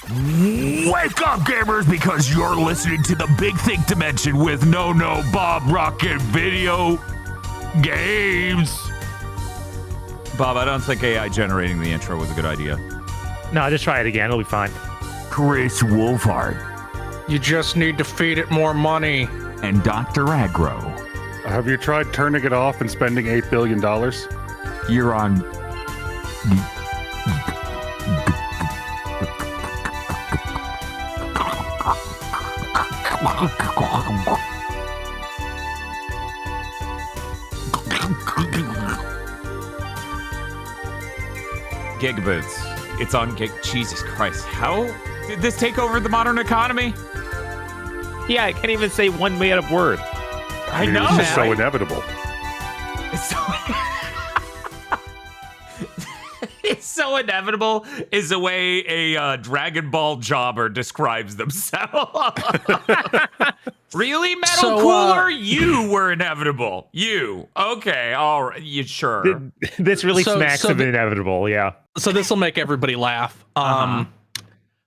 Wake up, gamers, because you're listening to the Big Think Dimension with No Bob Rocket Video Games. Bob, I don't think AI generating the intro was a good idea. No, just try it again. It'll be fine. Chris Wolfhard. You just need to feed it more money. And Dr. Agro. Have you tried turning it off and spending $8 billion? You're on... GigaBoots. It's on Jesus Christ. How did this take over the modern economy? Yeah, I can't even say one made up word. I know. It's just so inevitable. It's so... It's so inevitable is the way a Dragon Ball jobber describes themselves. Really, Metal Cooler? You were inevitable. You. Okay, all right. You sure? This really smacks of inevitable, yeah. So this will make everybody laugh.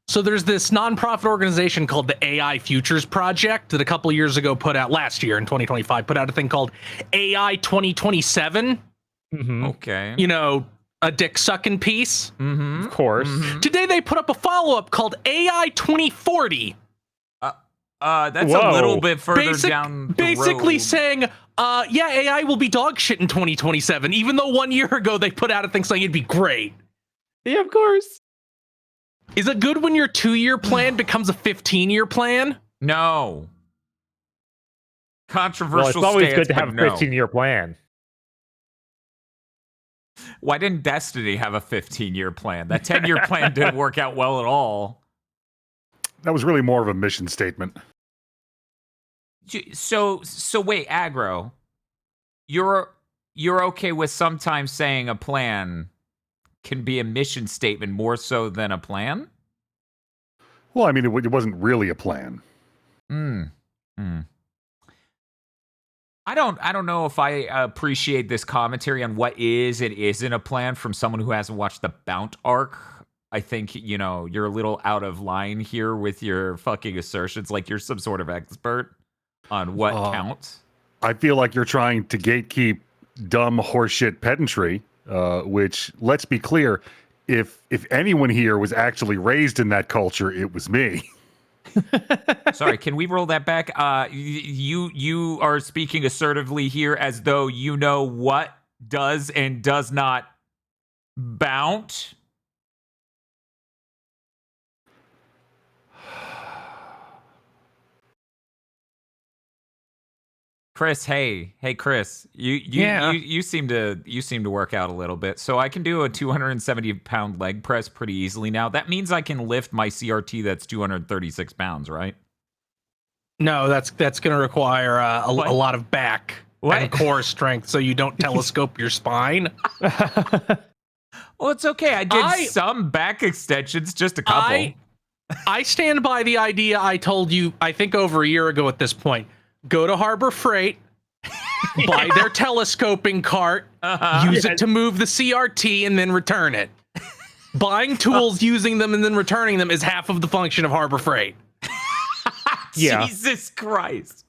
So there's this nonprofit organization called the AI Futures Project that a couple of years ago last year in 2025, put out a thing called AI 2027. Mm-hmm. Okay. You know, a dick sucking piece. Mm-hmm. Of course. Mm-hmm. Today they put up a follow-up called AI 2040. That's a little bit further down the basically road. saying, yeah, AI will be dog shit in 2027, even though 1 year ago they put out a thing saying it'd be great. Yeah, of course. Is it good when your 2-year plan becomes a 15-year plan? No. Controversial. Well, it's always stance, good to have a no. 15-year plan. Why didn't Destiny have a 15-year plan? That 10-year plan didn't work out well at all. That was really more of a mission statement. So wait, Aggro, you're okay with sometimes saying a plan can be a mission statement more so than a plan? Well, I mean, it wasn't really a plan. I don't know if I appreciate this commentary on what is and isn't a plan from someone who hasn't watched the Bount arc. I think, you're a little out of line here with your fucking assertions, like you're some sort of expert on what counts. I feel like you're trying to gatekeep dumb horseshit pedantry, which, let's be clear, if anyone here was actually raised in that culture, it was me. Sorry, can we roll that back? You are speaking assertively here as though you know what does and does not Bount. Chris, hey, Chris, you seem to work out a little bit. So I can do a 270-pound leg press pretty easily now. That means I can lift my CRT that's 236 pounds, right? No, that's going to require a lot of back and core strength, so you don't telescope your spine. Well, it's okay. I did some back extensions, just a couple. I stand by the idea I told you, I think over a year ago at this point. Go to Harbor Freight, buy their telescoping cart, use it to move the CRT, and then return it. Buying tools, using them, and then returning them is half of the function of Harbor Freight. Yeah. Jesus Christ.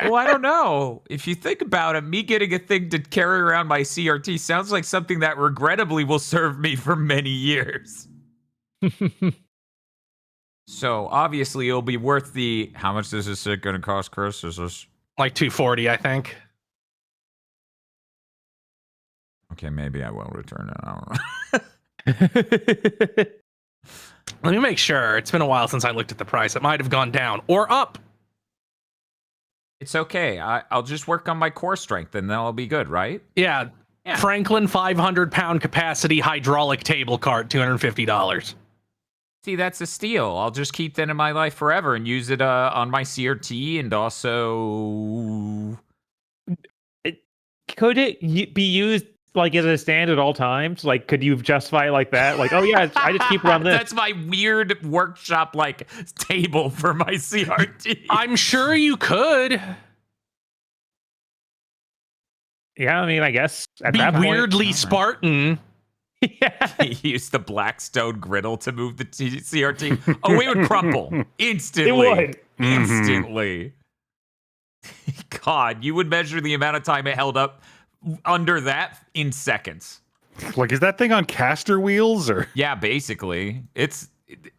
Well, I don't know. If you think about it, me getting a thing to carry around my CRT sounds like something that regrettably will serve me for many years. So obviously it'll be worth the... How much is this going to cost, Chris? Is this like $240, I think? Okay, maybe I will return it. I don't know. Let me make sure. It's been a while since I looked at the price. It might have gone down or up. It's okay. I'll just work on my core strength and then I'll be good, right? Yeah. Franklin 500-pound capacity hydraulic table cart, $250. See, that's a steal. I'll just keep that in my life forever and use it on my CRT and also... Could it be used like as a stand at all times? Like, could you justify it like that? Like, oh yeah, I just keep around this. That's my weird workshop like table for my CRT. I'm sure you could. Yeah, I mean, I guess at be that point, weirdly Spartan. Yeah. Use the Blackstone griddle to move the CRT. Oh, it would crumple instantly. It would. Instantly. God, you would measure the amount of time it held up under that in seconds. Like, is that thing on caster wheels or? Yeah, basically.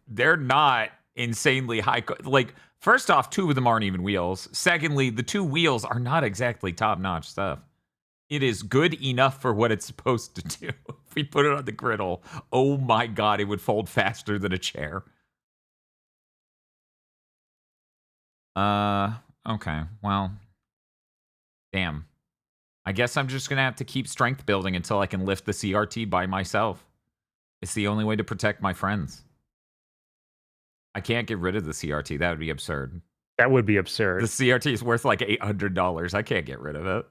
They're not insanely high. Like, first off, 2 of them aren't even wheels. Secondly, the 2 wheels are not exactly top-notch stuff. It is good enough for what it's supposed to do. If we put it on the griddle, oh my God, it would fold faster than a chair. Okay. Well, damn. I guess I'm just going to have to keep strength building until I can lift the CRT by myself. It's the only way to protect my friends. I can't get rid of the CRT. That would be absurd. That would be absurd. The CRT is worth like $800. I can't get rid of it.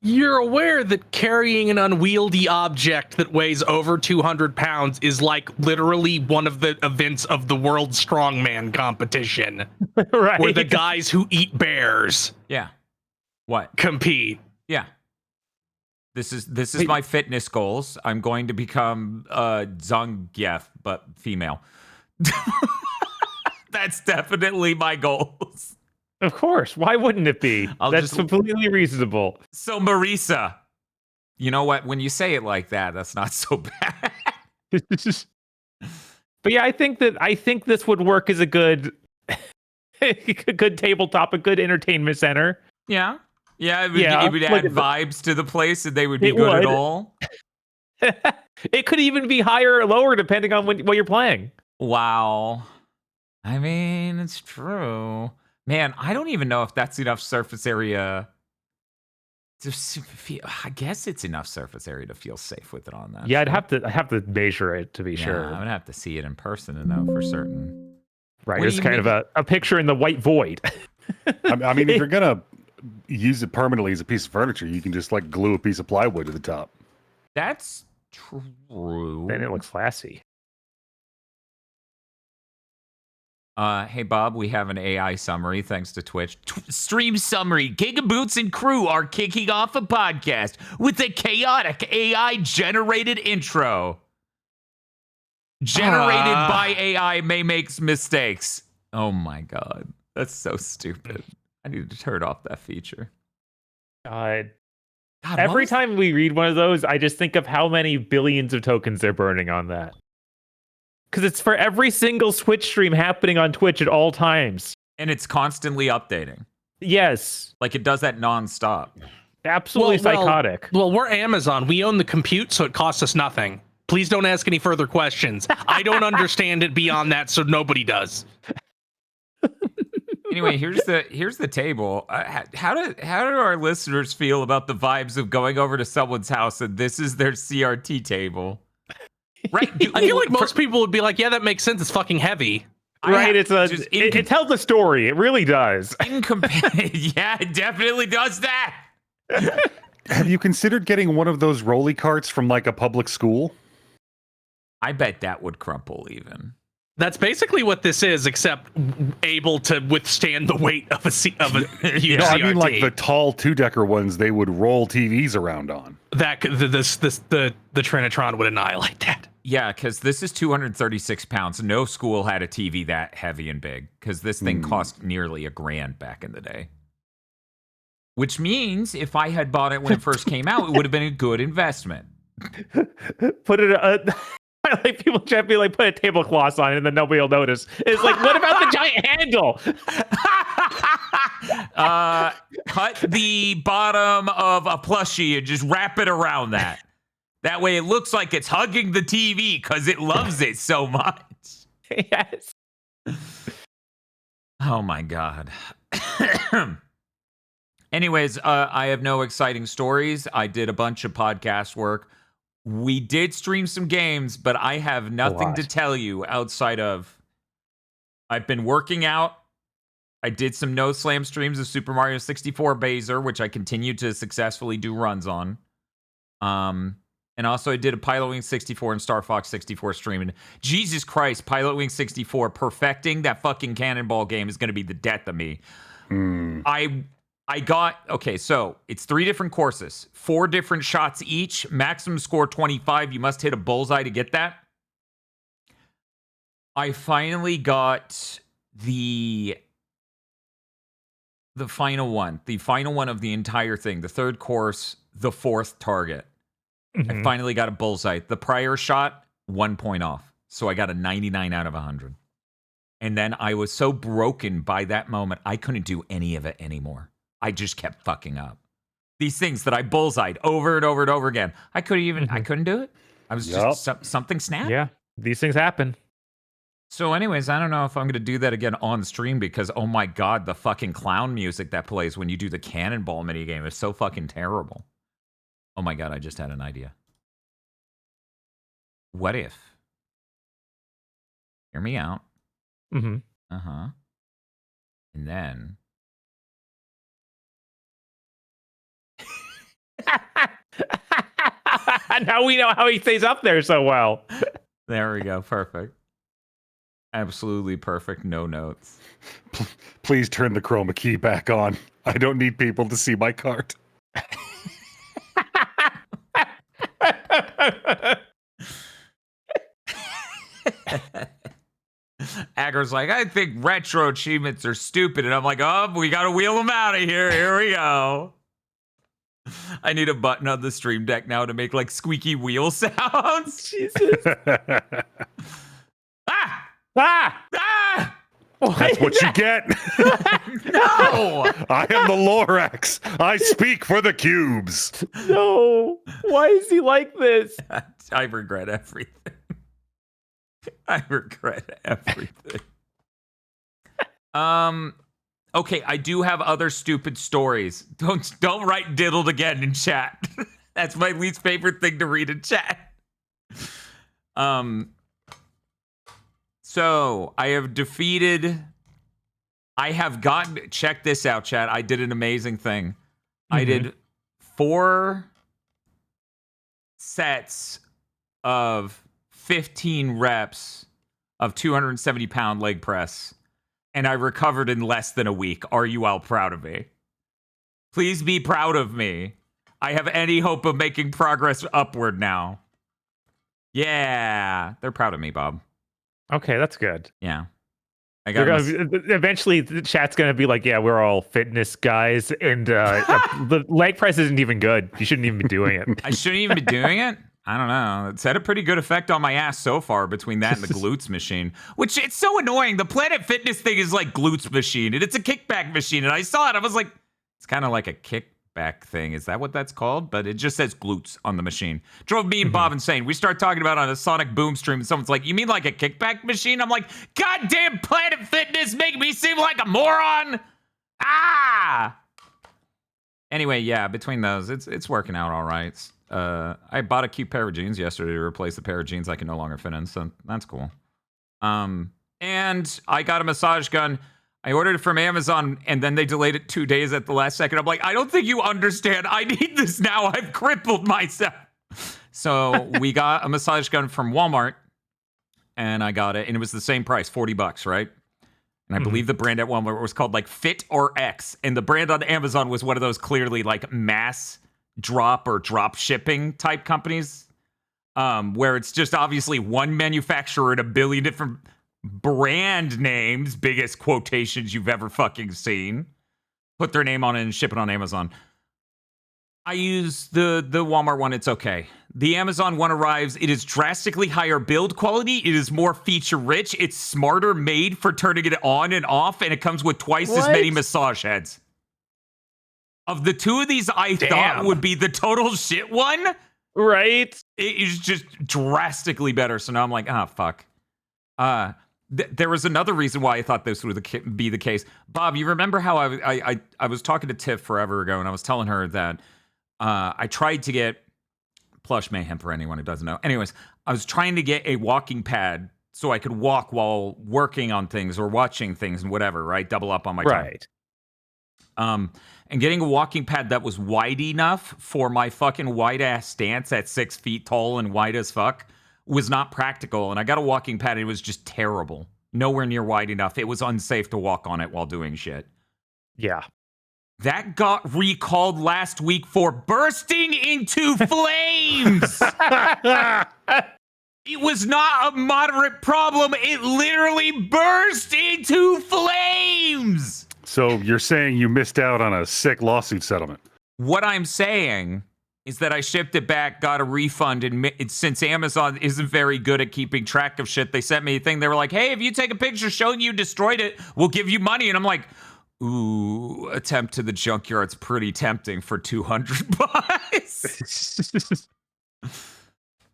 You're aware that carrying an unwieldy object that weighs over 200 pounds is like literally one of the events of the World Strongman competition. Right. Where the guys who eat bears Yeah. What? compete. Yeah. This is my fitness goals. I'm going to become Zangief, but female. That's definitely my goals. Of course. Why wouldn't it be? That's completely reasonable. So Marisa, you know what? When you say it like that, that's not so bad. But yeah, I think this would work as a good tabletop, a good entertainment center. Yeah. Yeah, it would add vibes to the place and they would be It good would. at all. It could even be higher or lower depending on what you're playing. Wow. I mean, it's true. Man, I don't even know if that's enough surface area to feel. I guess it's enough surface area to feel safe with it on that. Yeah, I'd have to measure it to be sure. I'm gonna have to see it in person to know for certain. Right, What it's do you kind of a picture in the white void. I mean, if you're gonna use it permanently as a piece of furniture, you can just like glue a piece of plywood to the top. That's true. Then it looks classy. Hey, Bob, we have an AI summary thanks to Twitch. Stream summary. GigaBoots and crew are kicking off a podcast with a chaotic AI-generated intro. Generated by AI may make mistakes. Oh, my God. That's so stupid. I need to turn off that feature. God, God, every time we read one of those, I just think of how many billions of tokens they're burning on that. Because it's for every single Twitch stream happening on Twitch at all times. And it's constantly updating. Yes. Like it does that nonstop. Absolutely psychotic. Well, we're Amazon. We own the compute, so it costs us nothing. Please don't ask any further questions. I don't understand it beyond that, so nobody does. Anyway, here's the table. How do our listeners feel about the vibes of going over to someone's house and this is their CRT table? Right. I feel like most people would be like, yeah, that makes sense. It's fucking heavy. Right. It tells a story. It really does. Yeah, it definitely does that. Have you considered getting one of those rolly carts from like a public school? I bet that would crumple even. That's basically what this is, except able to withstand the weight of a huge No, I CRT. mean like the tall 2-decker ones they would roll TVs around on. That the Trinitron would annihilate that. Yeah, because this is 236 pounds. No school had a TV that heavy and big because this thing cost nearly $1,000 back in the day. Which means if I had bought it when it first came out, it would have been a good investment. Put it. I like people try to be like, put a tablecloth on it and then nobody will notice. It's like, what about the giant handle? Cut the bottom of a plushie and just wrap it around that. That way it looks like it's hugging the TV because it loves it so much. Yes. Oh my God. Anyways, I have no exciting stories. I did a bunch of podcast work. We did stream some games, but I have nothing to tell you outside of I've been working out. I did some no slam streams of Super Mario 64 Baser, which I continue to successfully do runs on. And also I did a Pilot Wing 64 and Star Fox 64 stream. And Jesus Christ, Pilot Wing 64 perfecting that fucking Cannonball game is going to be the death of me. I Okay, so it's 3 different courses, 4 different shots each, maximum score 25. You must hit a bullseye to get that. I finally got the final one of the entire thing, the 3rd course, the 4th target. I finally got a bullseye. The prior shot, 1 point off. So I got a 99 out of 100. And then I was so broken by that moment, I couldn't do any of it anymore. I just kept fucking up. These things that I bullseyed over and over and over again. I couldn't do it. I was just, something snapped. Yeah, these things happen. So anyways, I don't know if I'm going to do that again on stream because, oh my God, the fucking clown music that plays when you do the cannonball minigame is so fucking terrible. Oh my God, I just had an idea. What if? Hear me out. Uh-huh. And then... Now we know how he stays up there so well. There we go. Perfect. Absolutely perfect. No notes. Please turn the chroma key back on. I don't need people to see my cart. Agger's like, I think retro achievements are stupid. And I'm like, oh, we got to wheel them out of here. Here we go. I need a button on the Stream Deck now to make like squeaky wheel sounds. Jesus. Ah! Ah! Ah! That's what you get. No! I am the Lorax. I speak for the cubes. No. Why is he like this? I regret everything. I regret everything. Okay, I do have other stupid stories. Don't write diddled again in chat. That's my least favorite thing to read in chat. So I have gotten, check this out, chat. I did an amazing thing. I did 4 sets of 15 reps of 270-pound leg press, and I recovered in less than a week. Are you all proud of me? Please be proud of me. I have any hope of making progress upward now. Yeah, they're proud of me, Bob. Okay, that's good. Yeah. Eventually, the chat's going to be like, yeah, we're all fitness guys, and the leg press isn't even good. You shouldn't even be doing it. I shouldn't even be doing it? I don't know. It's had a pretty good effect on my ass so far between that and the glutes machine, which it's so annoying. The Planet Fitness thing is like glutes machine, and it's a kickback machine. And I saw it. I was like, it's kind of like a kickback thing. Is that what that's called? But it just says glutes on the machine. Drove me and Bob insane. We start talking about it on a Sonic Boom stream, and someone's like, you mean like a kickback machine? I'm like, goddamn Planet Fitness, make me seem like a moron. Ah! Anyway, yeah, between those, it's working out all right. I bought a cute pair of jeans yesterday to replace the pair of jeans I can no longer fit in, so that's cool. And I got a massage gun. I ordered it from Amazon, and then they delayed it 2 days at the last second. I'm like, I don't think you understand. I need this now. I've crippled myself. So we got a massage gun from Walmart, and I got it, and it was the same price, $40, right? And I believe the brand at Walmart was called like Fit or X, and the brand on Amazon was one of those clearly like mass drop or drop shipping type companies, where it's just obviously one manufacturer and a billion different brand names, biggest quotations you've ever fucking seen, put their name on it and ship it on Amazon. I use the Walmart one. It's okay. The Amazon one arrives. It is drastically higher build quality. It is more feature rich. It's smarter made for turning it on and off, and it comes with twice as many massage heads. Of the two of these, I thought would be the total shit one. Right? It is just drastically better. So now I'm like, fuck. There was another reason why I thought this would be the case. Bob, you remember how I was talking to Tiff forever ago, and I was telling her that I tried to get Plush Mayhem for anyone who doesn't know. Anyways, I was trying to get a walking pad so I could walk while working on things or watching things and whatever, right? Double up on my time. Right. And getting a walking pad that was wide enough for my fucking wide ass stance at 6 feet tall and wide as fuck was not practical. And I got a walking pad and it was just terrible. Nowhere near wide enough. It was unsafe to walk on it while doing shit. Yeah. that got recalled last week for bursting into flames. It was not a moderate problem. It literally burst into flames. So you're saying you missed out on a sick lawsuit settlement? What I'm saying is that I shipped it back, got a refund, and since Amazon isn't very good at keeping track of shit, they sent me a thing. They were like, hey, if you take a picture showing you destroyed it, we'll give you money. And I'm like, ooh, attempt to the junkyard's pretty tempting for $200.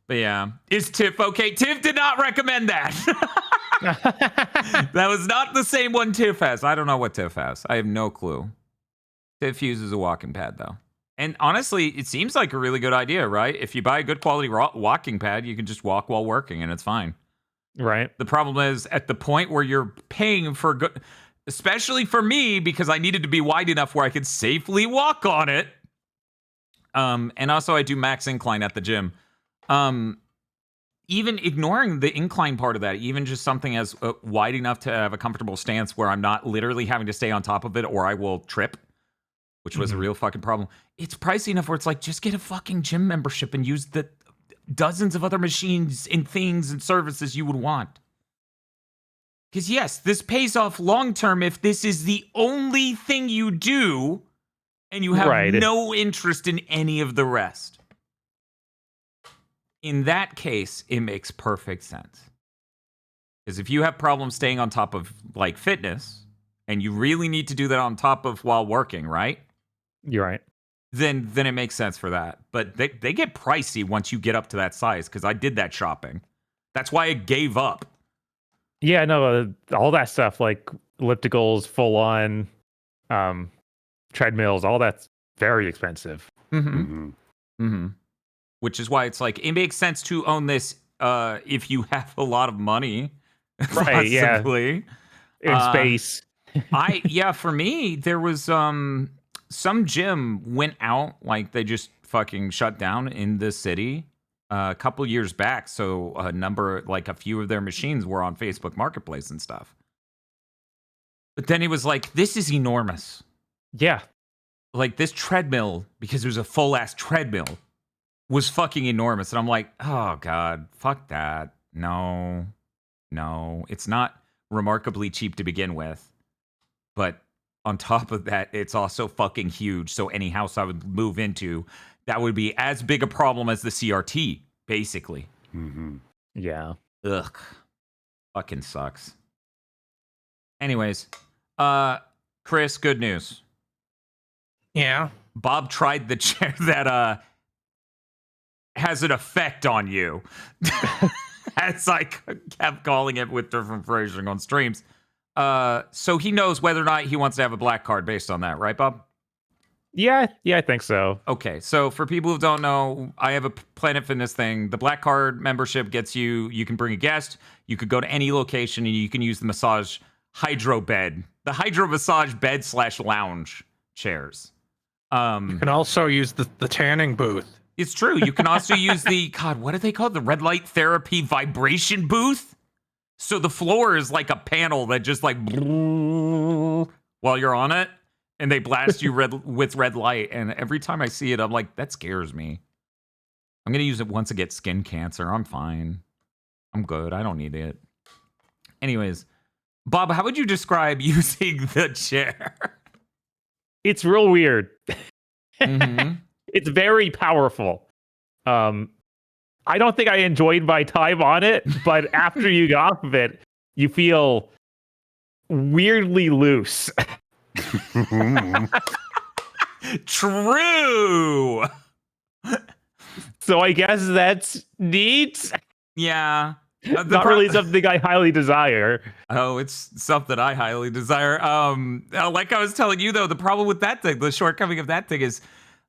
But yeah, is Tiff okay? Tiff did not recommend that. That was not the same one Tiff has. I don't know what Tiff has. I have no clue. Tiff uses a walking pad, though. And honestly, it seems like a really good idea, right? If you buy a good quality walking pad, you can just walk while working, and it's fine. Right. The problem is, at the point where you're paying for good, especially for me, because I needed to be wide enough where I could safely walk on it. And also, I do max incline at the gym. Even ignoring the incline part of that, even just something as wide enough to have a comfortable stance where I'm not literally having to stay on top of it or I will trip, which was a real fucking problem. It's pricey enough where it's like, just get a fucking gym membership and use the dozens of other machines and things and services you would want. Because yes, this pays off long term if this is the only thing you do and you have no interest in any of the rest. In that case, it makes perfect sense. Because if you have problems staying on top of like fitness, and you really need to do that on top of while working, right? You're right. Then it makes sense for that. But they get pricey once you get up to that size, because I did that shopping. That's why I gave up. Yeah, no, all that stuff like ellipticals, full on treadmills, all that's very expensive. Which is why it's like, it makes sense to own this if you have a lot of money. Right, possibly. In space. For me, there was some gym went out, like they just fucking shut down in the city a couple years back. So a few of their machines were on Facebook Marketplace and stuff. But then he was like, this is enormous. Yeah. Like this treadmill, because it was a full ass treadmill, was fucking enormous. And I'm like, oh God, fuck that. No, it's not remarkably cheap to begin with. But on top of that, it's also fucking huge. So any house I would move into, that would be as big a problem as the CRT, basically. Yeah. Ugh. Fucking sucks. Anyways, Chris, good news. Yeah. Bob tried the chair that has an effect on you. As I kept calling it with different phrasing on streams. So he knows whether or not he wants to have a black card based on that, right, Bob? Yeah, I think so. Okay, so for people who don't know, I have a Planet Fitness thing. The black card membership gets you can bring a guest, you could go to any location, and you can use the massage hydro bed. The hydro massage bed / lounge chairs. You can also use the tanning booth. It's true. You can also use the, God, what are they called? The red light therapy vibration booth? So the floor is like a panel that just like while you're on it, and they blast you with red light. And every time I see it, I'm like, that scares me. I'm going to use it once I get skin cancer. I'm fine. I'm good. I don't need it. Anyways, Bob, how would you describe using the chair? It's real weird. Mm-hmm. It's very powerful. I don't think I enjoyed my time on it, but after you get off of it, you feel weirdly loose. True. So I guess that's neat. Yeah. Not really something I highly desire. Oh, it's something I highly desire. Like I was telling you though, the problem with that thing, the shortcoming of that thing is,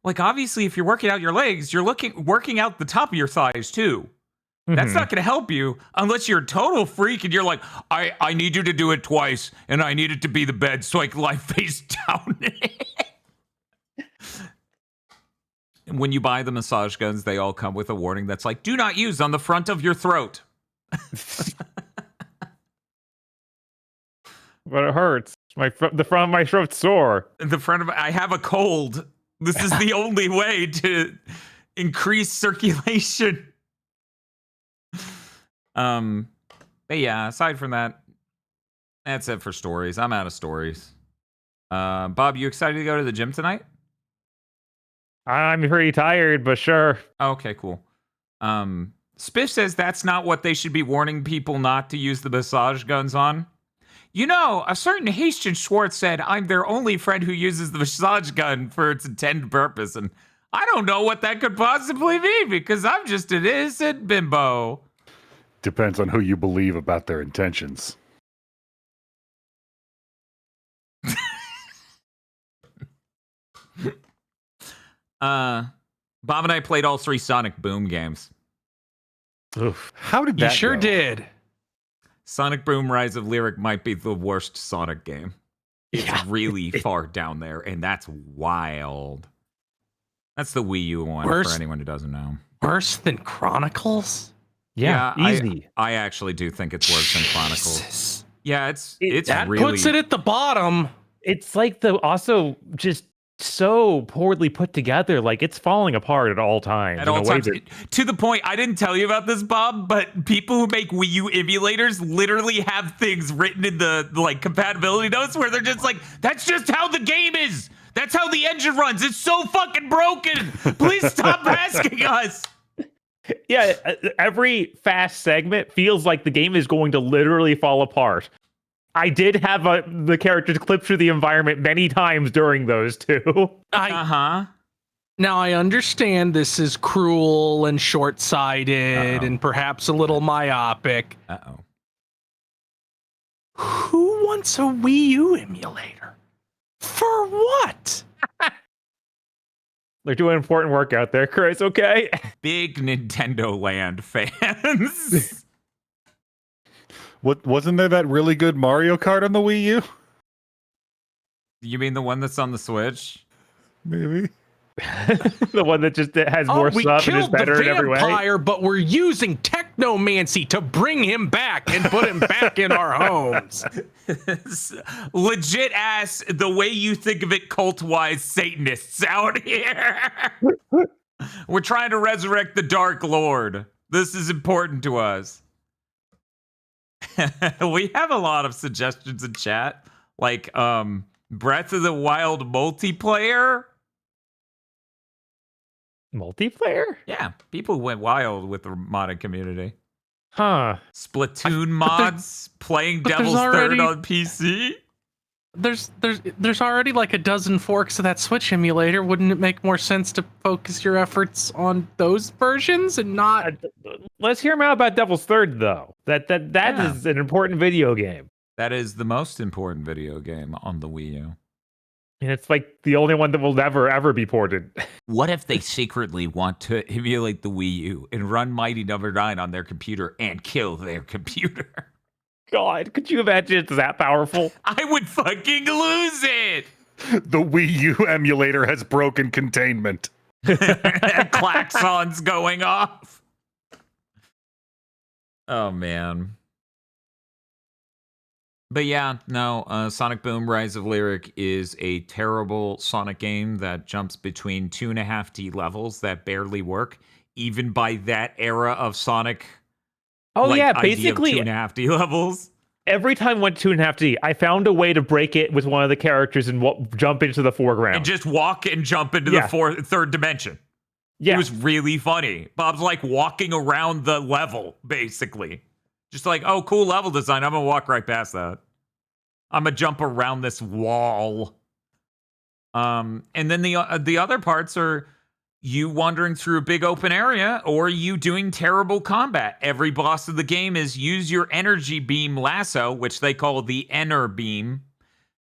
like, obviously, if you're working out your legs, you're working out the top of your thighs too. That's not going to help you unless you're a total freak and you're like, I need you to do it twice, and I need it to be the bed so I can lie face down. And when you buy the massage guns, they all come with a warning that's like, do not use on the front of your throat. But it hurts. The front of my throat's sore. I have a cold. This is the only way to increase circulation. But yeah, aside from that, that's it for stories. I'm out of stories. Bob, you excited to go to the gym tonight? I'm pretty tired, but sure. Okay, cool. Spiff says that's not what they should be warning people not to use the massage guns on. You know, a certain Haitian Schwartz said, I'm their only friend who uses the massage gun for its intended purpose. And I don't know what that could possibly be because I'm just an innocent bimbo. Depends on who you believe about their intentions. Bob and I played all 3 Sonic Boom games. Oof. How did that You sure go? did. Sonic Boom Rise of Lyric might be the worst Sonic game. It's really far down there, and that's wild. That's the Wii U one for anyone who doesn't know. Worse than Chronicles? Yeah, easy. I actually do think it's worse than Chronicles. Jesus. Yeah, it's That really puts it at the bottom. It's like also just so poorly put together. Like it's falling apart at all times. at all times. To the point, I didn't tell you about this, Bob, but people who make Wii U emulators literally have things written in the like compatibility notes where they're just like, "That's just how the game is. That's how the engine runs. It's so fucking broken. Please stop asking us." Yeah, every fast segment feels like the game is going to literally fall apart. I did have the characters clip through the environment many times during those two. Now I understand this is cruel and short-sighted and perhaps a little myopic. Who wants a Wii U emulator? For what? They're doing important work out there, Chris, okay? Big Nintendo Land fans. What wasn't there that really good Mario Kart on the Wii U? You mean the one that's on the Switch? Maybe. The one that just has more stuff and is better in every way. We killed the vampire, but we're using technomancy to bring him back and put him back in our homes. Legit ass, the way you think of it cult-wise Satanists out here. We're trying to resurrect the Dark Lord. This is important to us. We have a lot of suggestions in chat, like Breath of the Wild multiplayer. Multiplayer? Yeah, people went wild with the modded community. Huh. Splatoon mods, playing Devil's Third on PC. There's already like a dozen forks of that Switch emulator. Wouldn't it make more sense to focus your efforts on those versions and not? Let's hear more about Devil's Third, though. That is an important video game. That is the most important video game on the Wii U. And it's like the only one that will never, ever be ported. What if they secretly want to emulate the Wii U and run Mighty Number 9 on their computer and kill their computer? God, could you imagine it's that powerful? I would fucking lose it. The Wii U emulator has broken containment. Klaxons going off. Oh, man. But yeah, no, Sonic Boom Rise of Lyric is a terrible Sonic game that jumps between 2.5D levels that barely work, even by that era of Sonic. Oh, like, yeah, basically 2.5D levels. Every time I went 2.5D, I found a way to break it with one of the characters and jump into the foreground. And just walk and jump into the third dimension. Yeah. It was really funny. Bob's like walking around the level, basically. Just like, oh, cool level design. I'm going to walk right past that. I'm going to jump around this wall. And then the other parts are you wandering through a big open area or you doing terrible combat. Every boss of the game is use your energy beam lasso, which they call the Ener beam,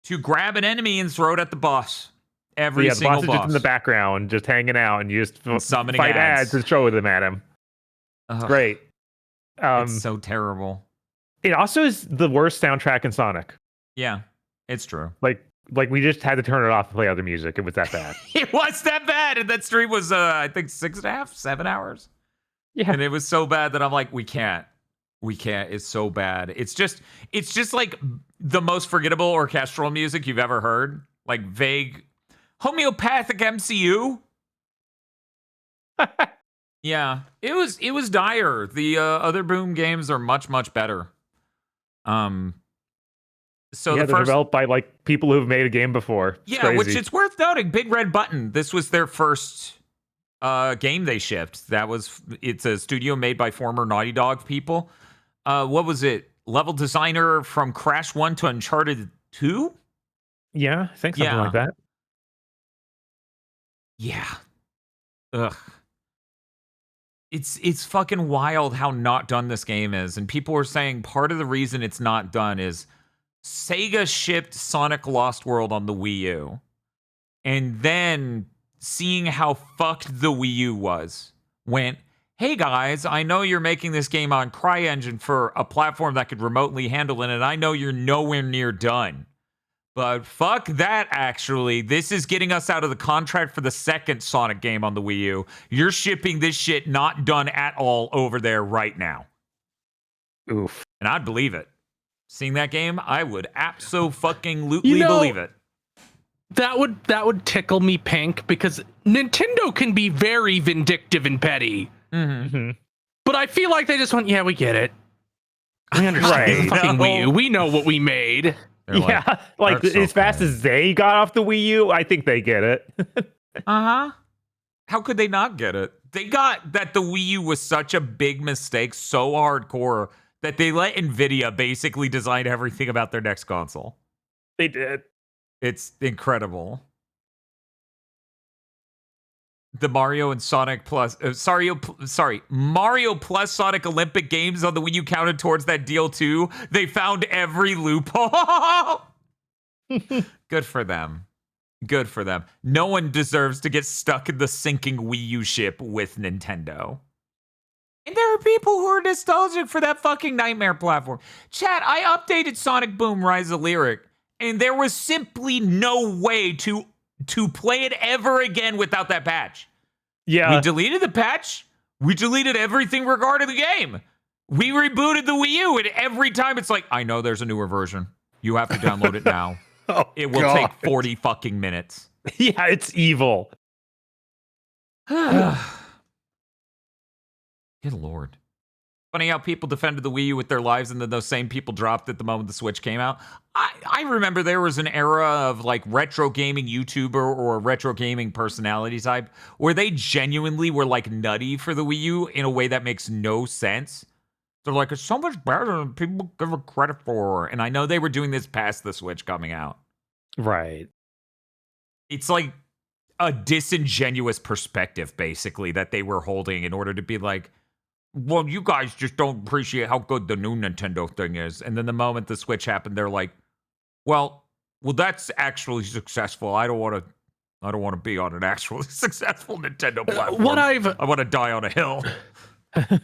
to grab an enemy and throw it at the boss. Every single boss. boss Is just in the background, just hanging out, and you just summoning fight ads and show them at him. It's great. It's so terrible. It also is the worst soundtrack in Sonic. Yeah, it's true. Like we just had to turn it off to play other music. It was that bad. It was that bad, and that stream was I think 6.5, 7 hours. Yeah, and it was so bad that I'm like, we can't. We can't. It's so bad. It's just like the most forgettable orchestral music you've ever heard. Like vague homeopathic MCU. Yeah, it was dire. The other Boom games are much better. So yeah, the they're first, developed by like people who've made a game before. It's yeah, which crazy. it's worth noting. Big Red Button. This was their first game they shipped. It's a studio made by former Naughty Dog people. What was it? Level designer from Crash 1 to Uncharted 2? Yeah, I think something Yeah. like that. Yeah. Ugh. It's fucking wild how not done this game is. And people were saying part of the reason it's not done is Sega shipped Sonic Lost World on the Wii U. And then seeing how fucked the Wii U was, went, hey guys, I know you're making this game on CryEngine for a platform that could remotely handle it, and I know you're nowhere near done. But fuck that, actually. This is getting us out of the contract for the second Sonic game on the Wii U. You're shipping this shit not done at all over there right now. Oof. And I'd believe it. Seeing that game, I would abso-fucking-lutely believe it. That would tickle me pink because Nintendo can be very vindictive and petty. Mm-hmm. But I feel like they just went, yeah, we get it. We understand the fucking Wii U. We know what we made. They're Yeah, like "That's so as fast cool." as they got off the Wii U, I think they get it. Uh-huh. How could they not get it? They got that the Wii U was such a big mistake, so hardcore, that they let NVIDIA basically design everything about their next console. They did. It's incredible. The Mario and Sonic Plus, Mario plus Sonic Olympic Games on the Wii U counted towards that deal too. They found every loophole. Good for them. Good for them. No one deserves to get stuck in the sinking Wii U ship with Nintendo. And there are people who are nostalgic for that fucking nightmare platform. Chat, I updated Sonic Boom Rise of Lyric, and there was simply no way to play it ever again without that patch. Yeah. We deleted the patch. We deleted everything regarding the game. We rebooted the Wii U, and every time it's like, I know there's a newer version. You have to download it now. Oh, It will God. take 40 fucking minutes. Yeah, it's evil. Good Lord. Funny how people defended the Wii U with their lives and then those same people dropped it the moment the Switch came out. I remember there was an era of like retro gaming YouTuber or retro gaming personality type where they genuinely were like nutty for the Wii U in a way that makes no sense. They're like, it's so much better than people give it credit for. And I know they were doing this past the Switch coming out. Right. It's like a disingenuous perspective, basically, that they were holding in order to be like, well, you guys just don't appreciate how good the new Nintendo thing is. And then the moment the Switch happened, they're like, well, that's actually successful. I don't want to be on an actually successful Nintendo platform. I want to die on a hill.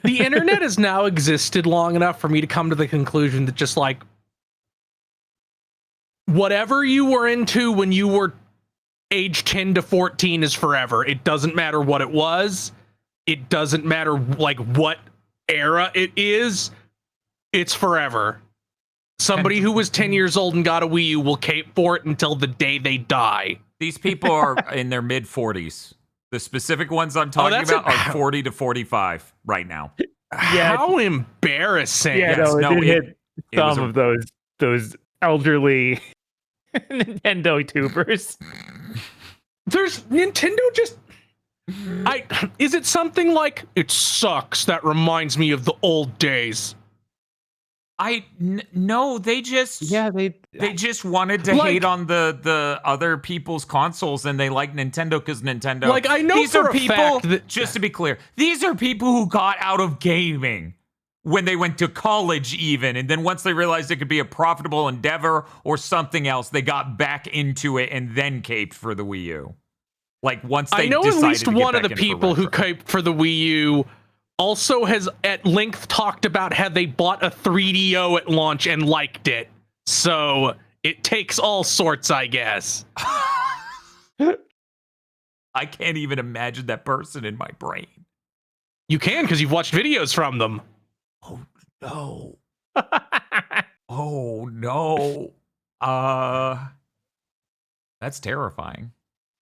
The internet has now existed long enough for me to come to the conclusion that just like whatever you were into when you were age 10 to 14 is forever. It doesn't matter what it was. It doesn't matter like what era it is. It's forever. Somebody who was 10 years old and got a Wii U will cape for it until the day they die. These people are in their mid 40s. The specific ones I'm talking about are 40 to 45 right now. Yeah. How embarrassing. Yeah, Yes, no, it hit it was some of those elderly Nintendo tubers. There's Nintendo just is it something like it sucks that reminds me of the old days? No, they just they just wanted to hate on the other people's consoles, and they like Nintendo because Nintendo. Like I know these for are a people. fact that Just to be clear, these are people who got out of gaming when they went to college, even, and then once they realized it could be a profitable endeavor or something else, they got back into it and then caped for the Wii U. Like once they I know at decided least to get one of back the in for people who retro. caped for the Wii U also has at length talked about how they bought a 3DO at launch and liked it. So it takes all sorts, I guess. I can't even imagine that person in my brain. You can because you've watched videos from them. Oh, no. Oh no. That's terrifying.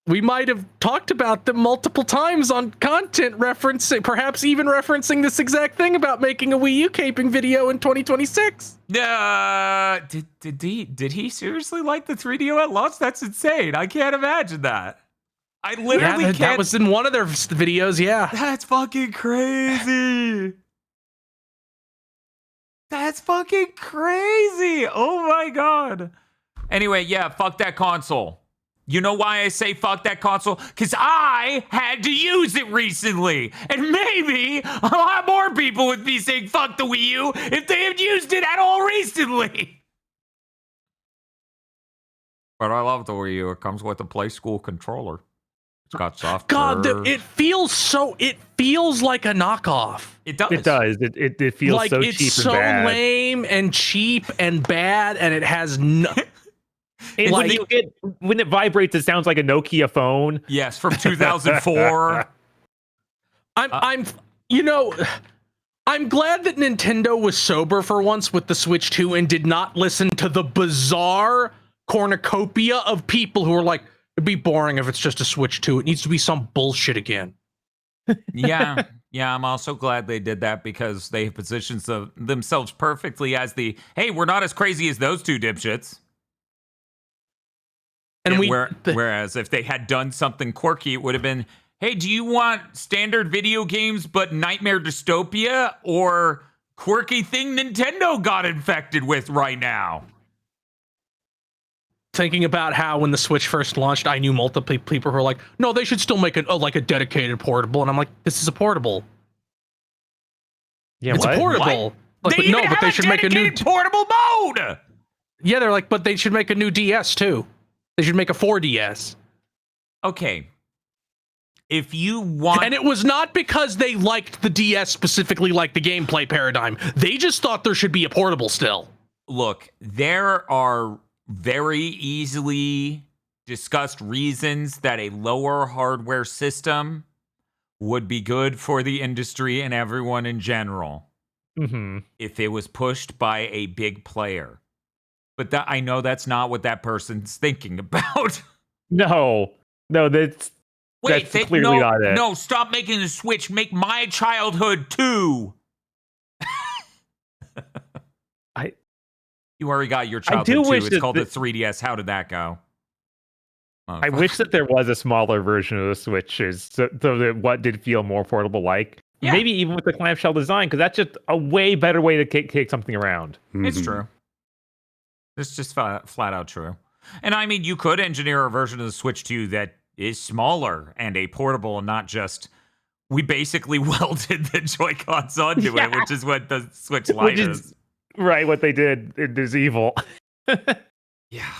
We might have talked about them multiple times on content referencing, perhaps even referencing this exact thing about making a Wii U caping video in 2026. Did he seriously like the 3DO at launch? That's insane. I can't imagine that. I literally can't. That was in one of their videos, yeah. That's fucking crazy. That's fucking crazy. Oh my god. Anyway, yeah, fuck that console. You know why I say fuck that console? Because I had to use it recently. And maybe a lot more people would be saying fuck the Wii U if they had used it at all recently. But I love the Wii U. It comes with a Play School controller. It's got soft. God, it feels like a knockoff. It does. It does. It feels like so it's cheap so and bad. lame and cheap and bad, and it has no. And Like- when it vibrates, it sounds like a Nokia phone. Yes, from 2004. I'm glad that Nintendo was sober for once with the Switch 2 and did not listen to the bizarre cornucopia of people who are like, it'd be boring if it's just a Switch 2. It needs to be some bullshit again. Yeah, I'm also glad they did that because they positioned themselves perfectly as the, hey, we're not as crazy as those two dipshits. And whereas if they had done something quirky, it would have been, hey, do you want standard video games but nightmare dystopia or quirky thing Nintendo got infected with right now? Thinking about how when the Switch first launched, I knew multiple people who were like, no, they should still make a dedicated portable. And I'm like, this is a portable. Yeah, it's what? a portable. Like, They even have should make a new portable mode. Yeah, they're like, but they should make a new DS too. They should make a 4DS. Okay. If you want... And it was not because they liked the DS specifically, like the gameplay paradigm. They just thought there should be a portable still. Look, there are very easily discussed reasons that a lower hardware system would be good for the industry and everyone in general if it was pushed by a big player. But I know that's not what that person's thinking about. No, that's clearly not it. No, stop making the Switch. Make my childhood too. You already got your childhood too. It's called the 3DS. How did that go? I wish that there was a smaller version of the Switches, so that what did feel more affordable like. Yeah. Maybe even with the clamshell design, because that's just a way better way to kick something around. It's true. It's just flat out true. And I mean, you could engineer a version of the Switch 2 that is smaller and a portable and not just, we basically welded the Joy-Cons onto it, which is what the Switch Lite is. Right, what they did is evil. Yeah.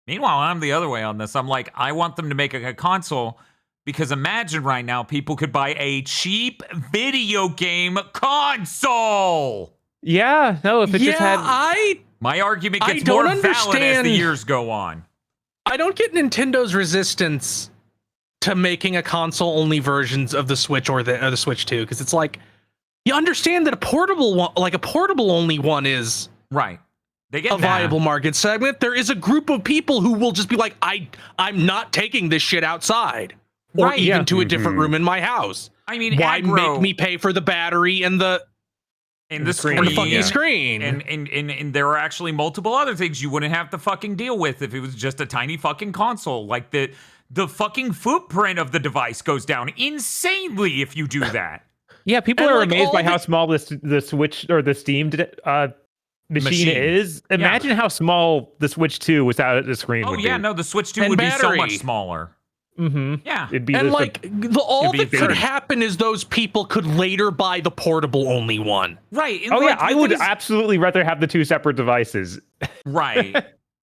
Meanwhile, I'm the other way on this. I'm like, I want them to make a console because imagine right now people could buy a cheap video game console. Yeah, no, if it just had... My argument gets more valid as the years go on. I don't get Nintendo's resistance to making a console-only versions of the Switch or the Switch 2, because it's like, you understand that a portable one, like a portable-only one, is right. They get a viable market segment. There is a group of people who will just be like, I'm not taking this shit outside, or even to a different room in my house. I mean, why make me pay for the battery and the screen, and the fucking screen? And there are actually multiple other things you wouldn't have to fucking deal with if it was just a tiny fucking console. Like the fucking footprint of the device goes down insanely if you do that. Yeah, people are amazed by how small the Switch or the Steam machine is. Imagine how small the Switch 2 without the screen would be. Oh yeah, no, the Switch 2 would be so much smaller. Yeah. It'd be all that could happen is those people could later buy the portable only one. Right. And I would absolutely rather have the two separate devices. Right.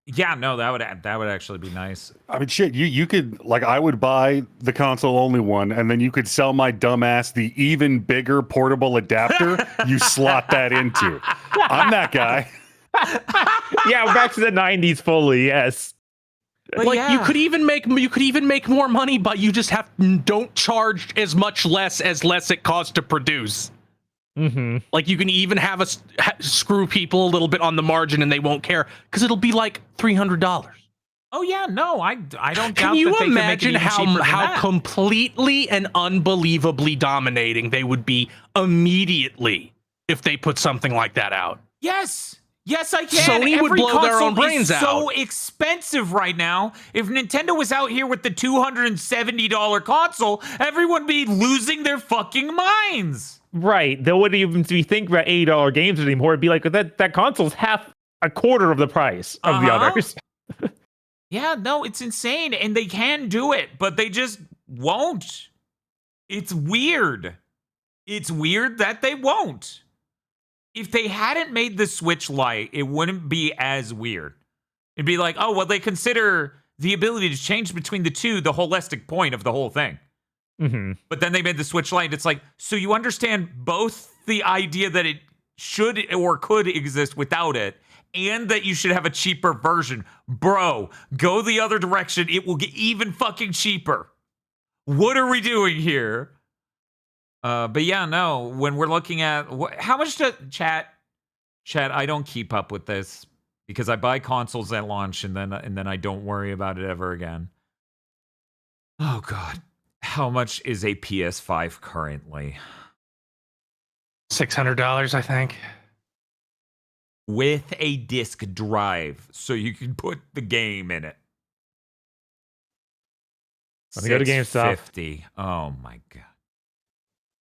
Yeah, no, that would actually be nice. I mean, shit, you could, like, I would buy the console only one, and then you could sell my dumbass the even bigger portable adapter you slot that into. I'm that guy. Yeah, back to the 90s fully, yes. But you could even make more money, but you just don't charge as much less it costs to produce. Like you can even have screw people a little bit on the margin and they won't care because it'll be like $300. Oh yeah, no, I don't doubt Can you that they imagine can make it even cheaper than how that. completely and unbelievably dominating they would be immediately if they put something like that out? Yes, I can. Sony would Every blow their own console brains is so out. expensive right now. If Nintendo was out here with the $270 console, everyone would be losing their fucking minds. Right. They wouldn't even be thinking about $80 games anymore. It'd be like that console's a quarter of the price of the others. Yeah, no, it's insane. And they can do it, but they just won't. It's weird. It's weird that they won't. If they hadn't made the Switch Lite, it wouldn't be as weird. It'd be like, oh, well, they consider the ability to change between the two the holistic point of the whole thing. But then they made the Switch Lite. It's like, so you understand both the idea that it should or could exist without it, and that you should have a cheaper version. Bro, go the other direction. It will get even fucking cheaper. What are we doing here? But yeah, no, when we're looking at how much to chat, I don't keep up with this because I buy consoles at launch and then I don't worry about it ever again. Oh God. How much is a PS5 currently? $600, I think. With a disc drive, so you can put the game in it. Let me go to GameStop. $650. Oh my God.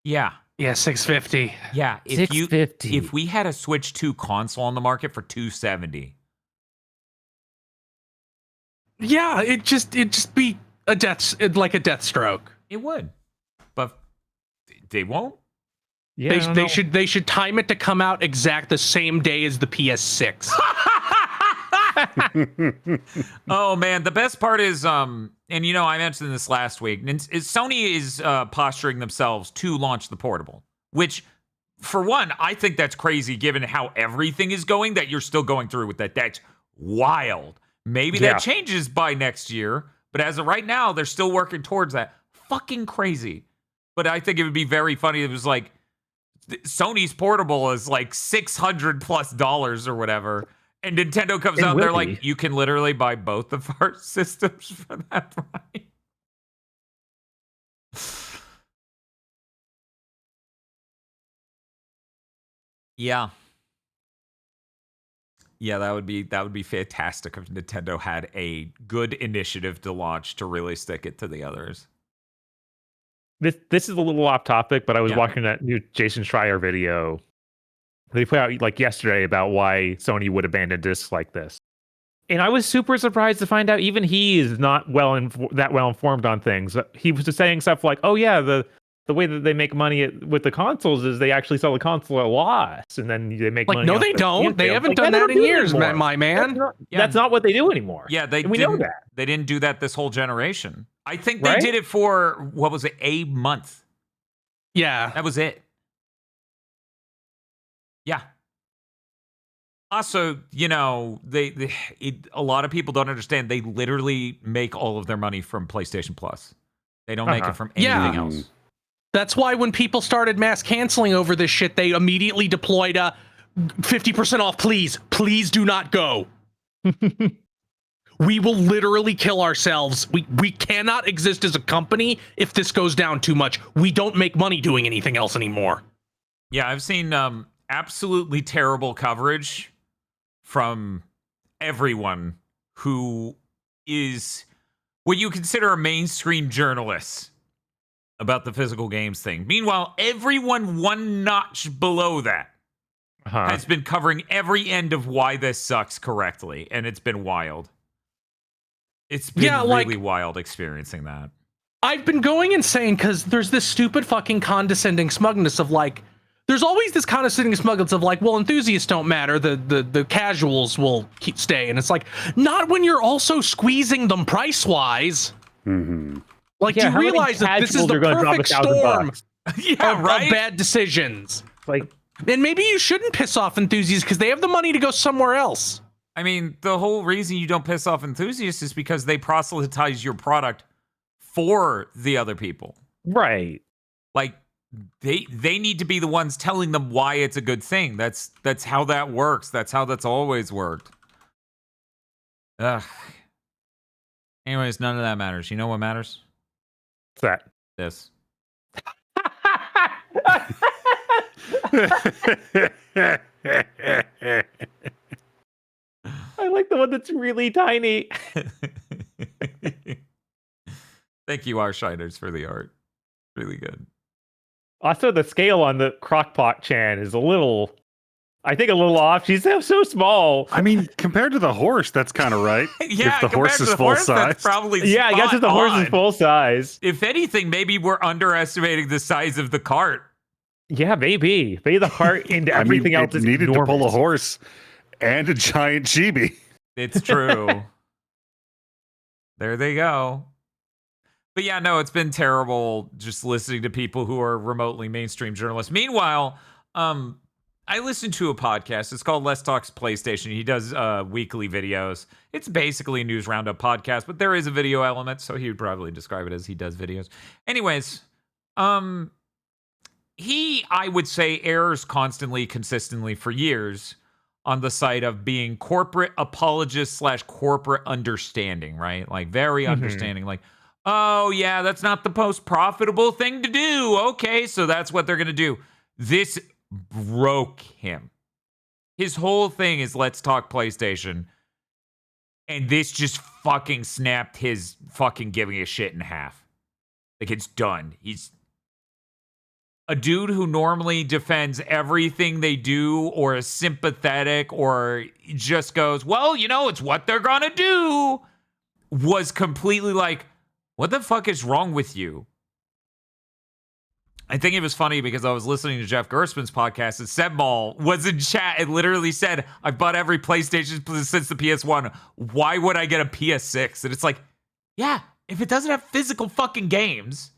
Yeah. Yeah, $650. Yeah. If we had a Switch 2 console on the market for $270. Yeah, it'd just be a death stroke. It would. But they won't. Yeah, They should time it to come out the same day as the PS6. Oh man, the best part is and you know I mentioned this last week. Sony is posturing themselves to launch the portable, which for one, I think that's crazy given how everything is going that you're still going through with that. That's wild. Maybe that changes by next year, but as of right now, they're still working towards that. Fucking crazy. But I think it would be very funny if it was like Sony's portable is like $600+ or whatever. And Nintendo comes out and they're like, you can literally buy both of our systems for that price. Yeah. Yeah, that would be fantastic if Nintendo had a good initiative to launch to really stick it to the others. This is a little off topic, but I was watching that new Jason Schreier video they put out like yesterday about why Sony would abandon discs like this. And I was super surprised to find out even he is not that well informed on things. He was just saying stuff like, "Oh yeah, the way that they make money with the consoles is they actually sell the console at a loss, and then they make money." No, they don't. They haven't done that in years, my man. That's not what they do anymore. Yeah, we know that. They didn't do that this whole generation. I think they did it for what was it, a month? Yeah, that was it. Yeah. Also, you know, a lot of people don't understand. They literally make all of their money from PlayStation Plus. They don't make it from anything else. That's why when people started mass canceling over this shit, they immediately deployed a 50% off. Please do not go. We will literally kill ourselves. We cannot exist as a company if this goes down too much. We don't make money doing anything else anymore. Yeah, I've seen absolutely terrible coverage from everyone who is what you consider a mainstream journalist about the physical games thing. Meanwhile, everyone one notch below that has been covering every end of why this sucks correctly, and it's been wild. It's been really wild experiencing that. I've been going insane because there's this stupid fucking condescending smugness of like, there's always this condescending smugness of like, well, enthusiasts don't matter. The casuals will stay. And it's like, not when you're also squeezing them price-wise. Mm-hmm. Like, you realize that this is the perfect storm of bad decisions. Like, and maybe you shouldn't piss off enthusiasts because they have the money to go somewhere else. I mean, the whole reason you don't piss off enthusiasts is because they proselytize your product for the other people. Right. Like, they need to be the ones telling them why it's a good thing. That's how that works. That's how that's always worked. Ugh. Anyways, none of that matters. You know what matters? What's that? This. I like the one that's really tiny. Thank you, our shiners, for the art. Really good. Also, the scale on the Crockpot Chan is a little off. She's so small. I mean, compared to the horse, that's kind of right. Yeah, if the horse is full size. That's probably Yeah, I guess if the horse is full size. If anything, maybe we're underestimating the size of the cart. Yeah, maybe. Maybe the heart into everything else is needed enormous. to pull a horse and a giant chibi. It's true. There they go. But yeah, no, it's been terrible just listening to people who are remotely mainstream journalists. Meanwhile, I listen to a podcast. It's called Let's Talk PlayStation. He does weekly videos. It's basically a news roundup podcast, but there is a video element, so he would probably describe it as he does videos. Anyways, he, I would say, errs constantly, consistently for years on the side of being corporate apologist / corporate understanding, right? Like very understanding, like, oh yeah, that's not the most profitable thing to do. Okay, so that's what they're going to do. This broke him. His whole thing is let's talk PlayStation. And this just fucking snapped his fucking giving a shit in half. Like, it's done. He's a dude who normally defends everything they do or is sympathetic or just goes, well, you know, it's what they're gonna do, was completely like, what the fuck is wrong with you? I think it was funny because I was listening to Jeff Gerstmann's podcast and Sebmall was in chat and literally said, I've bought every PlayStation since the PS1. Why would I get a PS6? And it's like, yeah, if it doesn't have physical fucking games,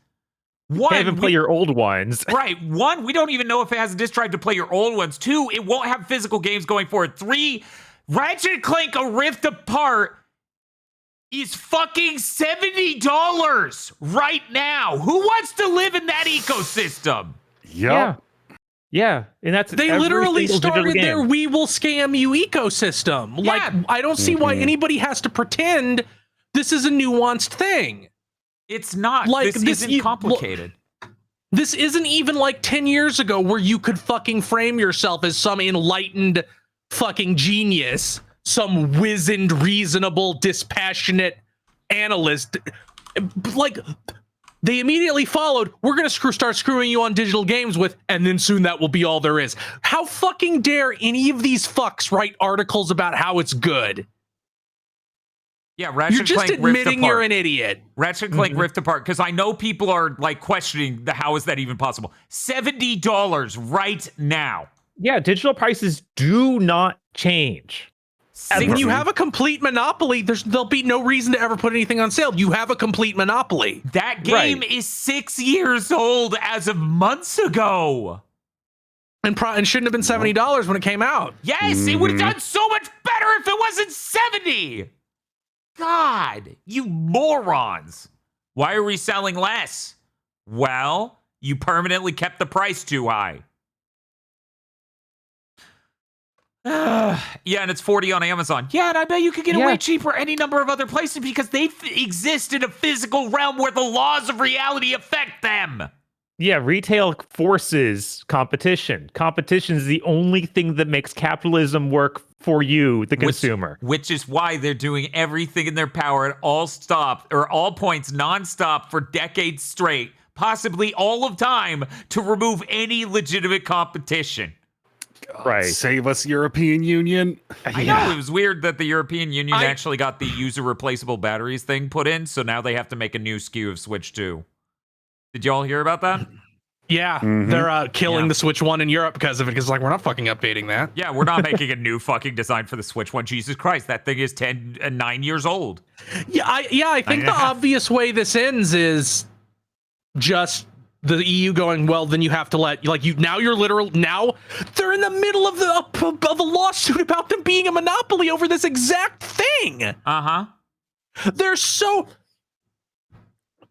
can't even play your old ones. Right. One, we don't even know if it has a disc drive to play your old ones. Two, it won't have physical games going forward. Three, Ratchet & Clank A Rift Apart is fucking $70 right now. Who wants to live in that ecosystem? Yep. Yeah. And that's they literally started their we will scam you ecosystem. Yeah. Like, I don't see why anybody has to pretend this is a nuanced thing. It's not. Like, this isn't complicated. This isn't even like 10 years ago where you could fucking frame yourself as some enlightened fucking genius, some wizened, reasonable, dispassionate analyst. Like, they immediately followed, we're going to start screwing you on digital games with, and then soon that will be all there is. How fucking dare any of these fucks write articles about how it's good? Yeah, Ratchet You're just Clank admitting Rift Apart. you're an idiot. Ratchet Clank Rift Apart, because I know people are like questioning how is that even possible. $70 right now. Yeah, digital prices do not change. And when you have a complete monopoly, there'll be no reason to ever put anything on sale. You have a complete monopoly. That game is 6 years old as of months ago. And shouldn't have been $70 when it came out. Yes, it would have done so much better if it wasn't 70. God, you morons. Why are we selling less? Well, you permanently kept the price too high. Yeah, and it's $40 on Amazon. Yeah, and I bet you could get it way cheaper any number of other places because they exist in a physical realm where the laws of reality affect them. Yeah, retail forces competition. Competition is the only thing that makes capitalism work for you, the consumer. Which is why they're doing everything in their power at all points, nonstop for decades straight, possibly all of time, to remove any legitimate competition. Right. Save us, European Union. I know, it was weird that the European Union actually got the user replaceable batteries thing put in, so now they have to make a new SKU of Switch 2. Did y'all hear about that? Yeah, they're killing the Switch 1 in Europe because of it, because, like, we're not fucking updating that. Yeah, we're not making a new fucking design for the Switch 1. Jesus Christ, that thing is 9 years old. Yeah, I think the obvious way this ends is just the EU going, well, then you have to let, like, now they're in the middle of a lawsuit about them being a monopoly over this exact thing. Uh-huh. They're so...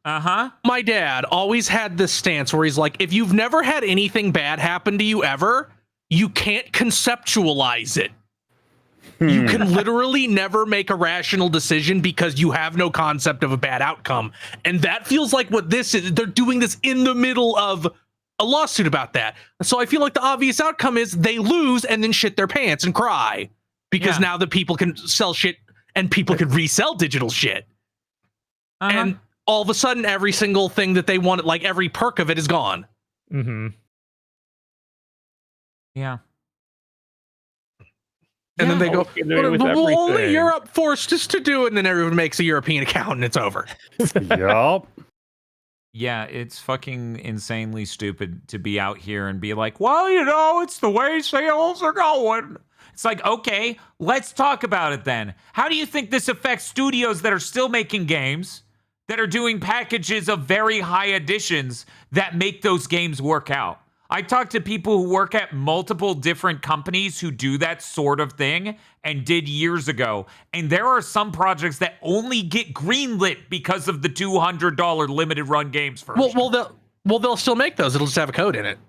My dad always had this stance where he's like, if you've never had anything bad happen to you ever, you can't conceptualize it. You can literally never make a rational decision because you have no concept of a bad outcome. And that feels like what this is. They're doing this in the middle of a lawsuit about that. So I feel like the obvious outcome is they lose and then shit their pants and cry because now the people can sell shit and people can resell digital shit. And all of a sudden, every single thing that they wanted, like every perk of it is gone. Yeah. And then they go, well, only Europe forced us to do it. And then everyone makes a European account and it's over. Yup. Yeah, it's fucking insanely stupid to be out here and be like, well, you know, it's the way sales are going. It's like, okay, let's talk about it then. How do you think this affects studios that are still making games, that are doing packages of very high editions that make those games work out? I talked to people who work at multiple different companies who do that sort of thing and did years ago. And there are some projects that only get greenlit because of the $200 limited run games version. Well, they'll still make those. It'll just have a code in it.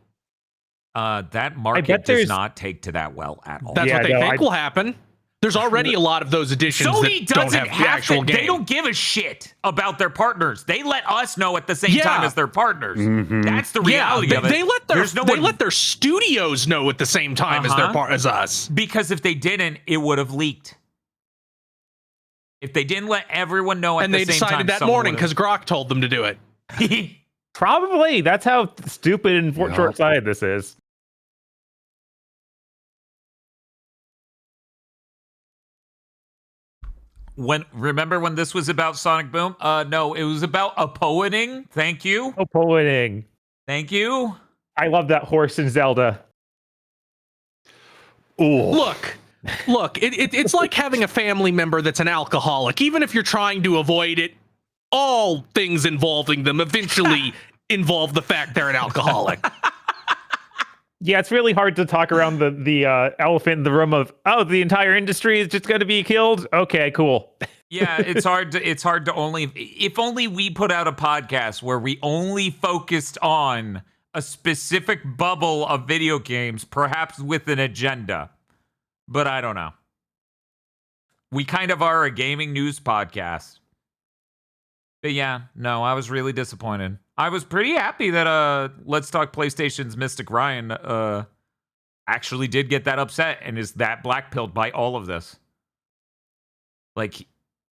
That market does not take to that well at all. That's what they think will happen. There's already a lot of those editions Sony that don't have the actual game. They don't give a shit about their partners. They let us know at the same time as their partners. That's the reality of it. They let their studios know at the same time as us. Because if they didn't, it would have leaked. If they didn't let everyone know at the same time, and they decided that morning because Grok told them to do it. Probably. That's how stupid and short-sighted this is. Remember when this was about Sonic Boom? No, it was about poeting. Thank you. Poeting. Thank you. I love that horse in Zelda. Ooh. Look, it's like having a family member that's an alcoholic. Even if you're trying to avoid it, all things involving them eventually involve the fact they're an alcoholic. Yeah, it's really hard to talk around the elephant in the room of, oh, the entire industry is just going to be killed. Okay, cool. Yeah, it's hard to only, if only we put out a podcast where we only focused on a specific bubble of video games, perhaps with an agenda. But I don't know. We kind of are a gaming news podcast. But yeah, no, I was really disappointed. I was pretty happy that Let's Talk PlayStation's Mystic Ryan actually did get that upset and is that blackpilled by all of this. Like,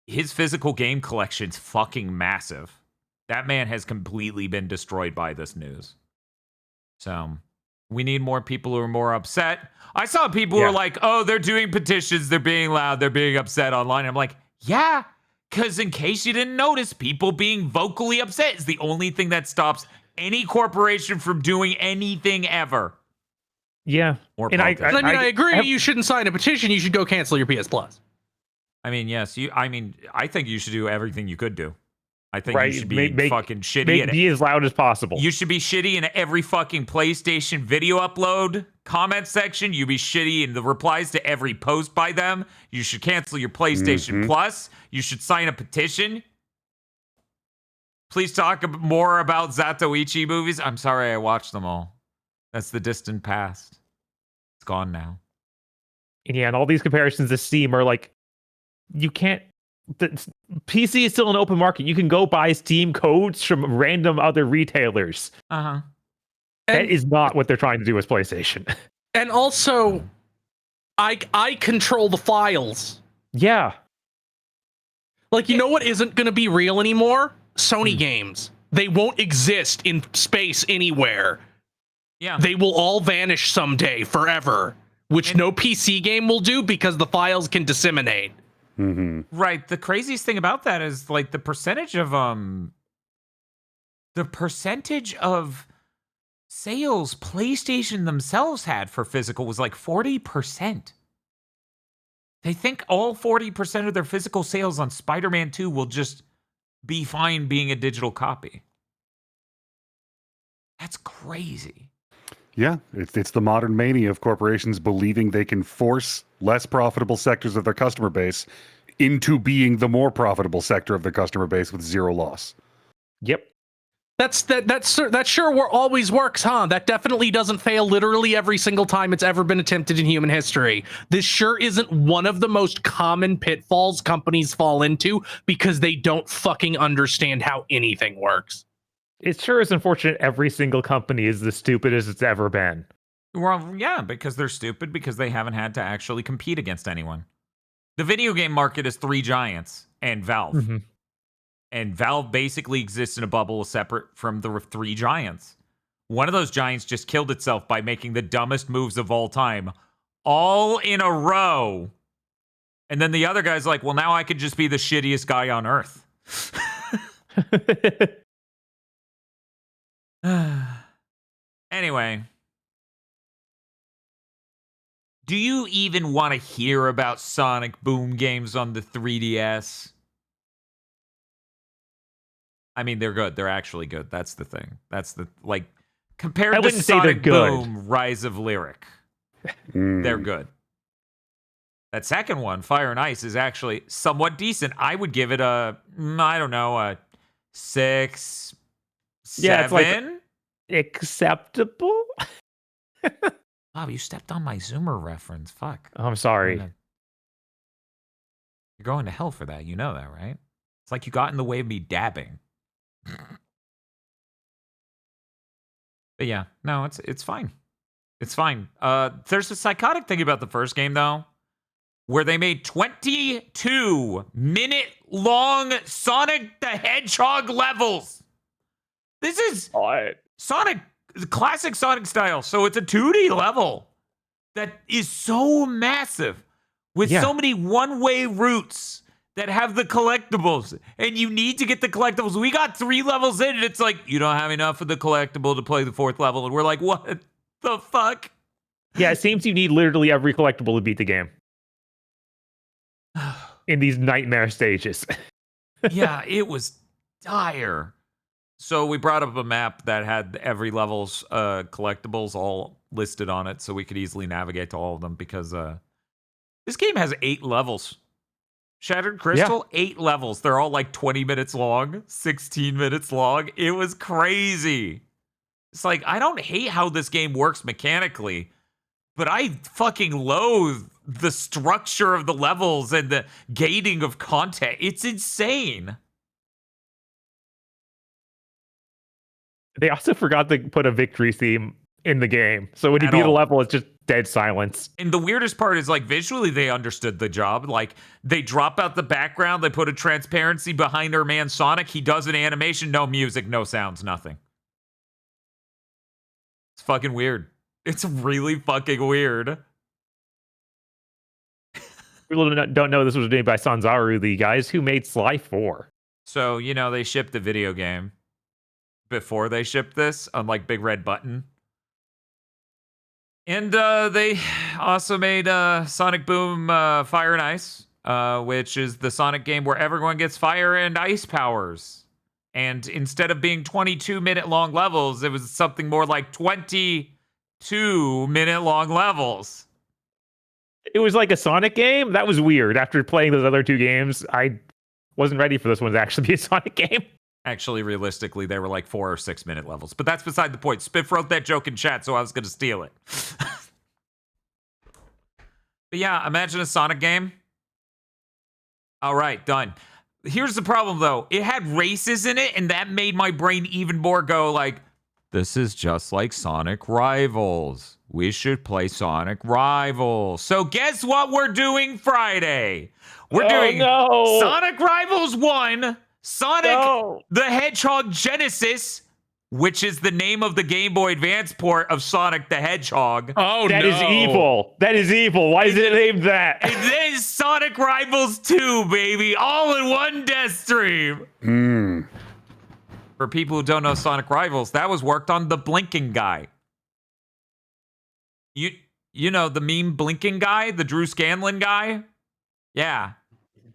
his physical game collection's fucking massive. That man has completely been destroyed by this news. So, we need more people who are more upset. I saw people who are like, oh, they're doing petitions, they're being loud, they're being upset online. I'm like, yeah. Because in case you didn't notice, people being vocally upset is the only thing that stops any corporation from doing anything ever. Yeah. Or I agree. You shouldn't sign a petition. You should go cancel your PS Plus. I mean, yes. I think you should do everything you could do. I think you should be fucking shitty. Be as loud as possible. You should be shitty in every fucking PlayStation video upload comment section. You be shitty in the replies to every post by them. You should cancel your PlayStation Plus. You should sign a petition. Please talk more about Zatoichi movies. I'm sorry, I watched them all. That's the distant past. It's gone now. Yeah, and all these comparisons to Steam are like, you can't. The PC is still an open market. You can go buy Steam codes from random other retailers. That is not what they're trying to do with PlayStation. And also, I control the files. Yeah. Like, you know what isn't going to be real anymore? Sony games. They won't exist in space anywhere. Yeah. They will all vanish someday forever, which no PC game will do because the files can disseminate. Right. The craziest thing about that is like the percentage of sales PlayStation themselves had for physical was like 40%. They think all 40% of their physical sales on Spider-Man 2 will just be fine being a digital copy. That's crazy. Yeah, it's the modern mania of corporations believing they can force less profitable sectors of their customer base into being the more profitable sector of their customer base with zero loss. Yep. That sure always works, huh? That definitely doesn't fail literally every single time it's ever been attempted in human history. This sure isn't one of the most common pitfalls companies fall into because they don't fucking understand how anything works. It sure is unfortunate every single company is the stupidest it's ever been. Well, yeah, because they're stupid because they haven't had to actually compete against anyone. The video game market is three giants and Valve. Mm-hmm. And Valve basically exists in a bubble separate from the three giants. One of those giants just killed itself by making the dumbest moves of all time, all in a row. And then the other guy's like, well, now I could just be the shittiest guy on earth. Anyway. Do you even want to hear about Sonic Boom games on the 3DS? I mean, they're good. They're actually good. That's the thing. That's the, like, compared to wouldn't say they're Sonic good. Boom, Rise of Lyric, they're good. That second one, Fire and Ice, is actually somewhat decent. I would give it a, I don't know, a 6, 7. Yeah, it's like acceptable. Wow, you stepped on my Zoomer reference. Fuck. I'm sorry. You're going to hell for that. You know that, right? It's like you got in the way of me dabbing. But yeah, no, it's fine. It's fine. There's a psychotic thing about the first game, though, where they made 22-minute-long Sonic the Hedgehog levels. This is Sonic, classic Sonic style. So it's a 2D level that is so massive with so many one-way routes that have the collectibles, and you need to get the collectibles. We got 3 levels in, and it's like, you don't have enough of the collectible to play the 4th level, and we're like, what the fuck? Yeah, it seems you need literally every collectible to beat the game. In these nightmare stages. Yeah, it was dire. So we brought up a map that had every level's collectibles all listed on it, so we could easily navigate to all of them, because this game has 8 levels. Shattered Crystal, 8 levels. They're all like 20 minutes long, 16 minutes long. It was crazy. It's like, I don't hate how this game works mechanically, but I fucking loathe the structure of the levels and the gating of content. It's insane. They also forgot to put a victory theme in the game. So when you beat a level, it's just dead silence. And the weirdest part is, like, visually they understood the job. Like, they drop out the background, they put a transparency behind our man Sonic. He does an animation, no music, no sounds, nothing. It's fucking weird. It's really fucking weird. People don't know this was made by Sanzaru, the guys who made Sly 4. So, you know, they shipped the video game before they shipped this, unlike Big Red Button. And they also made Sonic Boom Fire and Ice, which is the Sonic game where everyone gets fire and ice powers. And instead of being 22-minute long levels, it was something more like 22-minute long levels. It was like a Sonic game? That was weird. After playing those other 2 games, I wasn't ready for this one to actually be a Sonic game. Actually, realistically, they were like 4 or 6 minute levels. But that's beside the point. Spiff wrote that joke in chat, so I was going to steal it. But yeah, imagine a Sonic game. All right, done. Here's the problem, though. It had races in it, and that made my brain even more go like, this is just like Sonic Rivals. We should play Sonic Rivals. So guess what we're doing Friday? We're doing Sonic Rivals 1, Sonic the Hedgehog Genesis, which is the name of the Game Boy Advance port of Sonic the Hedgehog. Oh, that is evil. That is evil. Why is it named that? And then Sonic Rivals 2, baby. All in one death stream. For people who don't know Sonic Rivals, that was worked on the blinking guy. You know, the meme blinking guy, the Drew Scanlon guy? Yeah.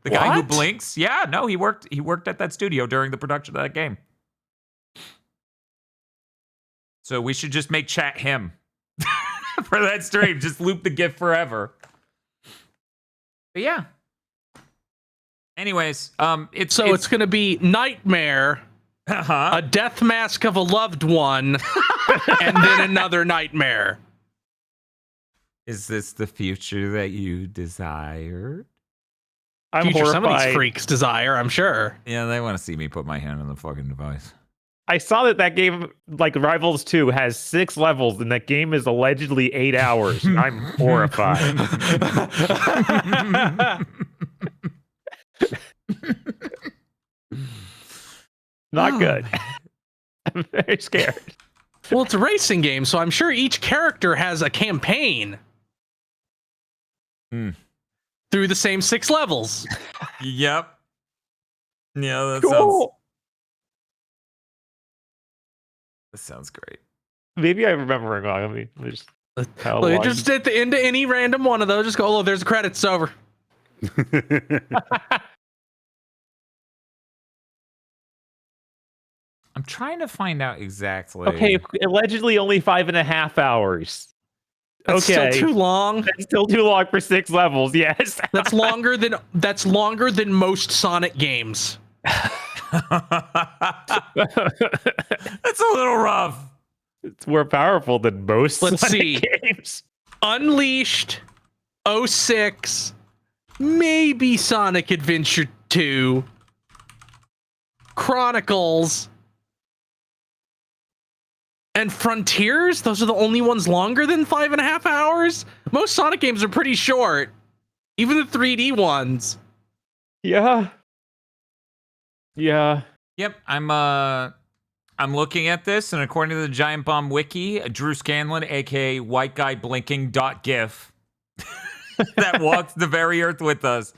The guy who blinks? Yeah, no, he worked at that studio during the production of that game. So we should just make chat him for that stream. Just loop the GIF forever. But yeah. Anyways, it's going to be Nightmare a death mask of a loved one, and then another nightmare. Is this the future that you desire? I'm Future some of these horrified. freaks desire, I'm sure. Yeah, they want to see me put my hand on the fucking device. I saw that game, like Rivals 2, has 6 levels, and that game is allegedly 8 hours. I'm horrified. Not good. I'm very scared. Well, it's a racing game, so I'm sure each character has a campaign through the same 6 levels. Yep. Yeah, that sounds great. Maybe I'm remembering wrong. I mean, just Look, just at the end of any random one of those, just go, oh, there's the credits, it's over. I'm trying to find out exactly. Okay, allegedly only 5.5 hours. That's Okay, still too long. That's still too long for 6 levels. Yes, That's longer than most Sonic games. That's a little rough. it's more powerful than most Let's Sonic see. games. Unleashed, 06, maybe Sonic Adventure 2, Chronicles, and Frontiers. Those are the only ones longer than 5.5 hours. Most Sonic games are pretty short, even the 3D ones. Yeah. Yep, I'm looking at this, and according to the Giant Bomb Wiki, Drew Scanlon, aka White Guy Blinking .gif, that walked the very earth with us,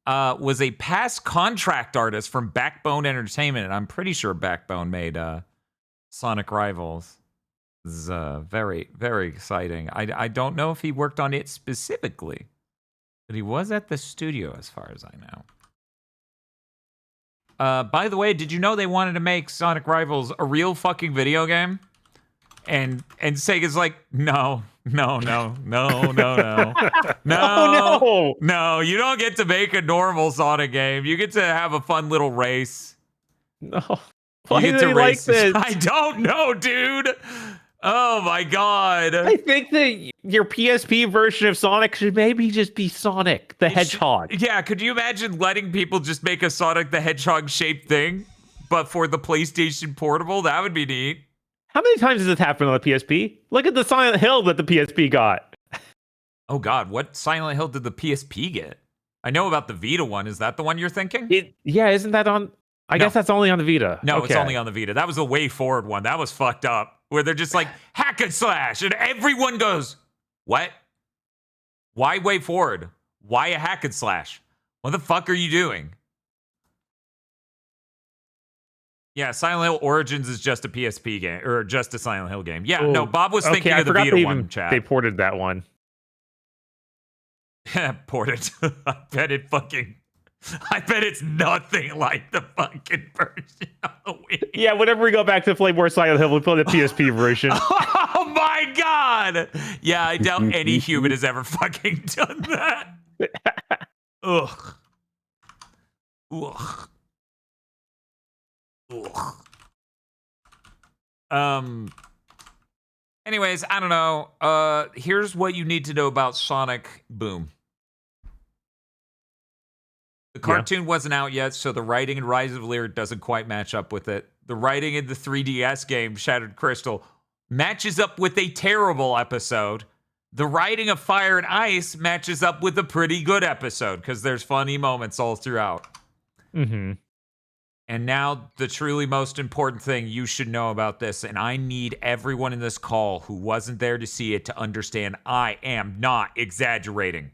was a past contract artist from Backbone Entertainment, and I'm pretty sure Backbone made Sonic Rivals. This is very, very exciting. I don't know if he worked on it specifically, but he was at the studio as far as I know. By the way, did you know they wanted to make Sonic Rivals a real fucking video game? And Sega's like, no, no, Oh, no, you don't get to make a normal Sonic game. You get to have a fun little race. no. You Why get do to they like race. this? I don't know, dude. Oh my god. I think that your PSP version of Sonic should maybe just be Sonic the Hedgehog. Yeah, could you imagine letting people just make a Sonic the Hedgehog shaped thing, but for the PlayStation Portable? That would be neat. How many times has this happened on the PSP? Look at the Silent Hill that the PSP got. Oh god, what Silent Hill did the PSP get? I know about the Vita one. Is that the one you're thinking? Yeah, isn't that on? I guess that's only on the Vita. No, Okay. it's only on the Vita. That was the Way Forward one. That was fucked up. Where they're just like, hack and slash. And everyone goes, what? Why Way Forward? Why a hack and slash? What the fuck are you doing? Yeah, Silent Hill Origins is just a PSP game, or just a Silent Hill game. Yeah, no, Bob was thinking I of the forgot Vita they one, even- chat. They ported that one. Ported. I bet it's nothing like the fucking version of the Wii. Yeah, whenever we go back to play more Silent Hill, we play the PSP version. Oh my god! Yeah, I doubt any human has ever fucking done that. Ugh. Ugh. Ugh. Anyways, I don't know. Here's what you need to know about Sonic Boom. The cartoon wasn't out yet, so the writing in Rise of Lyric doesn't quite match up with it. The writing in the 3DS game, Shattered Crystal, matches up with a terrible episode. The writing of Fire and Ice matches up with a pretty good episode, because there's funny moments all throughout. Mm-hmm. And now, the truly most important thing you should know about this, and I need everyone in this call who wasn't there to see it to understand I am not exaggerating.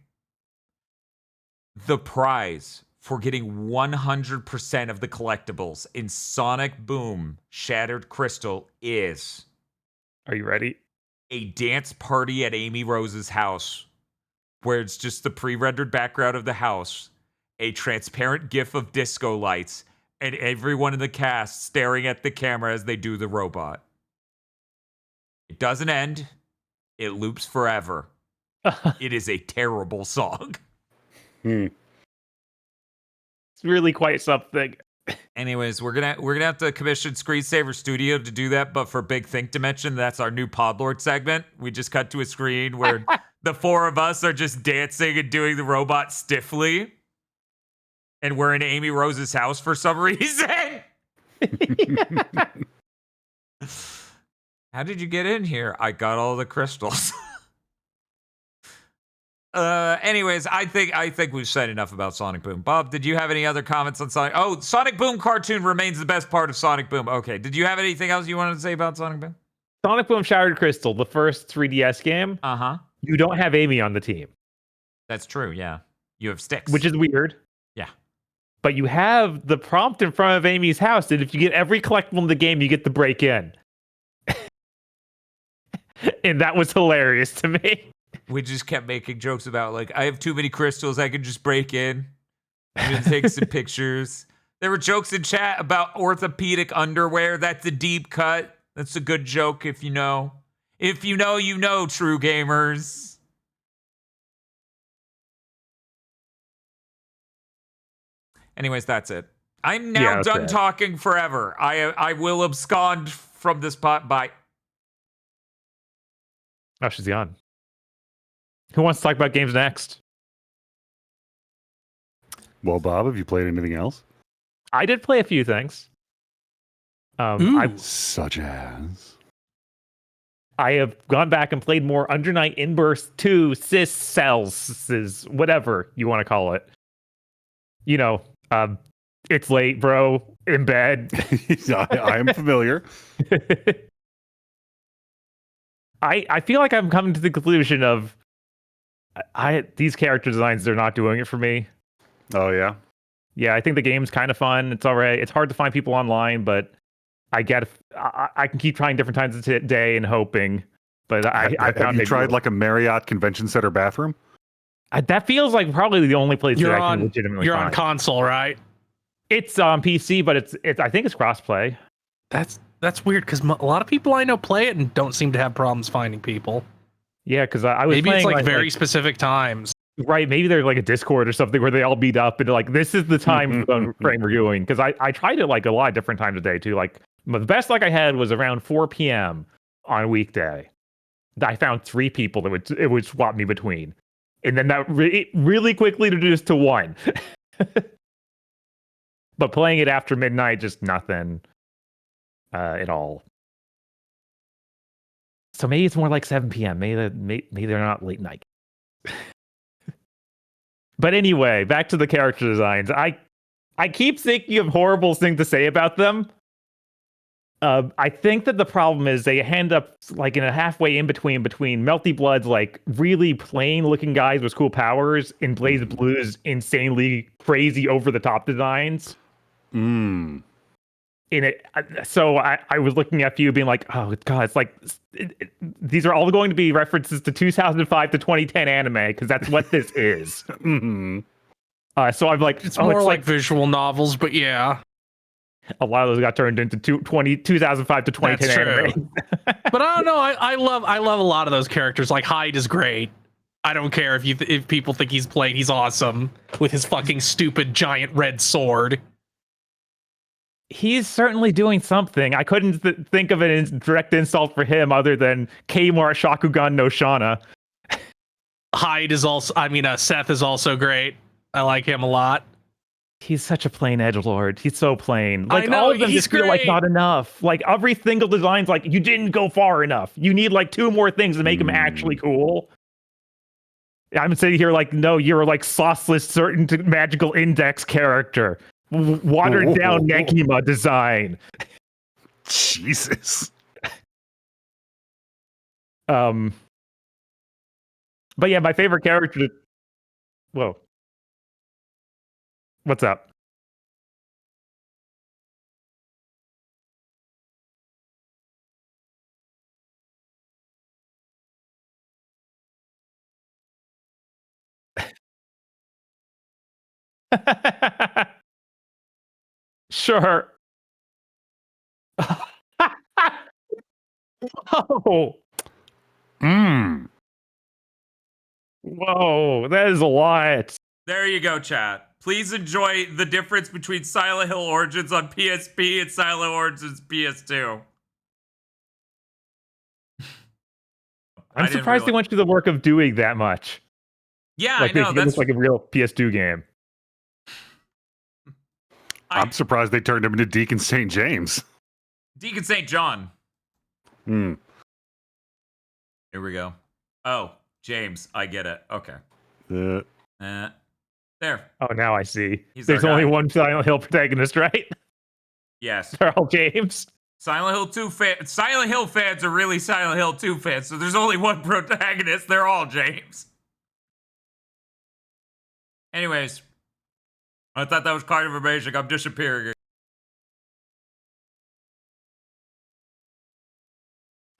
The prize for getting 100% of the collectibles in Sonic Boom Shattered Crystal is... Are you ready? A dance party at Amy Rose's house, where it's just the pre-rendered background of the house, a transparent gif of disco lights, and everyone in the cast staring at the camera as they do the robot. It doesn't end. It loops forever. It is a terrible song. It's really quite something. Anyways, we're gonna have to commission Screensaver Studio to do that, but for Big Think Dimension, that's our new Podlord segment. We just cut to a screen where the four of us are just dancing and doing the robot stiffly, and we're in Amy Rose's house for some reason. How did you get in here? I got all the crystals. Anyways, I think we've said enough about Sonic Boom. Bob, did you have any other comments on Sonic? Oh, Sonic Boom cartoon remains the best part of Sonic Boom. Okay, did you have anything else you wanted to say about Sonic Boom? Sonic Boom Shattered Crystal, the first 3DS game. You don't have Amy on the team. That's true. Yeah, you have sticks, which is weird. Yeah, but you have the prompt in front of Amy's house, and if you get every collectible in the game, you get the break in. And that was hilarious to me. We just kept making jokes about, like, I have too many crystals, I can just break in. I'm gonna take some pictures. There were jokes in chat about orthopedic underwear. That's a deep cut. That's a good joke if you know. If you know, you know, true gamers. Anyways, that's it. I'm now done talking forever. I will abscond from this pot. Bye. Oh, she's gone. Who wants to talk about games next? Well, Bob, have you played anything else? I did play a few things. Such as? I have gone back and played more Under Night Inburst 2 Cis Cells, whatever you want to call it. You know, it's late, bro, in bed. I am familiar. I feel like I'm coming to the conclusion of these character designs, they're not doing it for me. Oh, yeah? Yeah, I think the game's kind of fun. It's all right. It's hard to find people online, but I can keep trying different times of the day and hoping. But I found have you tried like a Marriott Convention Center bathroom? That feels like probably the only place you're that I on, can legitimately You're find. on console, right? It's on PC, but it's I think it's crossplay. That's weird because a lot of people I know play it and don't seem to have problems finding people. Yeah, because I was maybe playing it's like very specific times. Right, maybe there's like a Discord or something where they all meet up and like this is the time frame we're doing. Because I tried it like a lot of different times a day too. Like the best luck I had was around 4 p.m. on a weekday. I found 3 people that it would swap me between, and then that really quickly reduced to 1. But playing it after midnight, just nothing at all. So maybe it's more like 7 p.m. Maybe they're not late night. But anyway, back to the character designs. I keep thinking of horrible things to say about them. I think that the problem is they end up like in a halfway in between Melty Blood's like really plain looking guys with cool powers and Blaze Blue's insanely crazy over the top designs. In it, so I was looking at you being like, oh god, it's like these are all going to be references to 2005 to 2010 anime because that's what this is. So I'm like, it's more like visual novels, but yeah. A lot of those got turned into 2005 to 2010 anime. But I don't know. I love a lot of those characters. Like Hyde is great. I don't care if people think he's played. He's awesome with his fucking stupid giant red sword. He's certainly doing something. I couldn't think of a direct insult for him other than Kmart Shakugan no Shana. Hyde is also. I mean, Seth is also great. I like him a lot. He's such a plain edgelord. He's so plain. Like, I know, all of them just feel like not enough. Like, every single design's like, you didn't go far enough. You need like 2 more things to make him actually cool. I'm sitting here like, no, you're like sauceless certain magical index character. Watered down Negima design. Jesus. But yeah, my favorite character. Whoa. What's up? Sure. Oh. Whoa, that is a lot. There you go, chat. Please enjoy the difference between Silent Hill Origins on PSP and Silent Hill Origins PS2. I'm surprised they went through the work of doing that much. Yeah, like, I know. It looks like a real PS2 game. I'm surprised they turned him into Deacon St. James. Deacon St. John. Hmm. Here we go. Oh, James. I get it. Okay. There. Oh, now I see. He's There's our only guy. one Silent Hill protagonist, right? Yes. They're all James. Silent Hill fans are really Silent Hill 2 fans, so there's only one protagonist. They're all James. Anyways, I thought that was kind of amazing. I'm disappearing.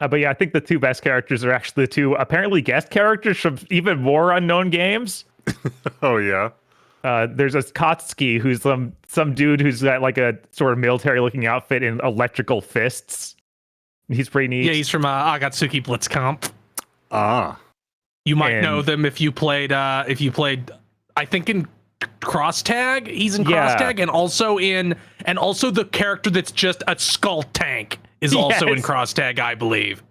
But yeah, I think the two best characters are actually the two apparently guest characters from even more unknown games. Oh, yeah. There's a Kotsky who's some dude who's got like a sort of military-looking outfit in electrical fists. He's pretty neat. Yeah, he's from Agatsuki Blitzkampf. Ah. You might know them if you played. I think in Cross Tag. He's in Cross Tag, and also the character that's just a skull tank is also in Cross Tag, I believe.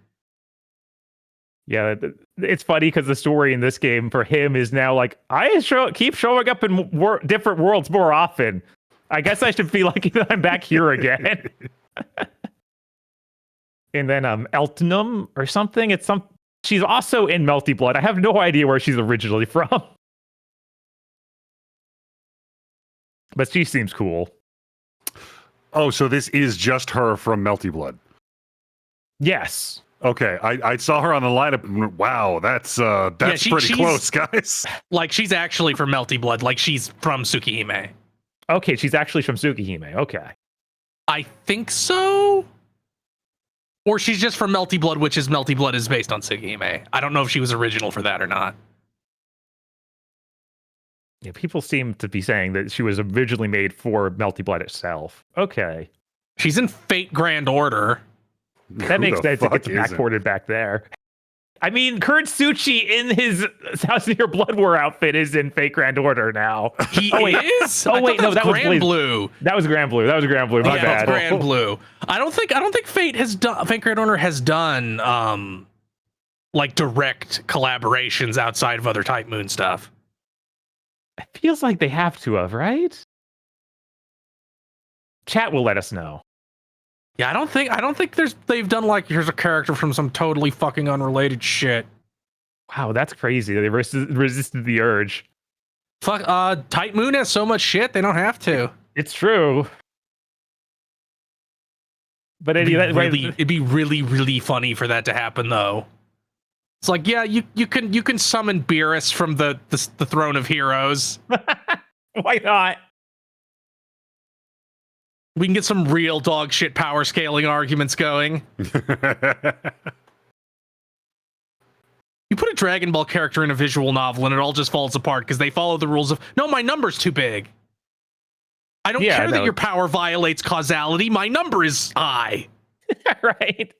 Yeah, it's funny because the story in this game for him is now like, keep showing up in different worlds more often. I guess I should feel like I'm back here again. And then Eltonum or something. She's also in Melty Blood. I have no idea where she's originally from. But she seems cool. Oh, so this is just her from Melty Blood. Yes. Okay, I saw her on the lineup. And wow, that's pretty close, guys. Like, she's actually from Melty Blood. Like, she's from Tsukihime. Okay, she's actually from Tsukihime. Okay. I think so. Or she's just from Melty Blood, which is Melty Blood is based on Tsukihime. I don't know if she was original for that or not. Yeah, people seem to be saying that she was originally made for Melty Blood itself. Okay. She's in Fate Grand Order. That makes sense to get backported back there. I mean, Kuretsuchi in his House of Your Blood War outfit is in Fate Grand Order now. He is? Oh, wait, no, that was Grand Blue. That was Grand Blue. My bad. That's Grand Blue. I don't think Fate Grand Order has done like direct collaborations outside of other Type Moon stuff. It feels like they have to have, right? Chat will let us know. Yeah, I don't think they've done like, here's a character from some totally fucking unrelated shit. Wow, that's crazy. They resisted the urge. Fuck, Type Moon has so much shit, they don't have to. It's true. But anyway, it'd be really, really funny for that to happen, though. It's like, yeah, you can summon Beerus from the Throne of Heroes. Why not? We can get some real dog shit power scaling arguments going. You put a Dragon Ball character in a visual novel and it all just falls apart because they follow the rules of, no, my number's too big. I don't care that your power violates causality. My number is high. Right.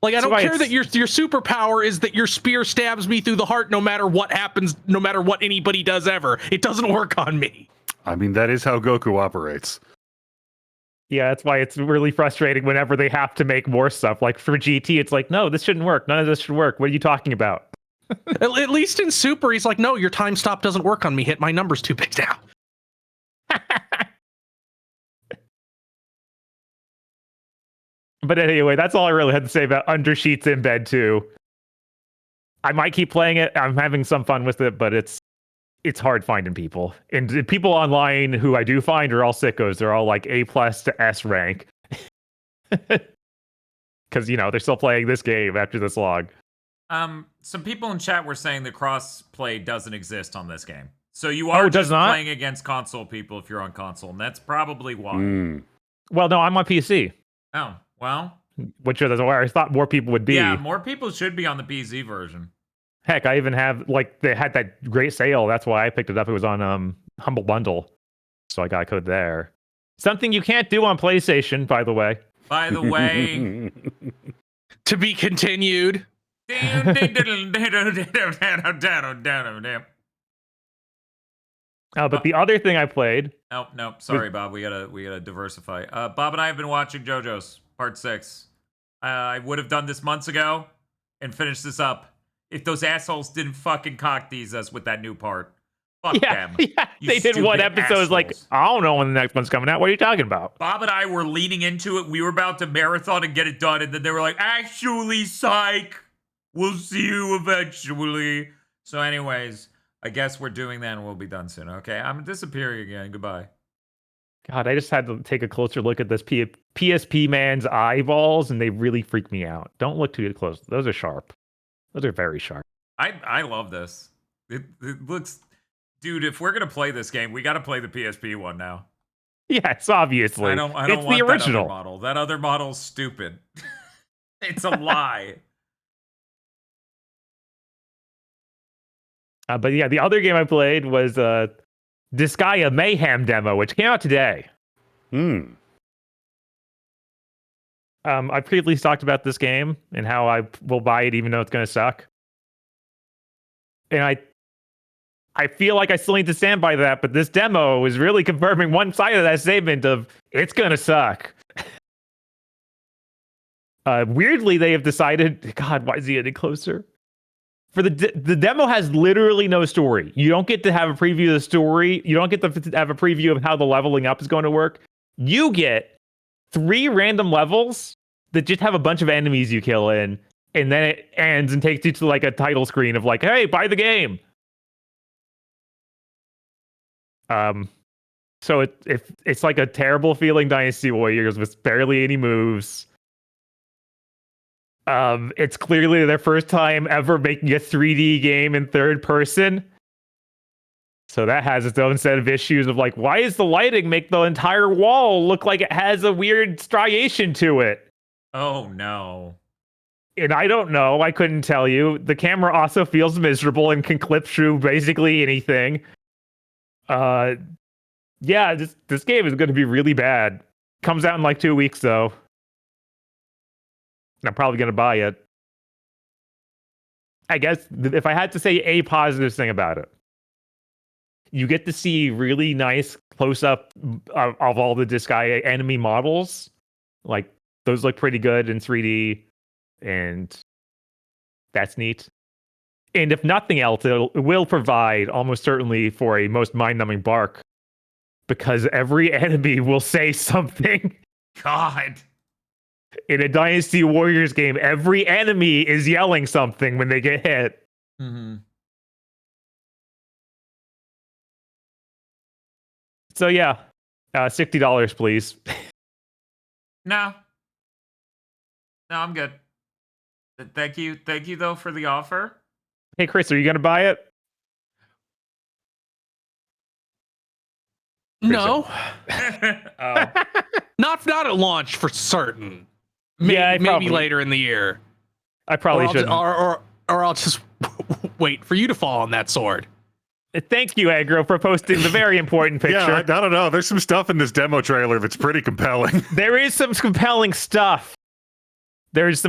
Like, I don't care that your superpower is that your spear stabs me through the heart no matter what happens, no matter what anybody does ever. It doesn't work on me. I mean, that is how Goku operates. Yeah, that's why it's really frustrating whenever they have to make more stuff. Like for GT, it's like, no, this shouldn't work. None of this should work. What are you talking about? At least in Super, he's like, no, your time stop doesn't work on me. Hit my number's too big now. But anyway, that's all I really had to say about Undersheets in Bed 2. I might keep playing it. I'm having some fun with it, but it's hard finding people. And people online who I do find are all sickos. They're all like A+ to S rank. Because, they're still playing this game after this long. Some people in chat were saying that cross-play doesn't exist on this game. So you are just playing against console people if you're on console, and that's probably why. Well, no, I'm on PC. Oh, well. Which is where I thought more people would be. Yeah, more people should be on the PC version. Heck, I even have, they had that great sale. That's why I picked it up. It was on Humble Bundle. So I got a code there. Something you can't do on PlayStation, by the way. By the way. To be continued. But the other thing I played. Nope. Sorry, Bob. We gotta diversify. Bob and I have been watching JoJo's Part 6. I would have done this months ago and finished this up if those assholes didn't fucking cock tease us with that new part. Fuck them. Yeah, they did one episode. Was like, I don't know when the next one's coming out. What are you talking about? Bob and I were leaning into it. We were about to marathon and get it done, and then they were like, actually, psych. We'll see you eventually. So anyways, I guess we're doing that and we'll be done soon. Okay, I'm disappearing again. Goodbye. God, I just had to take a closer look at this PSP man's eyeballs, and they really freak me out. Don't look too close. Those are sharp. Those are very sharp. I love this. It looks... Dude, if we're gonna play this game, we gotta play the PSP one now. Yes, obviously. I don't it's want the original that other model. That other model's stupid. It's a lie. But yeah, the other game I played was Disgaea Mayhem demo, which came out today. I previously talked about this game and how I will buy it even though it's going to suck. And I feel like I still need to stand by that, but this demo is really confirming one side of that statement of it's going to suck. Weirdly, they have decided, God, why is he getting closer? For the demo has literally no story. You don't get to have a preview of the story. You don't get to have a preview of how the leveling up is going to work. You get 3 random levels that just have a bunch of enemies you kill in, and then it ends and takes you to like a title screen of like, hey, buy the game. So it's like a terrible feeling Dynasty Warriors with barely any moves. It's clearly their first time ever making a 3D game in third person. So that has its own set of issues of like, why does the lighting make the entire wall look like it has a weird striation to it? Oh no. And I don't know. I couldn't tell you. The camera also feels miserable and can clip through basically anything. Yeah, this game is going to be really bad. Comes out in like 2 weeks though. And I'm probably going to buy it. I guess if I had to say a positive thing about it, you get to see really nice close-up of all the Disgaea enemy models. Like, those look pretty good in 3D, and that's neat. And if nothing else, it will provide almost certainly for a most mind-numbing bark, because every enemy will say something. God. In a Dynasty Warriors game, every enemy is yelling something when they get hit. Mm-hmm. So yeah, $60, please. No, I'm good. Thank you though for the offer. Hey Chris, are you gonna buy it? No, Oh. not at launch for certain. Yeah, Maybe later in the year. I probably should. Or I'll just wait for you to fall on that sword. Thank you, Agro, for posting the very important picture. Yeah, I don't know. There's some stuff in this demo trailer that's pretty compelling. There is some compelling stuff. There's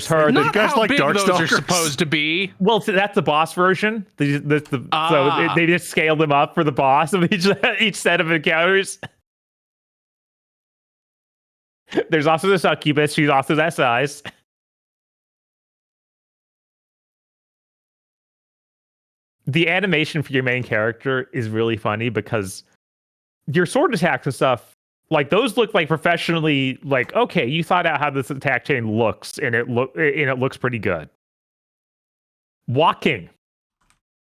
her. Not guys how like big those Darkstalkers? are supposed to be. Well, so that's the boss version. So they just scaled them up for the boss of each set of encounters. There's also the succubus. She's also that size. The animation for your main character is really funny because your sword attacks and stuff, like those look like professionally, like, okay, you thought out how this attack chain looks and it looks pretty good. Walking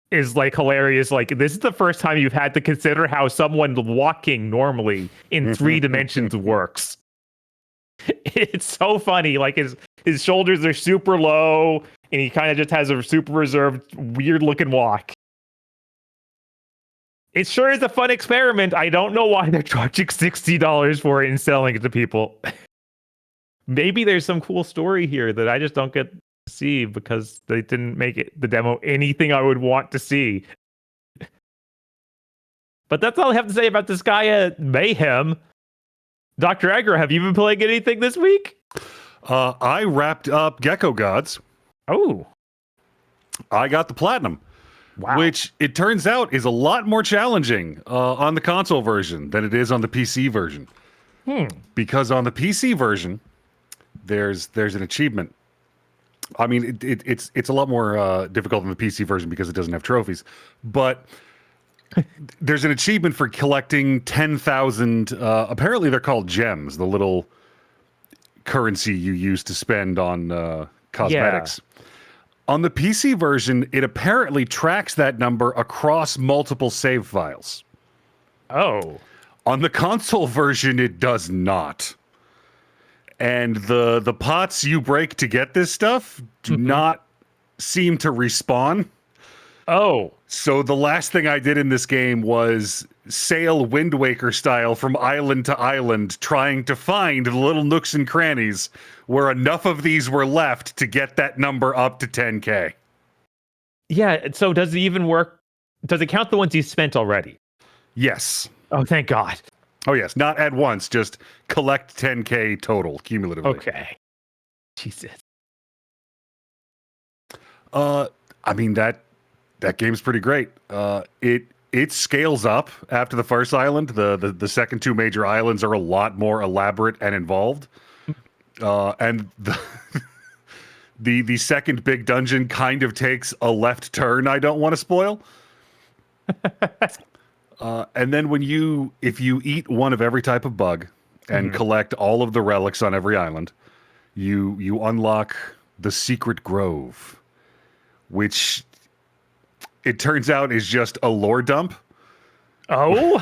is like hilarious. Like, this is the first time you've had to consider how someone walking normally in 3 dimensions works. It's so funny. Like his shoulders are super low and he kind of just has a super reserved, weird looking walk. It sure is a fun experiment. I don't know why they're charging $60 for it and selling it to people. Maybe there's some cool story here that I just don't get to see because they didn't make the demo anything I would want to see. But that's all I have to say about Disgaea Mayhem. Dr. Agro, have you been playing anything this week? I wrapped up Gecko Gods. Oh. I got the platinum. Wow. which it turns out is a lot more challenging on the console version than it is on the PC version. Because on the PC version, there's an achievement. I mean, it's a lot more difficult than the PC version because it doesn't have trophies, but there's an achievement for collecting 10,000. Apparently, they're called gems, the little currency you use to spend on cosmetics. On the PC version, it apparently tracks that number across multiple save files. Oh. On the console version, it does not. And the pots you break to get this stuff do not seem to respawn. Oh. So the last thing I did in this game was sail Wind Waker style from island to island, trying to find the little nooks and crannies where enough of these were left to get that number up to 10K. Yeah, so does it even work? Does it count the ones you spent already? Yes. Oh, thank God. Oh, yes. Not at once, just collect 10K total cumulatively. Okay. Jesus. I mean, that game's pretty great. It scales up after the first island. The second two major islands are a lot more elaborate and involved. And the second big dungeon kind of takes a left turn I don't want to spoil. And then if you eat one of every type of bug and collect all of the relics on every island, you unlock the Secret Grove, which it turns out is just a lore dump. Oh?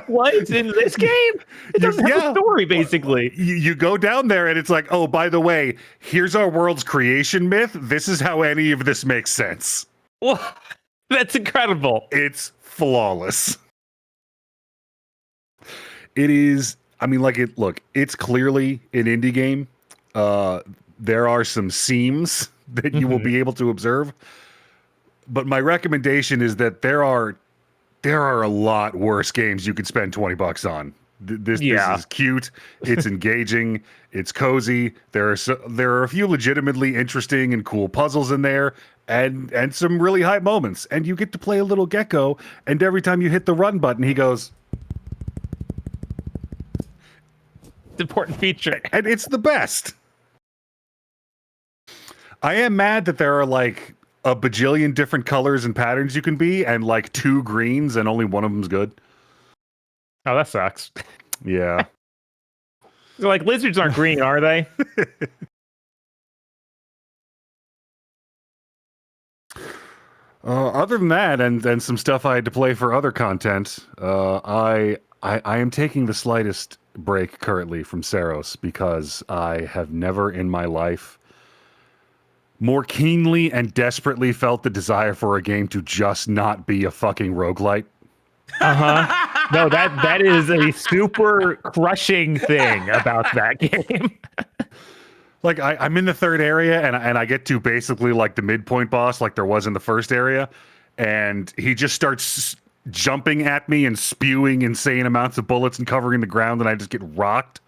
What? It's in this game? It doesn't have a story, basically. You go down there and it's like, oh, by the way, here's our world's creation myth. This is how any of this makes sense. Well, that's incredible. It's flawless. It is, I mean, it's clearly an indie game. There are some seams that you will be able to observe. But my recommendation is that there are a lot worse games you could spend $20 on. This is cute. It's engaging. It's cozy. There are a few legitimately interesting and cool puzzles in there, and some really hype moments. And you get to play a little gecko. And every time you hit the run button, he goes. It's an important feature, And it's the best. I am mad that there are like a bajillion different colors and patterns you can be, and like 2 greens, and only one of them's good. Oh, that sucks. Yeah. So, like, lizards aren't green, are they? Other than that, and some stuff I had to play for other content, I am taking the slightest break currently from Saros because I have never in my life more keenly and desperately felt the desire for a game to just not be a fucking roguelite. Uh-huh. No, that is a super crushing thing about that game. Like, I'm in the third area, and I get to basically, like, the midpoint boss, like there was in the first area, and he just starts jumping at me and spewing insane amounts of bullets and covering the ground, and I just get rocked.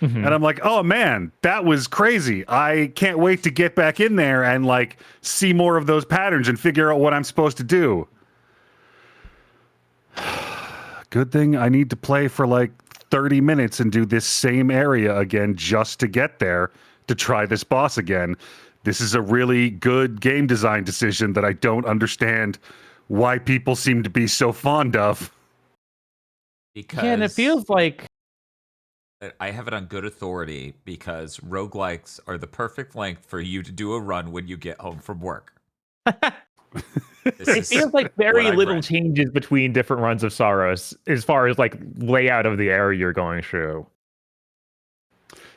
And I'm like, oh, man, that was crazy. I can't wait to get back in there and, like, see more of those patterns and figure out what I'm supposed to do. Good thing I need to play for, like, 30 minutes and do this same area again just to get there to try this boss again. This is a really good game design decision that I don't understand why people seem to be so fond of. Because Yeah, and it feels like... I have it on good authority because roguelikes are the perfect length for you to do a run when you get home from work. It feels like very little changes between different runs of Saros as far as like layout of the area you're going through.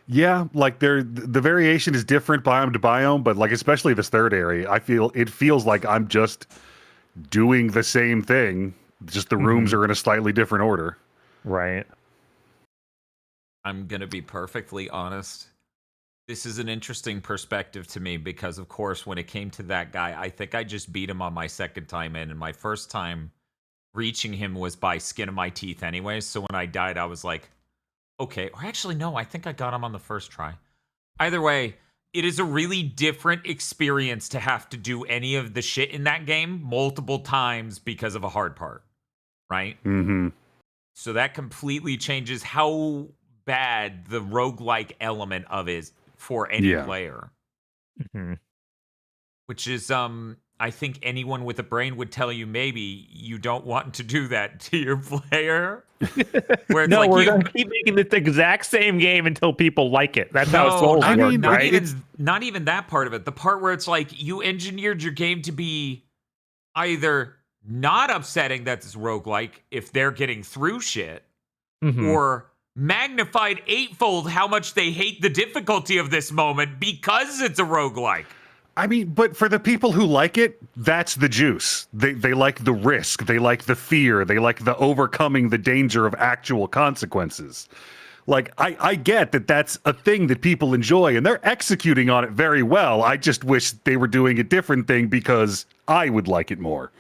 Yeah, like the variation is different biome to biome, but like especially this third area, it feels like I'm just doing the same thing, just the rooms are in a slightly different order. Right. I'm going to be perfectly honest. This is an interesting perspective to me because, of course, when it came to that guy, I think I just beat him on my second time in, and my first time reaching him was by skin of my teeth anyways. So when I died, I was like, okay. Or actually, no, I think I got him on the first try. Either way, it is a really different experience to have to do any of the shit in that game multiple times because of a hard part, right? Mm-hmm. So that completely changes how bad the roguelike element of is for any player. Mm-hmm. Which is, I think anyone with a brain would tell you maybe you don't want to do that to your player. Where it's No, like we're going to keep making this exact same game until people like it. That's how Souls I work, mean, right? not even that part of it. The part where it's like you engineered your game to be either not upsetting that it's roguelike if they're getting through shit, or magnified eightfold how much they hate the difficulty of this moment because it's a roguelike. I mean, but for the people who like it, that's the juice. They like the risk. They like the fear. They like the overcoming the danger of actual consequences. Like, I get that that's a thing that people enjoy, and they're executing on it very well. I just wish they were doing a different thing because I would like it more.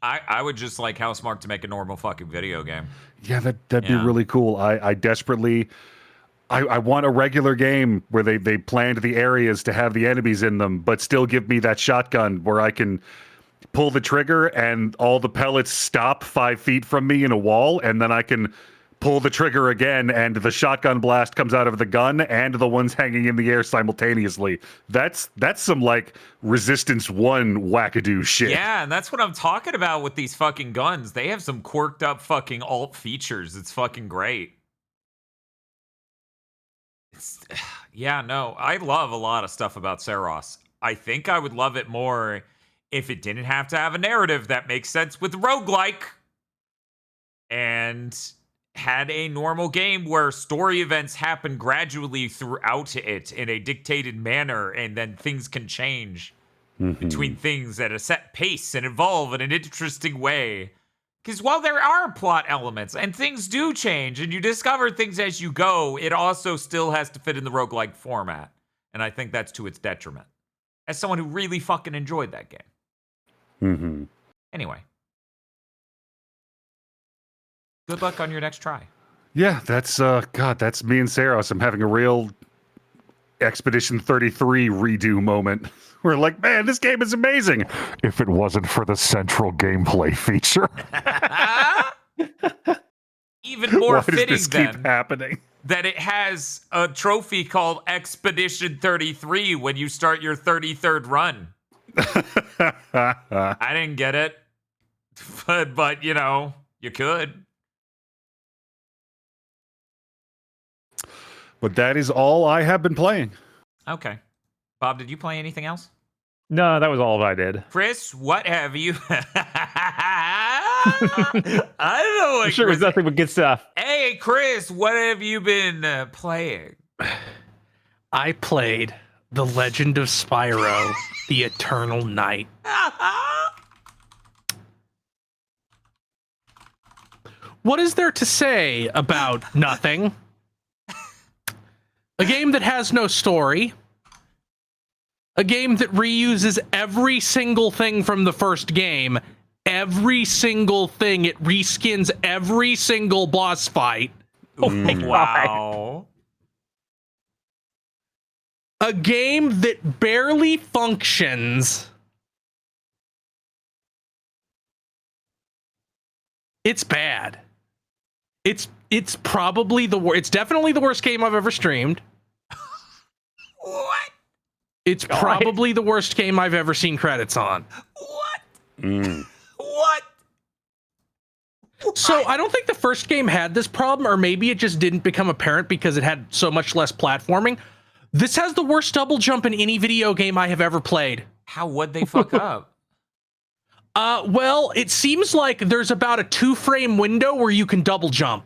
I would just like Housemarque to make a normal fucking video game. Yeah, that'd be really cool. I desperately... I want a regular game where they planned the areas to have the enemies in them, but still give me that shotgun where I can pull the trigger and all the pellets stop 5 feet from me in a wall, and then I can pull the trigger again and the shotgun blast comes out of the gun and the ones hanging in the air simultaneously. That's some like Resistance 1 wackadoo shit. Yeah, and that's what I'm talking about with these fucking guns. They have some quirked up fucking alt features. It's fucking great. Yeah, no, I love a lot of stuff about Saros. I think I would love it more if it didn't have to have a narrative that makes sense with roguelike and had a normal game where story events happen gradually throughout it in a dictated manner, and then things can change between things at a set pace and evolve in an interesting way. Because while there are plot elements and things do change and you discover things as you go, it also still has to fit in the roguelike format. And I think that's to its detriment. As someone who really fucking enjoyed that game. Anyway. Good luck on your next try. Yeah, that's God, that's me and Saros. I'm having a real Expedition 33 redo moment. We're like, man, this game is amazing. If it wasn't for the central gameplay feature. Even more Why fitting does this keep happening? That it has a trophy called Expedition 33 when you start your 33rd run. I didn't get it. But you know, you could. But that is all I have been playing. Okay. Bob, did you play anything else? No, that was all I did. Chris, what have you... I don't know. I'm sure it was nothing but good stuff. Hey, Chris, what have you been playing? I played The Legend of Spyro, The Eternal Night. What is there to say about nothing? A game that has no story. A game that reuses every single thing from the first game. Every single thing. It reskins every single boss fight. Oh my God. Wow. A game that barely functions. It's bad. It's probably it's definitely the worst game I've ever streamed. What? It's probably the worst game I've ever seen credits on. What? What? So I don't think the first game had this problem, or maybe it just didn't become apparent because it had so much less platforming. This has the worst double jump in any video game I have ever played. How would they fuck up? Well, it seems like there's about a 2-frame window where you can double jump.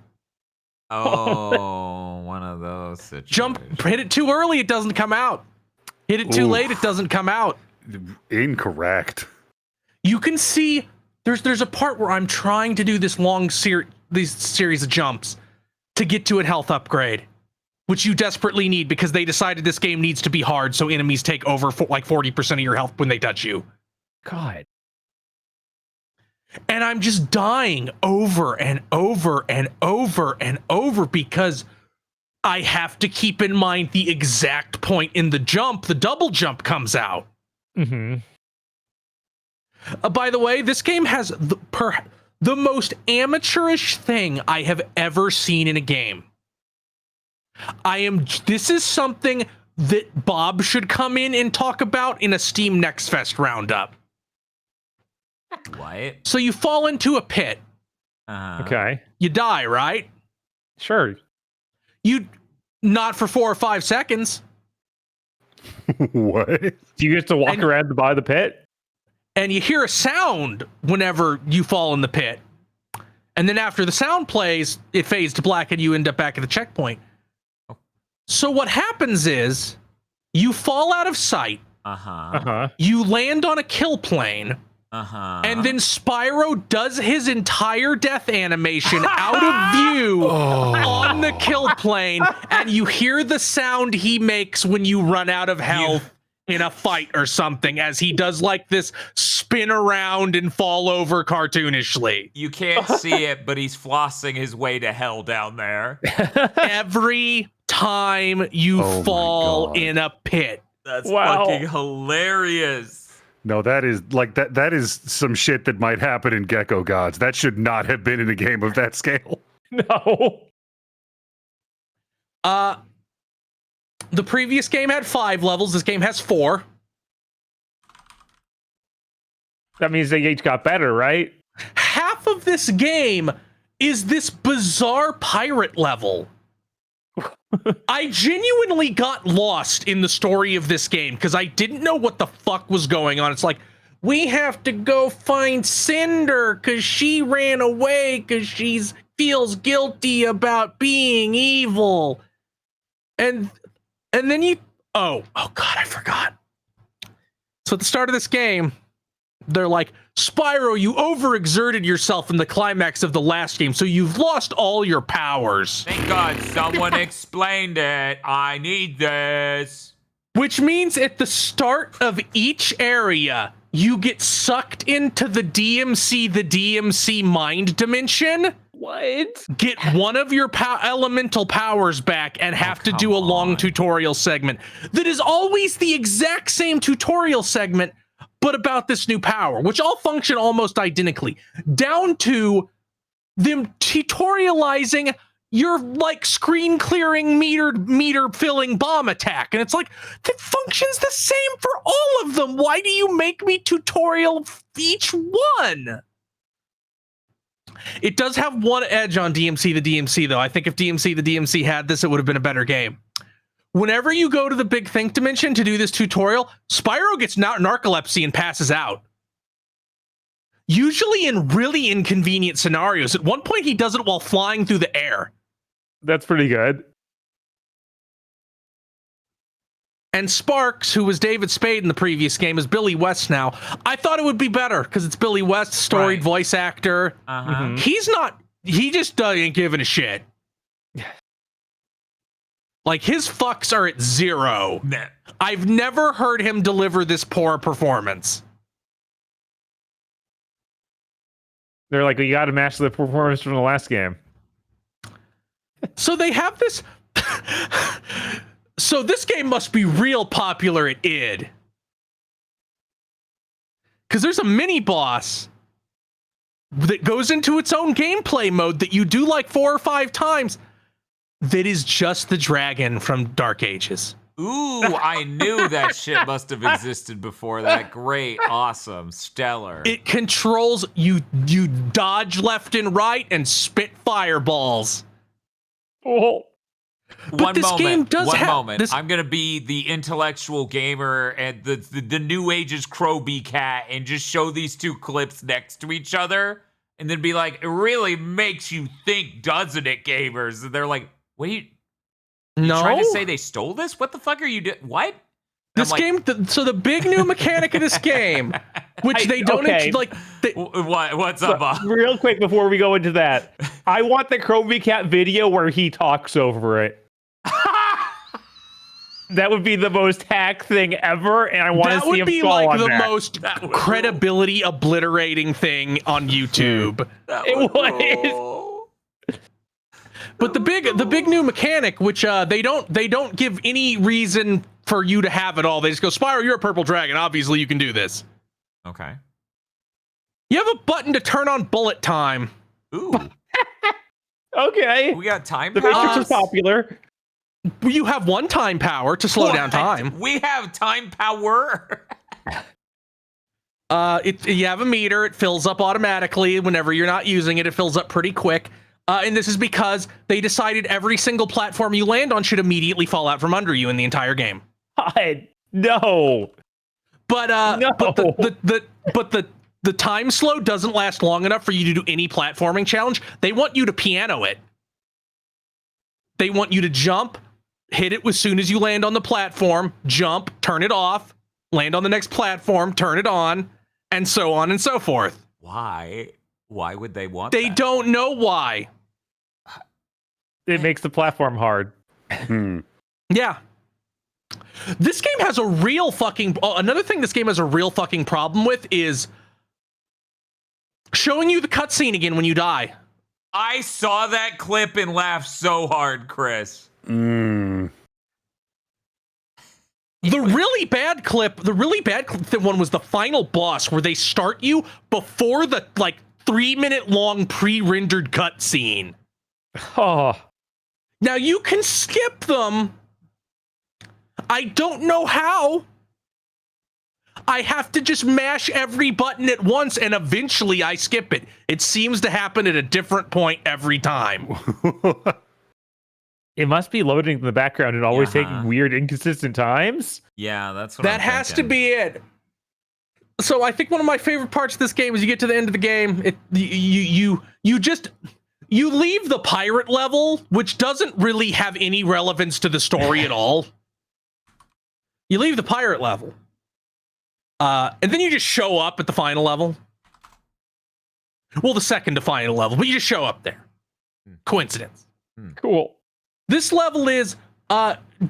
Oh, one of those situations. Hit it too early, it doesn't come out. Hit it too late, it doesn't come out. Incorrect. You can see there's a part where I'm trying to do this long series of jumps to get to a health upgrade, which you desperately need because they decided this game needs to be hard, so enemies take over like 40% of your health when they touch you. God. And I'm just dying over and over and over and over because I have to keep in mind the exact point in the jump the double jump comes out. Mm-hmm. By the way, this game has the most amateurish thing I have ever seen in a game. This is something that Bob should come in and talk about in a Steam Next Fest roundup. What? So you fall into a pit. Okay. You die, right? Sure. Not for 4 or 5 seconds. What? Do you get to walk around by the pit? And you hear a sound whenever you fall in the pit. And then after the sound plays, it fades to black and you end up back at the checkpoint. So what happens is you fall out of sight. You land on a kill plane. And then Spyro does his entire death animation out of view on the kill plane, and you hear the sound he makes when you run out of health in a fight or something, as he does like this spin around and fall over cartoonishly. You can't see it, but he's flossing his way to hell down there. Every time you fall in a pit. That's fucking hilarious. No, that is like that is some shit that might happen in Gecko Gods. That should not have been in a game of that scale. No. The previous game had 5 levels. This game has 4. That means they each got better, right? Half of this game is this bizarre pirate level. I genuinely got lost in the story of this game because I didn't know what the fuck was going on. It's like, we have to go find Cinder because she ran away because she feels guilty about being evil. And then you... Oh God, I forgot. So at the start of this game, they're like, Spyro, you overexerted yourself in the climax of the last game, so you've lost all your powers. Thank God someone explained it. I need this. Which means at the start of each area, you get sucked into the DMC mind dimension. What? Get one of your elemental powers back and have to do a long tutorial segment that is always the exact same tutorial segment, but about this new power, which all function almost identically, down to them tutorializing your like screen clearing meter filling bomb attack. And it's like, that functions the same for all of them. Why do you make me tutorial each one? It does have one edge on DMC the DMC, though. I think if DMC the DMC had this, it would have been a better game. Whenever you go to the Big Think dimension to do this tutorial, Spyro gets narcolepsy and passes out. Usually in really inconvenient scenarios. At one point, he does it while flying through the air. That's pretty good. And Sparks, who was David Spade in the previous game, is Billy West now. I thought it would be better because it's Billy West, storied voice actor. He's not, he just ain't giving a shit. Like, his fucks are at 0. I've never heard him deliver this poor performance. They're like, you got to match the performance from the last game. So they have this... So this game must be real popular at id. Because there's a mini-boss that goes into its own gameplay mode that you do like 4 or 5 times that is just the dragon from Dark Ages. Ooh, I knew that shit must have existed before that. Great, awesome, stellar. It controls you dodge left and right and spit fireballs. Oh. One this moment, game does one have moment. this- I'm gonna be the intellectual gamer and the new age's Crowbee cat and just show these 2 clips next to each other and then be like, it really makes you think, doesn't it, gamers? And they're like, wait, No, trying to say they stole this? What the fuck are you doing? What? this game. So the big new mechanic of this game, which they don't What's up, Bob? Real quick before we go into that, I want the Chromie Cat video where he talks over it. That would be the most hack thing ever, and I want to see him fall like on the that. most credibility obliterating thing on YouTube. It was. But the big new mechanic, which they don't give any reason for you to have it all. They just go, Spyro, you're a purple dragon. Obviously, you can do this. Okay. You have a button to turn on bullet time. Ooh. Okay. We got time The power. Matrix is popular. You have one time power to slow down time. We have time power. You have a meter. It fills up automatically whenever you're not using it. It fills up pretty quick. And this is because they decided every single platform you land on should immediately fall out from under you in the entire game. No. But No. but the time slow doesn't last long enough for you to do any platforming challenge. They want you to piano it. They want you to jump, hit it as soon as you land on the platform, jump, turn it off, land on the next platform, turn it on, and so on and so forth. Why? Why would they want They that? don't know why. It makes the platform hard. Yeah. This game has a real fucking... another thing this game has a real fucking problem with is showing you the cutscene again when you die. I saw that clip and laughed so hard, Chris. The really bad clip one was the final boss where they start you before the 3-minute long pre-rendered cutscene. Oh. Now you can skip them. I don't know how. I have to just mash every button at once and eventually I skip it. It seems to happen at a different point every time. It must be loading in the background and always Yeah. taking weird, inconsistent times. Yeah, that's what That I'm has to thinking. be it. So I think one of my favorite parts of this game is you get to the end of the game, you leave the pirate level, which doesn't really have any relevance to the story at all. You leave the pirate level. And then you just show up at the final level. Well, the second to final level, but you just show up there. Coincidence. Cool. This level is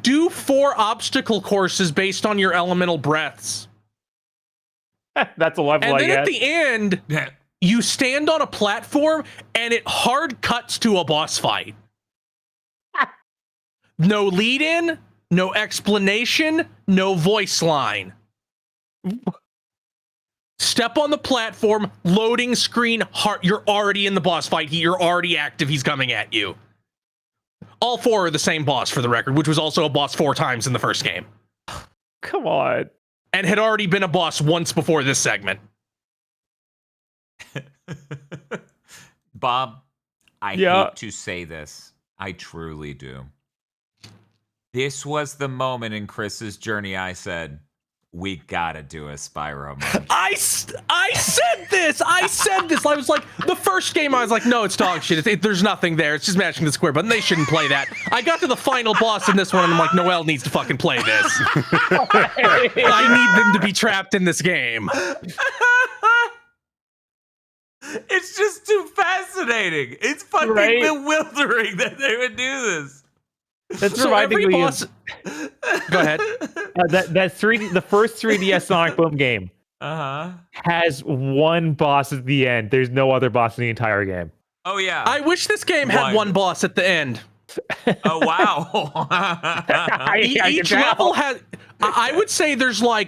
do 4 obstacle courses based on your elemental breaths. That's a level, And I then guess. at the end, Yeah. you stand on a platform and it hard cuts to a boss fight. No lead in, no explanation, no voice line. Step on the platform, loading screen, you're already in the boss fight. You're already active. He's coming at you. All 4 are the same boss, for the record, which was also a boss 4 times in the first game. Come on. And had already been a boss once before this segment. Bob, I Yeah. hate to say this. I truly do. This was the moment in Chris's journey I said, we gotta do a Spyro mode. I said this. I was like, the first game, I was like, no, it's dog shit. There's nothing there. It's just matching the square button. They shouldn't play that. I got to the final boss in this one, and I'm like, Noelle needs to fucking play this. I need them to be trapped in this game. It's just too fascinating. It's fucking Right? bewildering that they would do this. That's So reminding every me boss... Go ahead. of the first 3DS Sonic Boom game Uh-huh. has one boss at the end. There's no other boss in the entire game. Oh, yeah. I wish this game had One. one boss at the end. Oh, wow. I can Each tell. level has... I would say there's 4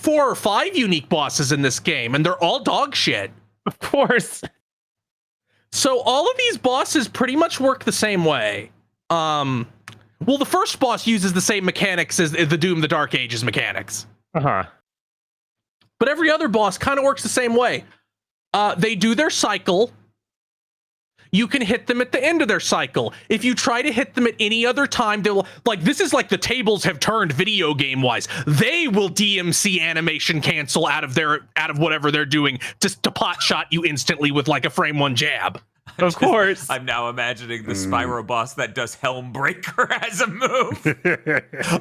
or 5 unique bosses in this game, and they're all dog shit. Of course. So all of these bosses pretty much work the same way. Well, the first boss uses the same mechanics as the Doom the Dark Ages mechanics. Uh-huh. But every other boss kind of works the same way. They do their cycle. You can hit them at the end of their cycle. If you try to hit them at any other time, they will, this is like the tables have turned video game wise. They will DMC animation cancel out of whatever they're doing to pot shot you instantly with a frame 1 jab. Of course. I'm now imagining the Spyro boss that does Helm Breaker as a move.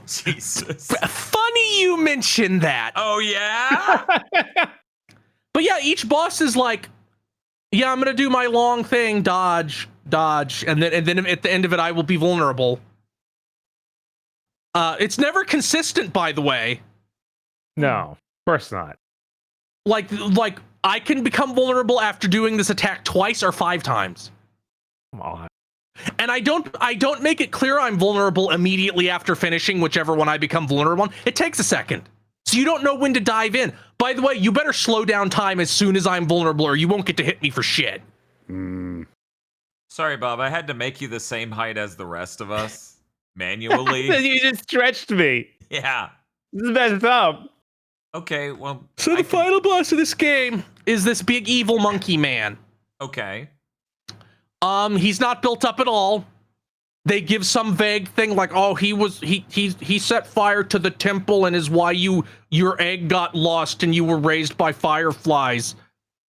Jesus. Funny you mentioned that. Oh, yeah? But yeah, each boss is yeah, I'm gonna do my long thing, dodge, and then at the end of it, I will be vulnerable. It's never consistent, by the way. No, of course not. Like I can become vulnerable after doing this attack twice or 5 times. Come on. And I don't make it clear I'm vulnerable immediately after finishing whichever one I become vulnerable on. It takes a second. So you don't know when to dive in. By the way, you better slow down time as soon as I'm vulnerable or you won't get to hit me for shit. Sorry, Bob. I had to make you the same height as the rest of us manually. You just stretched me. Yeah. This is messed up. Okay, well. So the final boss of this game is this big evil monkey man. Okay. He's not built up at all. They give some vague thing like, oh, he set fire to the temple and is why your egg got lost and you were raised by fireflies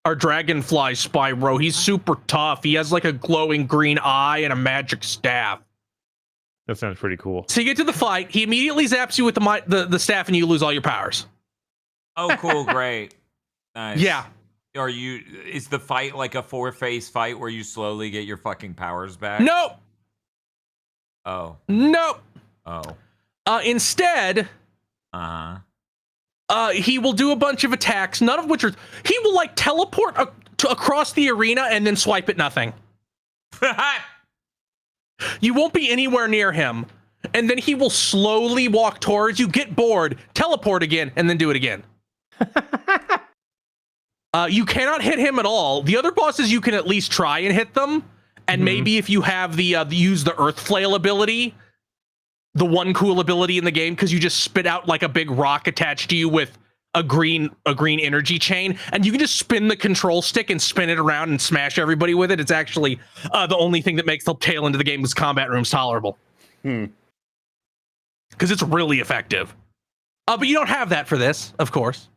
or dragonflies, Spyro. He's super tough. He has like a glowing green eye and a magic staff. That sounds pretty cool. So you get to the fight. He immediately zaps you with the staff and you lose all your powers. Oh, cool. Great. Nice. Yeah. Is the fight like a 4-phase fight where you slowly get your fucking powers back? Nope. Oh. Nope. Oh. Instead, he will do a bunch of attacks, none of which are... He will, like, teleport across the arena and then swipe at nothing. You won't be anywhere near him. And then he will slowly walk towards you, get bored, teleport again, and then do it again. You cannot hit him at all. The other bosses, you can at least try and hit them. And maybe if you have use the Earth Flail ability, the one cool ability in the game, because you just spit out like a big rock attached to you with a green energy chain, and you can just spin the control stick and spin it around and smash everybody with it. It's actually the only thing that makes the tail end of the game's combat rooms tolerable. Because it's really effective. But you don't have that for this, of course.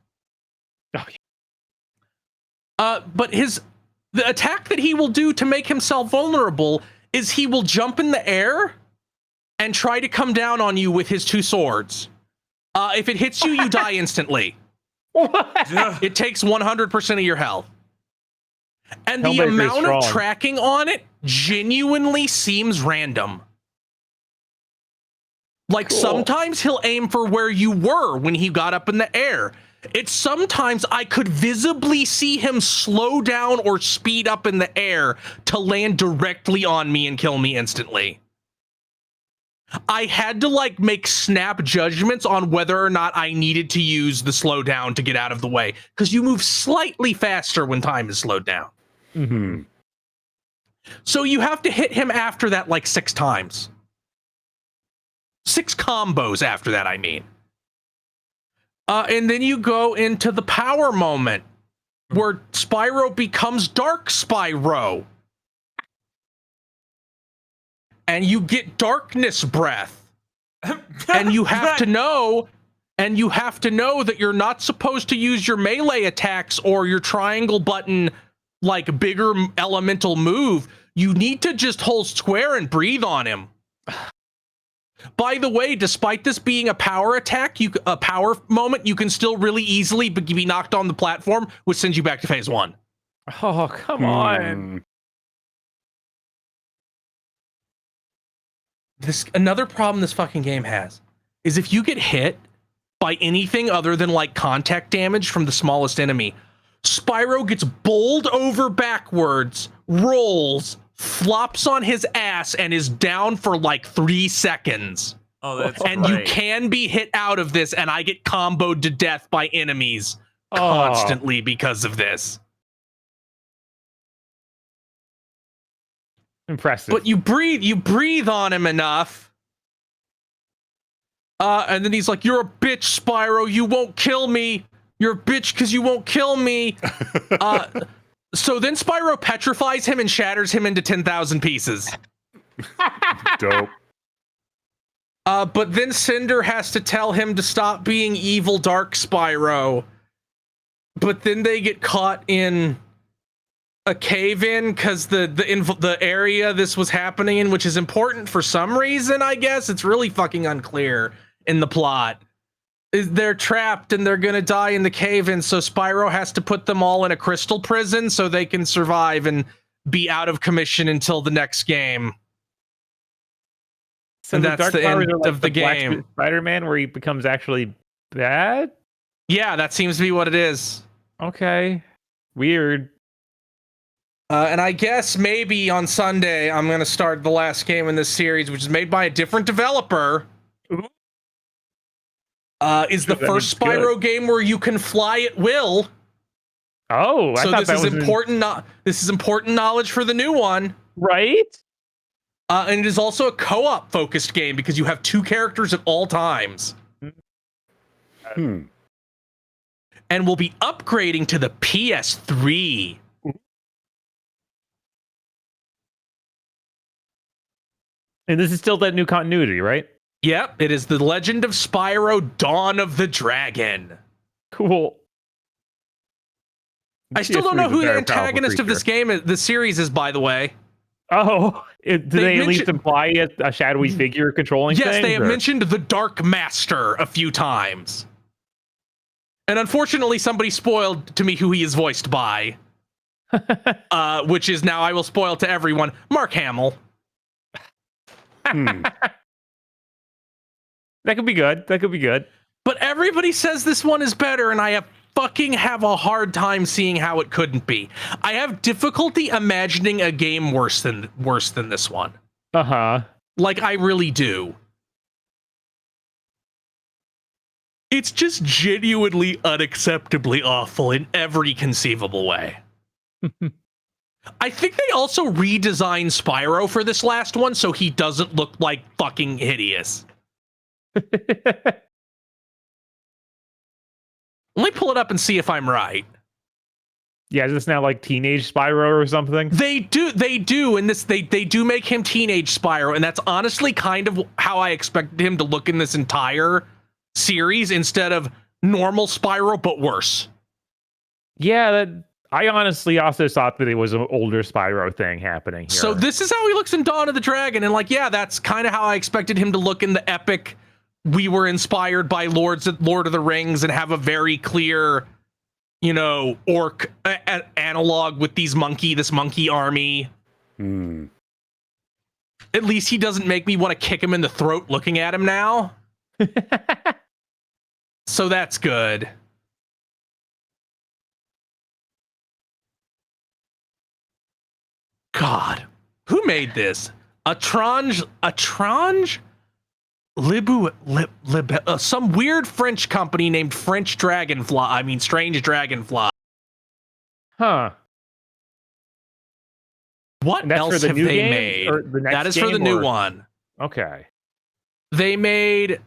Oh, yeah. But the attack that he will do to make himself vulnerable is he will jump in the air and try to come down on you with his two swords. If it hits you, you die instantly. It takes 100% of your health. And the amount of tracking on it genuinely seems random. Like, sometimes he'll aim for where you were when he got up in the air. Sometimes I could visibly see him slow down or speed up in the air to land directly on me and kill me instantly. I had to, like, make snap judgments on whether or not I needed to use the slowdown to get out of the way, because you move slightly faster when time is slowed down. So you have to hit him after that like 6 times. 6 combos after that, I mean. And then you go into the power moment, where Spyro becomes Dark Spyro. And you get darkness breath. And you have to know that you're not supposed to use your melee attacks or your triangle button like bigger elemental move. You need to just hold square and breathe on him. By the way, despite this being a power attack, a power moment, you can still really easily be knocked on the platform, which sends you back to phase 1. Oh, come on. Another problem this fucking game has is if you get hit by anything other than like contact damage from the smallest enemy, Spyro gets bowled over backwards, rolls, flops on his ass, and is down for like 3 seconds. Oh, that's and great. You can be hit out of this, and I get comboed to death by enemies constantly because of this. Impressive. But you breathe on him enough. And then he's like, "You're a bitch, Spyro. You won't kill me. You're a bitch because you won't kill me." So then Spyro petrifies him and shatters him into 10,000 pieces. Dope. But then Cinder has to tell him to stop being evil Dark Spyro. But then they get caught in a cave-in because the area this was happening in, which is important for some reason, I guess. It's really fucking unclear in the plot. They're trapped and they're gonna die in the cave-in, so Spyro has to put them all in a crystal prison so they can survive and be out of commission until the next game. So and the that's Dark the Powers end are like of the game. Spider-Man, where he becomes actually bad? Yeah, that seems to be what it is. Okay. Weird. And I guess maybe on Sunday I'm gonna start the last game in this series, which is made by a different developer. Is the first Spyro game where you can fly at will. Oh, I so thought this that is was important. This is important knowledge for the new one, right? And it is also a co-op focused game because you have 2 characters at all times. Hmm. And we'll be upgrading to the PS3. And this is still that new continuity, right? Yep, it is The Legend of Spyro: Dawn of the Dragon. Cool. I still don't know who the antagonist of this game, this series is, by the way. Oh, do they at least imply a shadowy figure controlling things? Yes, they have mentioned the Dark Master a few times. And unfortunately, somebody spoiled to me who he is voiced by. Which is now, I will spoil to everyone, Mark Hamill. That could be good. That could be good. But everybody says this one is better, and I have a hard time seeing how it couldn't be. I have difficulty imagining a game worse than this one. Like, I really do. It's just genuinely unacceptably awful in every conceivable way. I think they also redesigned Spyro for this last one so he doesn't look like fucking hideous. Let me pull it up and see if I'm right. Yeah, is this now like teenage Spyro or something? They do, and they do make him teenage Spyro, and that's honestly kind of how I expected him to look in this entire series instead of normal Spyro, but worse. Yeah, I honestly also thought that it was an older Spyro thing happening here. So this is how he looks in Dawn of the Dragon, and like, yeah, that's kind of how I expected him to look in the epic. We were inspired by Lord of the Rings and have a very clear, orc analog with this monkey army. At least he doesn't make me want to kick him in the throat looking at him now. So that's good. God, who made this? Atrange some weird French company named Strange Dragonfly. Huh. What else have they made? That is for the new one. Okay. They made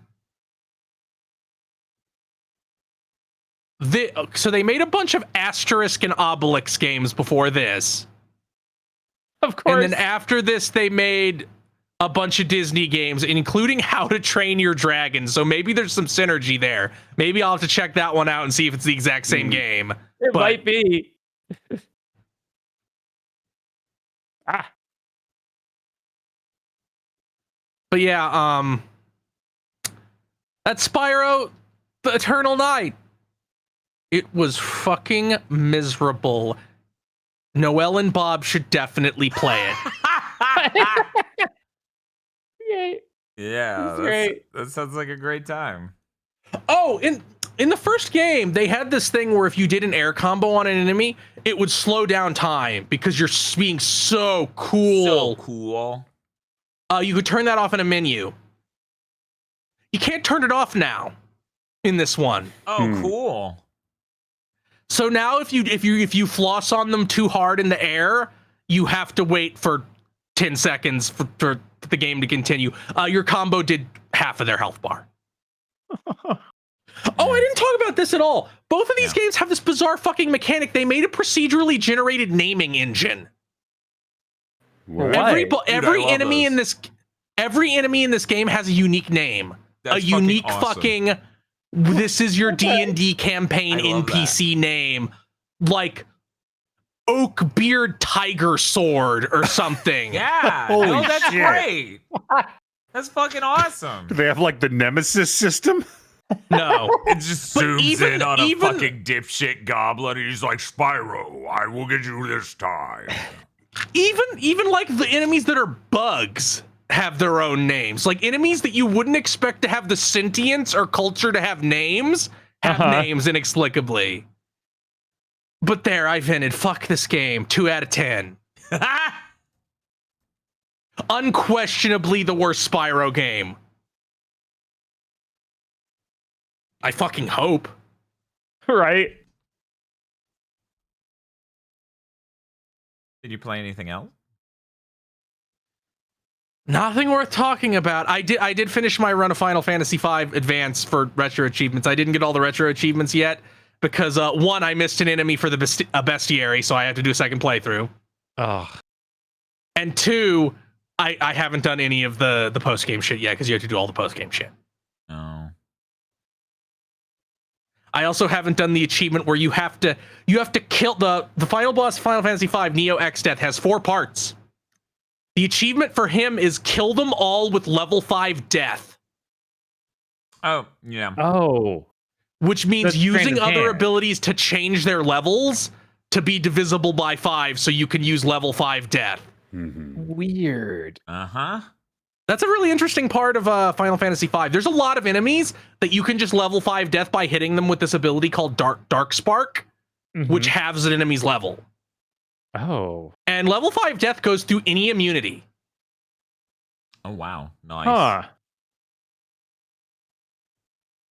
they made a bunch of Asterisk and Obelix games before this. Of course. And then after this, they made a bunch of Disney games, including How to Train Your Dragon. So maybe there's some synergy there. Maybe I'll have to check that one out and see if it's the exact same game. It might be. But yeah, that's Spyro, the Eternal Night. It was fucking miserable. Noelle and Bob should definitely play it. Yay. Yeah, that sounds like a great time. Oh, in the first game, they had this thing where if you did an air combo on an enemy, it would slow down time because you're being so cool. So cool. You could turn that off in a menu. You can't turn it off now in this one. Oh, cool. So now if you floss on them too hard in the air, you have to wait for 10 seconds for the game to continue. Your combo did half of their health bar. Oh, I didn't talk about this at all. Both of these games have this bizarre fucking mechanic. They made a procedurally generated naming engine. Every enemy in this game has a unique name. That's a unique awesome. This is your D&D campaign NPC name, like Oakbeard Tiger Sword or something. Yeah, that's great. That's fucking awesome. Do they have like the Nemesis system? No, it just zooms in on a fucking dipshit goblin, and he's like, "Spyro, I will get you this time." Even like the enemies that are bugs have their own names. Like enemies that you wouldn't expect to have the sentience or culture to have names have names inexplicably. But there, I vented. Fuck this game. 2 out of 10. Unquestionably the worst Spyro game. I fucking hope. Right. Did you play anything else? Nothing worth talking about. I did finish my run of Final Fantasy V Advance for retro achievements. I didn't get all the retro achievements yet because one, I missed an enemy for the bestiary, so I had to do a second playthrough. Oh. And two, I haven't done any of the post game shit yet because you have to do all the post game shit. No. I also haven't done the achievement where you have to kill the final boss of Final Fantasy V, Neo X Death, has 4 parts. The achievement for him is kill them all with level 5 death. Oh, yeah. Oh. Which means That's using Train of other Hand. abilities to change their levels to be divisible by 5 so you can use level 5 death. Weird. Uh-huh. That's a really interesting part of Final Fantasy V. There's a lot of enemies that you can just level 5 death by hitting them with this ability called Dark Spark, which halves an enemy's level. Oh. And level 5 death goes through any immunity. Oh, wow. Nice. Huh.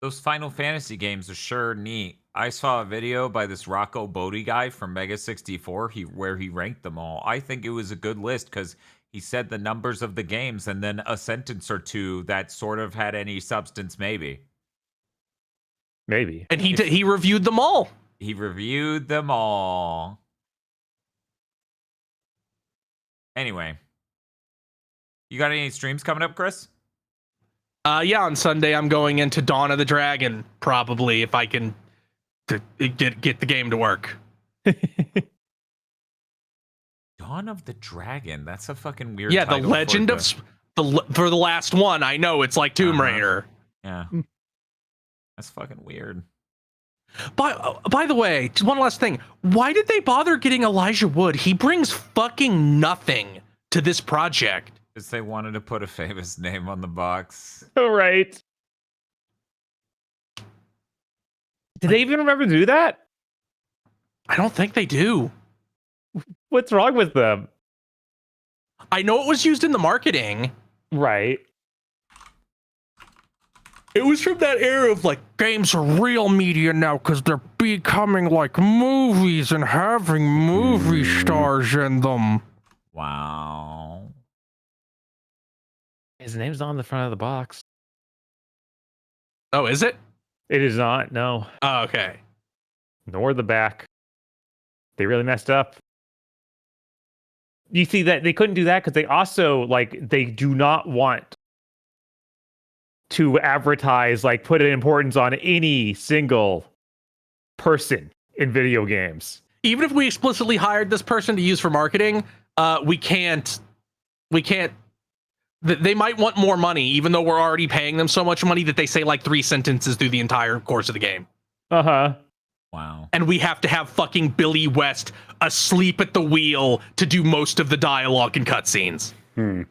Those Final Fantasy games are sure neat. I saw a video by this Rocco Bodie guy from Mega 64 where he ranked them all. I think it was a good list because he said the numbers of the games and then a sentence or two that sort of had any substance, maybe. Maybe. And he reviewed them all. He reviewed them all. Anyway. You got any streams coming up, Chris? Yeah, on Sunday I'm going into Dawn of the Dragon, probably, if I can get the game to work. Dawn of the Dragon. That's a fucking weird Yeah, the title Legend for of for the last one. I know it's like Tomb Raider. Yeah. That's fucking weird. By the way, just one last thing. Why did they bother getting Elijah Wood? He brings fucking nothing to this project. Because they wanted to put a famous name on the box. All right. Did they even remember to do that? I don't think they do. What's wrong with them? I know it was used in the marketing. Right. It was from that era of like, games are real media now because they're becoming like movies and having movie stars in them. Wow. His name's on the front of the box. Oh, is it? It is not, no. Oh, okay. Nor the back. They really messed up. You see that they couldn't do that because they also they do not want to advertise, put an importance on any single person in video games. Even if we explicitly hired this person to use for marketing, we can't. They might want more money, even though we're already paying them so much money that they say 3 sentences through the entire course of the game. Uh-huh. Wow. And we have to have fucking Billy West asleep at the wheel to do most of the dialogue and cutscenes. And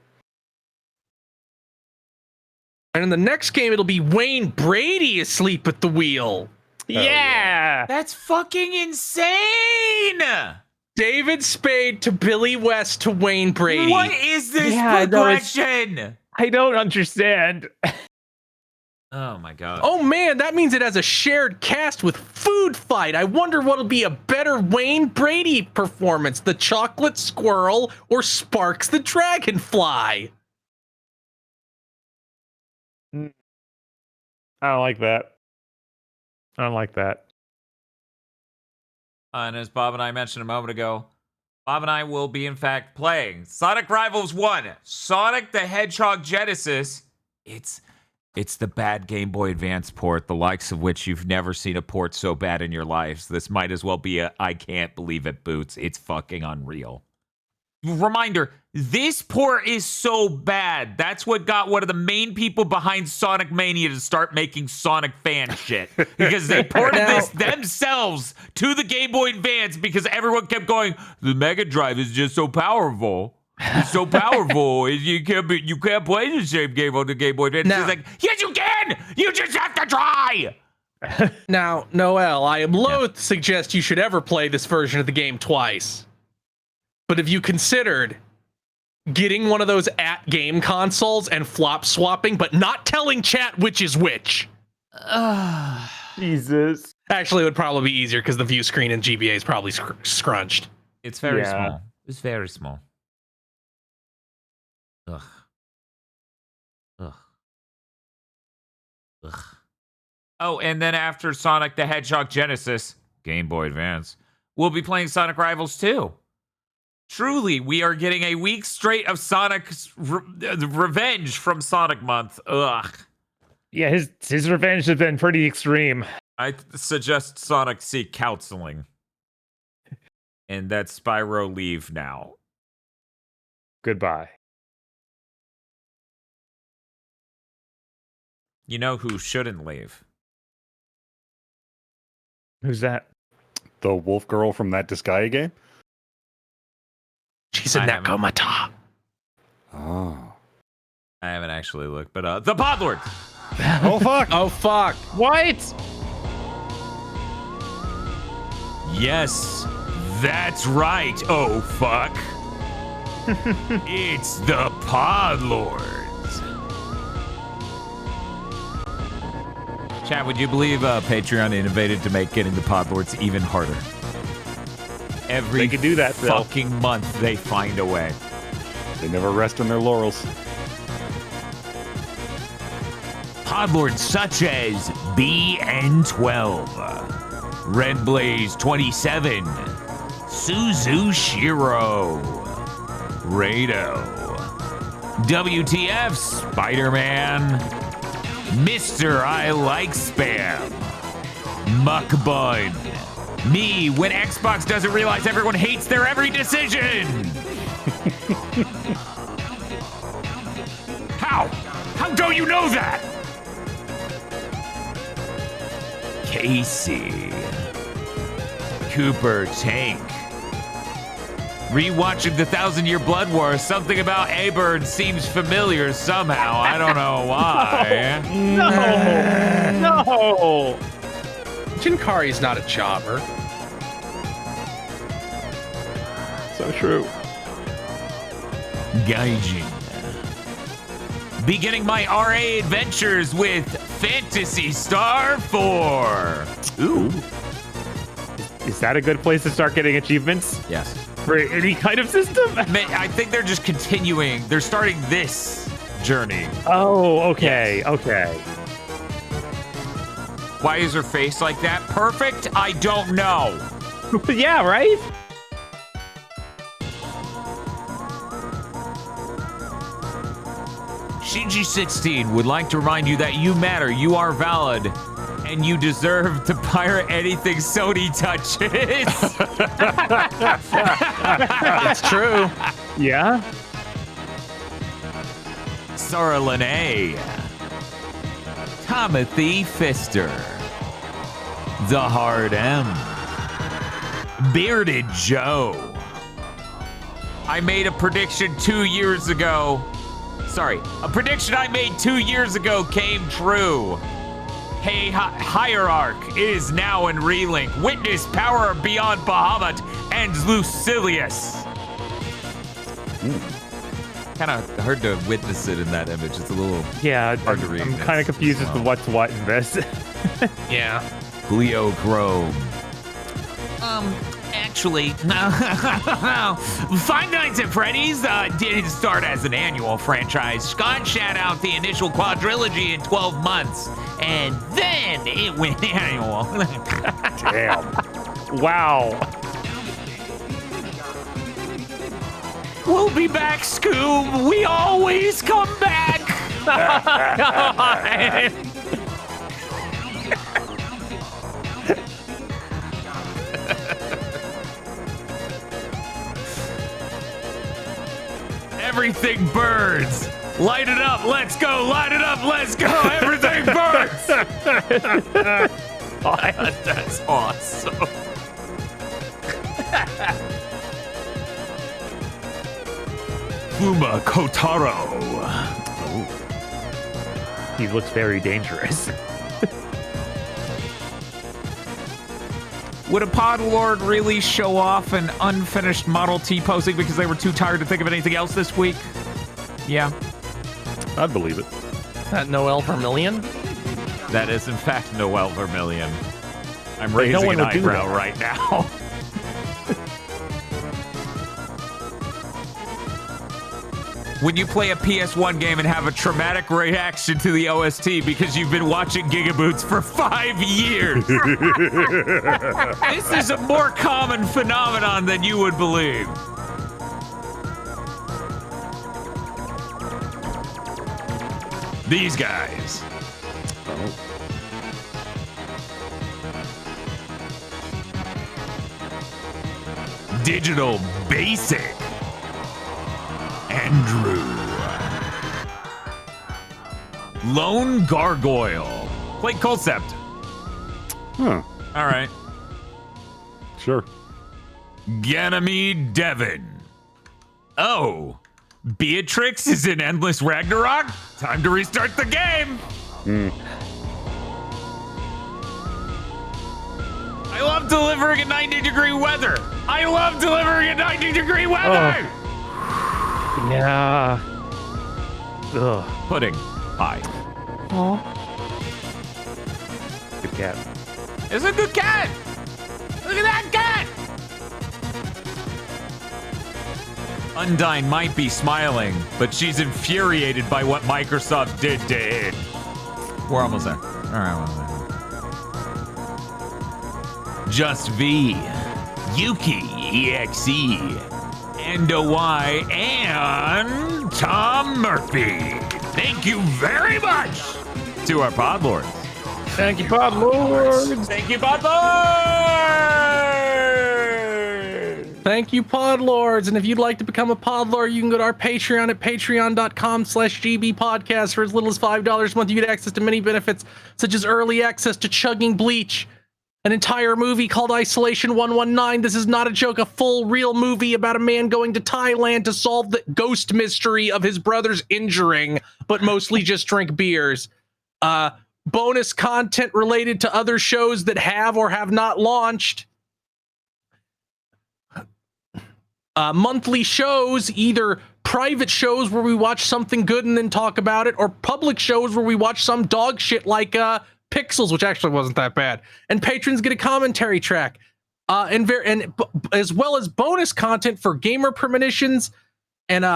in the next game, it'll be Wayne Brady asleep at the wheel. Yeah. That's fucking insane! David Spade to Billy West to Wayne Brady. What is this Yeah, no, progression? I don't understand. Oh my god. Oh man, that means it has a shared cast with Food Fight. I wonder what'll be a better Wayne Brady performance, the Chocolate Squirrel or Sparks the Dragonfly? I don't like that. I don't like that. And as Bob and I mentioned a moment ago, Bob and I will be in fact playing Sonic Rivals 1, Sonic the Hedgehog Genesis. It's the bad Game Boy Advance port, the likes of which you've never seen a port so bad in your lives. This might as well be a I can't believe it boots. It's fucking unreal. Reminder, this port is so bad. That's what got one of the main people behind Sonic Mania to start making Sonic fan shit. Because they ported this themselves to the Game Boy Advance because everyone kept going, the Mega Drive is just so powerful. It's so powerful. You can't play the same game on the Game Boy Advance. Now- It's like, yes, you can. You just have to try. Now, Noel, I am loath to suggest you should ever play this version of the game twice. But have you considered getting one of those at-game consoles and flop swapping, but not telling chat which is which? Jesus. Actually, it would probably be easier because the view screen in GBA is probably scrunched. It's very Yeah. small. It's very small. Ugh. Ugh. Ugh. Oh, and then after Sonic the Hedgehog Genesis, Game Boy Advance, we'll be playing Sonic Rivals 2. Truly, we are getting a week straight of Sonic's revenge from Sonic Month. Ugh. Yeah, his revenge has been pretty extreme. I suggest Sonic seek counseling. And that Spyro leave now. Goodbye. You know who shouldn't leave? Who's that? The wolf girl from that Disgaea game? She's in that Komata. Oh. I haven't actually looked, but the Podlord! Oh, fuck. Oh, fuck. What? Yes, that's right. Oh, fuck. It's the Podlords. Chat, would you believe Patreon innovated to make getting the Podlords even harder? Every They could do that, Phil. fucking month they find a way. They never rest on their laurels. Podlords such as BN12, Red Blaze 27, Suzu Shiro, Rado, WTF Spider-Man, Mr. I Like Spam, Muckbun, me when Xbox doesn't realize everyone hates their every decision. How? How don't you know that? Casey, Cooper Tank. Rewatching the 1,000-Year Blood War, something about A-Bird seems familiar somehow. I don't know why. No! Jinkari's not a jobber. So true. Gaijin. Beginning my RA adventures with Phantasy Star 4. Ooh. Is that a good place to start getting achievements Yes. for any kind of system? I think they're just continuing. They're starting this journey. Oh, okay, okay. Why is her face like that? Perfect? I don't know. Yeah, right? Shinji16 would like to remind you that you matter, you are valid, and you deserve to pirate anything Sony touches. It's true. Yeah? Sora Lene, Timothy Pfister, The Hard M, Bearded Joe. I made a prediction 2 years ago. Sorry, a prediction I made 2 years ago came true. Hey, Hierarch is now in Relink. Witness power beyond Bahamut and Lucilius. Kind of hard to witness it in that image. It's a little Yeah, hard to read. I'm kind of confused as to what's what in this. Yeah. Leo Chrome. Actually, Five Nights at Freddy's didn't start as an annual franchise. Scott shot out the initial quadrilogy in 12 months, and then it went annual. Damn. Wow. We'll be back, Scoob. We always come back. Everything burns. Light it up. Let's go. Light it up. Let's go. Everything burns. That's awesome. Fuma Kotaro. He looks very dangerous. Would a Podlord really show off an unfinished Model T posing because they were too tired to think of anything else this week? Yeah. I'd believe it. That Noel Vermillion? That is, in fact, Noel Vermillion. I'm no raising one an would do eyebrow that. right now. When you play a PS1 game and have a traumatic reaction to the OST because you've been watching GigaBoots for 5 years. This is a more common phenomenon than you would believe. These guys. Oh. Digital Basic. Andrew. Lone Gargoyle. Play Concept. Huh. All right. Sure. Ganymede Devon. Oh. Beatrix is in Endless Ragnarok? Time to restart the game. I love delivering in 90-degree weather. I love delivering in 90-degree weather. Yeah. Ugh. Pudding pie. Good cat. It's a good cat. Look at that cat. Undyne might be smiling, but she's infuriated by what Microsoft did to it. We're almost there. All right. Just V, Yuki EXE, Endo Y, and Tom Murphy. Thank you very much to our Podlords. Thank you, Podlords. Thank you, Podlords. Thank you, Podlords. And if you'd like to become a Podlord, you can go to our Patreon at patreon.com/gbpodcast. For as little as $5 a month, you get access to many benefits, such as early access to Chugging Bleach, an entire movie called Isolation 119. This is not a joke, a full, real movie about a man going to Thailand to solve the ghost mystery of his brother's injuring, but mostly just drink beers. Bonus content related to other shows that have or have not launched. Monthly shows, either private shows where we watch something good and then talk about it, or public shows where we watch some dog shit like Pixels, which actually wasn't that bad. And patrons get a commentary track, and as well as bonus content for gamer premonitions and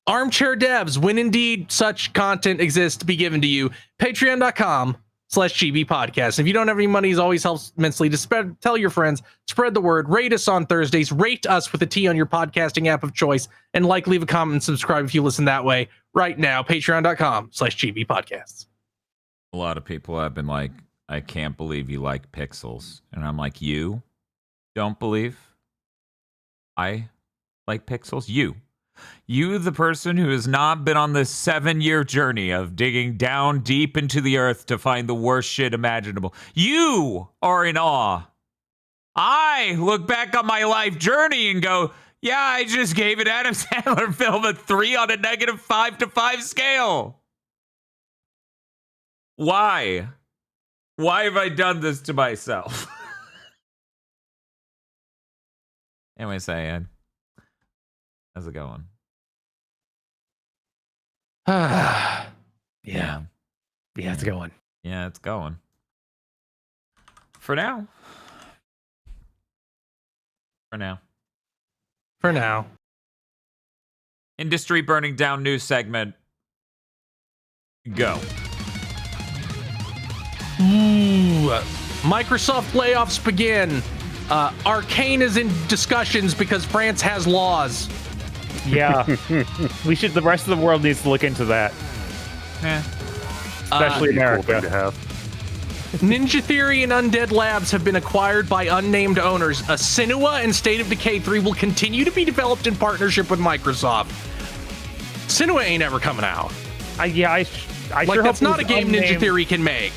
armchair devs, when indeed such content exists to be given to you. Patreon.com/GB podcast. If you don't have any money, it always helps immensely to tell your friends, spread the word, rate us on Thursdays, rate us with a T on your podcasting app of choice, and leave a comment and subscribe if you listen that way right now. Patreon.com/GB podcasts. A lot of people have been like, I can't believe you like Pixels. And I'm like, you don't believe I like Pixels? You, the person who has not been on this 7-year journey of digging down deep into the earth to find the worst shit imaginable. You are in awe. I look back on my life journey and go, yeah, I just gave an Adam Sandler film a 3 on a -5 to 5 scale. Why? Why have I done this to myself? Anyway, saying, how's it going? Yeah, Yeah, it's going. yeah, it's going. For now. For now. For now. Industry burning down news segment. Go. Ooh, Microsoft layoffs begin. Arcane is in discussions because France has laws. Yeah, the rest of the world needs to look into that, especially That'd be a cool America. thing to have. Ninja Theory and Undead Labs have been acquired by unnamed owners. Sinua and State of Decay 3 will continue to be developed in partnership with Microsoft. Sinua ain't ever coming out. I Like, sure that's hope not a these game Ninja unnamed- Theory can make.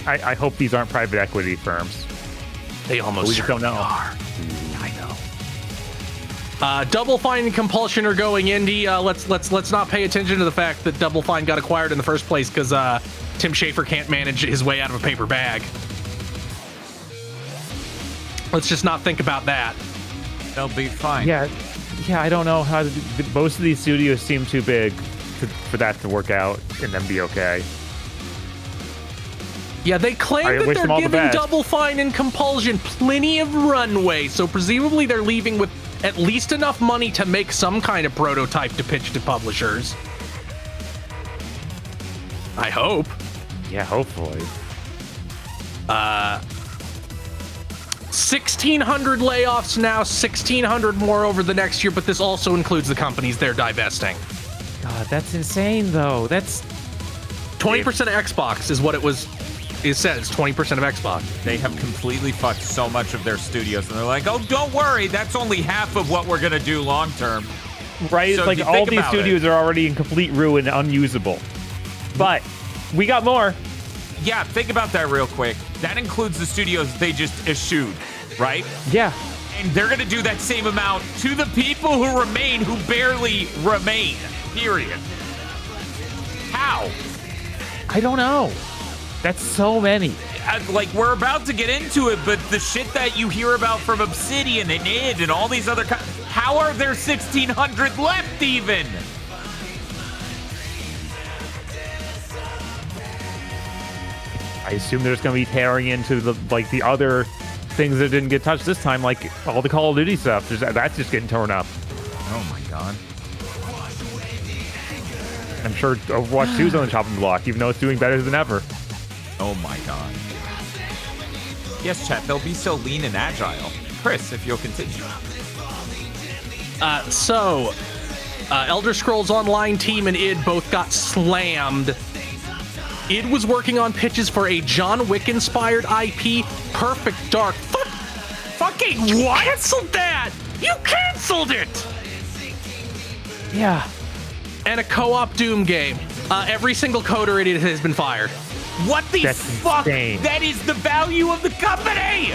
I hope these aren't private equity firms. They almost We just don't know. are. I know. Double Fine and Compulsion are going indie. Let's not pay attention to the fact that Double Fine got acquired in the first place because Tim Schafer can't manage his way out of a paper bag. Let's just not think about that. They'll be fine. Yeah, I don't know how most of these studios seem too big for that to work out and then be okay. Yeah, they claim I that wish they're them all the giving best. Double Fine and Compulsion plenty of runway, so presumably they're leaving with at least enough money to make some kind of prototype to pitch to publishers. I hope. Yeah, hopefully. 1,600 layoffs now, 1,600 more over the next year, but this also includes the companies they're divesting. God, that's insane, though. That's 20% of Xbox is what it says 20% of Xbox. They have completely fucked so much of their studios, and they're like, "Oh, don't worry, that's only half of what we're gonna do long term." right. So It's like if you all think these about studios are already in complete ruin, unusable. But we got more. Yeah, think about that real quick. That includes the studios they just eschewed, right? Yeah. And they're gonna do that same amount to the people who remain, who barely remain. Period. How? I don't know. That's so many. Like, we're about to get into it, but the shit that you hear about from Obsidian and id and all these other how are there 1,600 left even? I assume there's going to be tearing into the other things that didn't get touched this time, like all the Call of Duty stuff. That's just getting torn up. Oh my god. I'm sure Overwatch 2 is on the chopping block, even though it's doing better than ever. Oh my god. Yes, chat, they'll be so lean and agile. Chris, if you'll continue. Elder Scrolls Online team and id both got slammed. Id was working on pitches for a John Wick-inspired IP, Perfect Dark. Fucking what? Canceled that! You canceled it! Yeah. And a co-op Doom game. Every single coder in it has been fired. What the That's fuck? insane. That is the value of the company!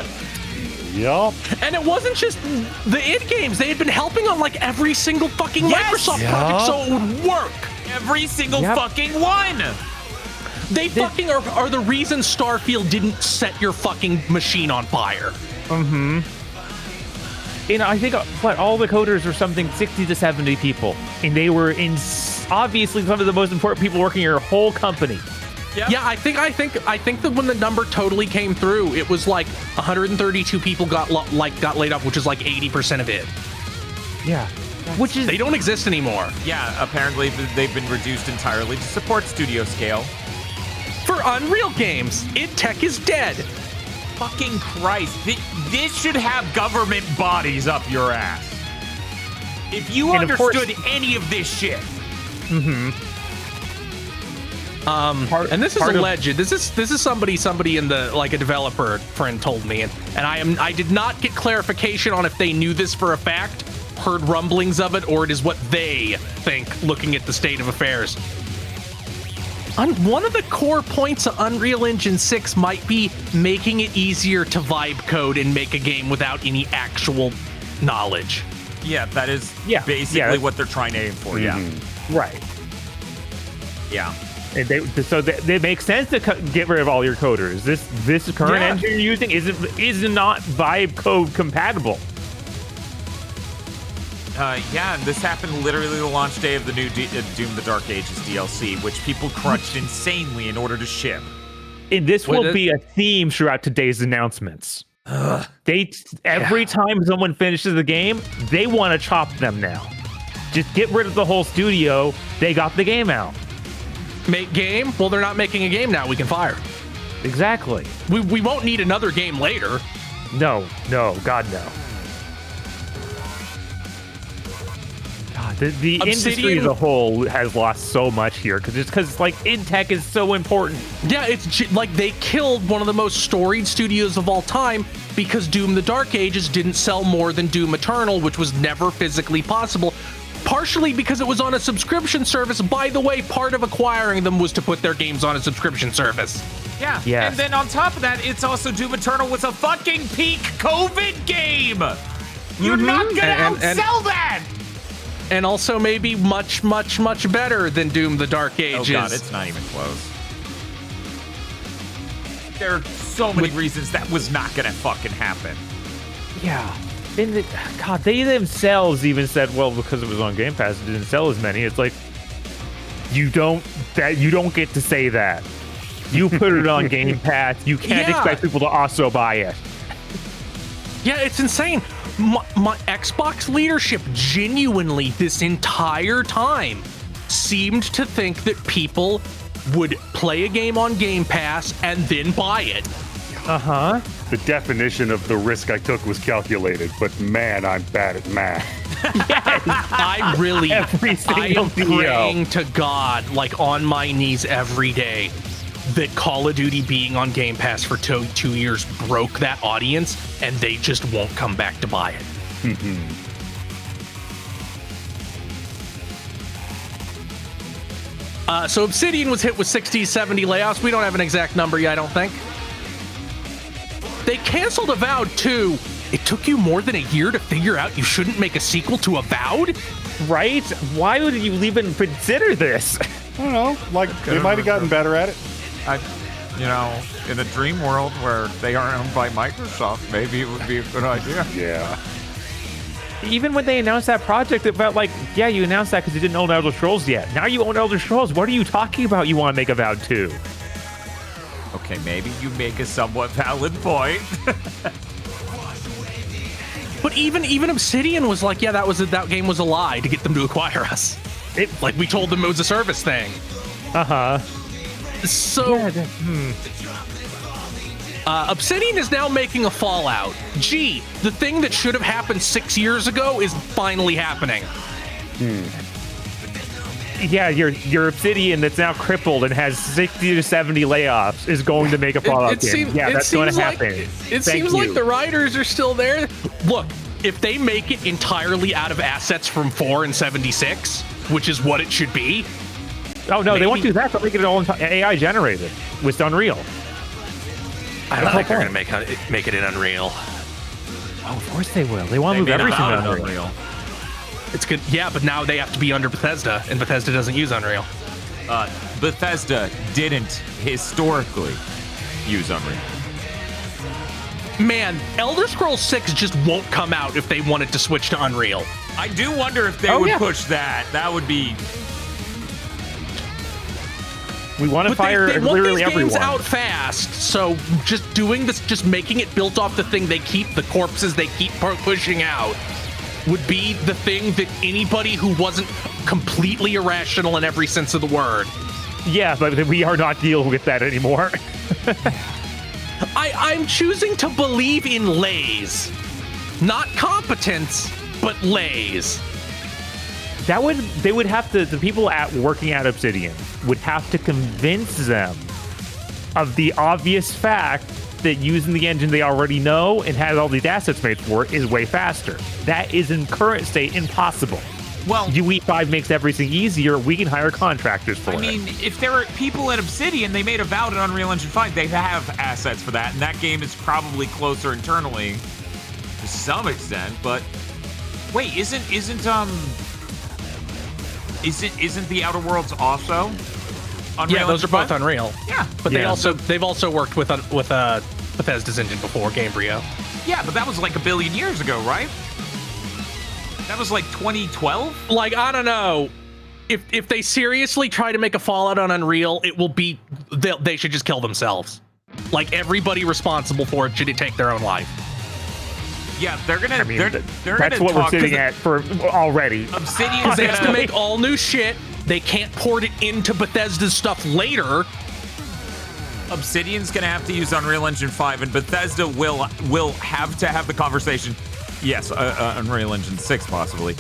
Yup. And it wasn't just the id games. They had been helping on like every single fucking Yes! Microsoft project so it would work. Every single Yep. fucking one! They fucking are the reason Starfield didn't set your fucking machine on fire. Mm-hmm. And I think all the coders were something 60 to 70 people, and they were obviously some of the most important people working in your whole company. Yep. Yeah, I think that when the number totally came through, it was like 132 people got laid off, which is like 80% of it. Yeah. Which is They don't exist anymore. Yeah, apparently they've been reduced entirely to support studio scale. For Unreal games, id Tech is dead. Fucking Christ. This should have government bodies up your ass. If you And of course- understood any of this shit. And this is part of- alleged. This is somebody in the like a developer friend told me, and I did not get clarification on if they knew this for a fact, heard rumblings of it, or it is what they think looking at the state of affairs. One of the core points of Unreal Engine 6 might be making it easier to vibe code and make a game without any actual knowledge. Yeah, that is basically that's- what they're trying to aim for. Yeah. right. Yeah. And they make sense to get rid of all your coders. This current Yeah. engine you're using is not vibe code compatible. Yeah, and this happened literally the launch day of the new Doom the Dark Ages DLC, which people crunched insanely in order to ship. And this will Wait, be a theme throughout today's announcements. Every time someone finishes the game, they want to chop them now. Just get rid of the whole studio. They got the game out. Make game? Well, they're not making a game now. We can fire. Exactly. We won't need another game later. No, God, no. God, the industry Obsidian- as a whole has lost so much here because like id Tech is so important. Yeah, it's like they killed one of the most storied studios of all time because Doom the Dark Ages didn't sell more than Doom Eternal, which was never physically possible. Partially because it was on a subscription service. By the way, part of acquiring them was to put their games on a subscription service. Yeah. Yes. And then on top of that, it's also Doom Eternal was a fucking peak COVID game. You're not gonna And- outsell that. And also maybe much, much, much better than Doom the Dark Ages. Oh god, it's not even close. There are so many reasons that was not gonna fucking happen. Yeah. God, they themselves even said, well, because it was on Game Pass, it didn't sell as many. It's like, you don't get to say that. You put it on Game Pass. You can't expect people to also buy it. Yeah, it's insane. My Xbox leadership genuinely this entire time seemed to think that people would play a game on Game Pass and then buy it. Uh-huh. The definition of the risk I took was calculated, but man, I'm bad at math. I am praying to God, like on my knees every day, that Call of Duty being on Game Pass for 2 years broke that audience, and they just won't come back to buy it. So Obsidian was hit with 60, 70 layoffs. We don't have an exact number yet, I don't think. They canceled Avowed 2. It took you more than a year to figure out you shouldn't make a sequel to Avowed? Right? Why would you even consider this? I don't know. Like, they might have gotten better at it. In a dream world where they aren't owned by Microsoft, maybe it would be a good idea. Yeah. Even when they announced that project, it felt like, yeah, you announced that because you didn't own Elder Scrolls yet. Now you own Elder Scrolls. What are you talking about you want to make Avowed 2? Okay, maybe you make a somewhat valid point. But even Obsidian was like, yeah, that game was a lie to get them to acquire us. Like, we told them it was a service thing. Uh-huh. So, Obsidian is now making a Fallout. Gee, the thing that should have happened 6 years ago is finally happening. Yeah, your Obsidian that's now crippled and has 60 to 70 layoffs is going to make a Fallout game. Yeah, that's going to happen. It seems like the writers are still there. Look, if they make it entirely out of assets from 4 and 76, which is what it should be. Oh, no, they won't do that. They'll make it all AI generated with Unreal. I don't think they're going to make it in Unreal. Oh, of course they will. They want to move everything to Unreal. It's good. Yeah, but now they have to be under Bethesda, and Bethesda doesn't use Unreal. Bethesda didn't historically use Unreal. Man, Elder Scrolls 6 just won't come out if they wanted to switch to Unreal. I do wonder if they would push that. That would be... We want to fire literally everyone. They want these games out fast, so just doing this, just making it built off the thing they keep, the corpses they keep pushing out, would be the thing that anybody who wasn't completely irrational in every sense of the word. Yeah, but we are not dealing with that anymore. I'm choosing to believe in lays. Not competence, but lays. They would have to, the people working at Obsidian would have to convince them of the obvious fact that using the engine they already know and has all these assets made for it is way faster. That is in current state impossible. Well, UE5 makes everything easier. We can hire contractors for it. I mean, if there are people at Obsidian, they made Avowed in Unreal Engine 5. They have assets for that, and that game is probably closer internally to some extent. But wait, isn't the Outer Worlds also Unreal? Yeah, those are both Unreal. Yeah, but they've also worked with Bethesda's engine before, Gamebryo. Yeah, but that was like a billion years ago, right? That was like 2012? Like, I don't know. If they seriously try to make a Fallout on Unreal, it will be... They should just kill themselves. Like, everybody responsible for it should take their own life. Yeah, they're gonna... That's what we're sitting at for already. Obsidian's they have to make all new shit. They can't port it into Bethesda's stuff later. Obsidian's gonna have to use Unreal Engine 5, and Bethesda will have to have the conversation. Yes, Unreal Engine 6 possibly.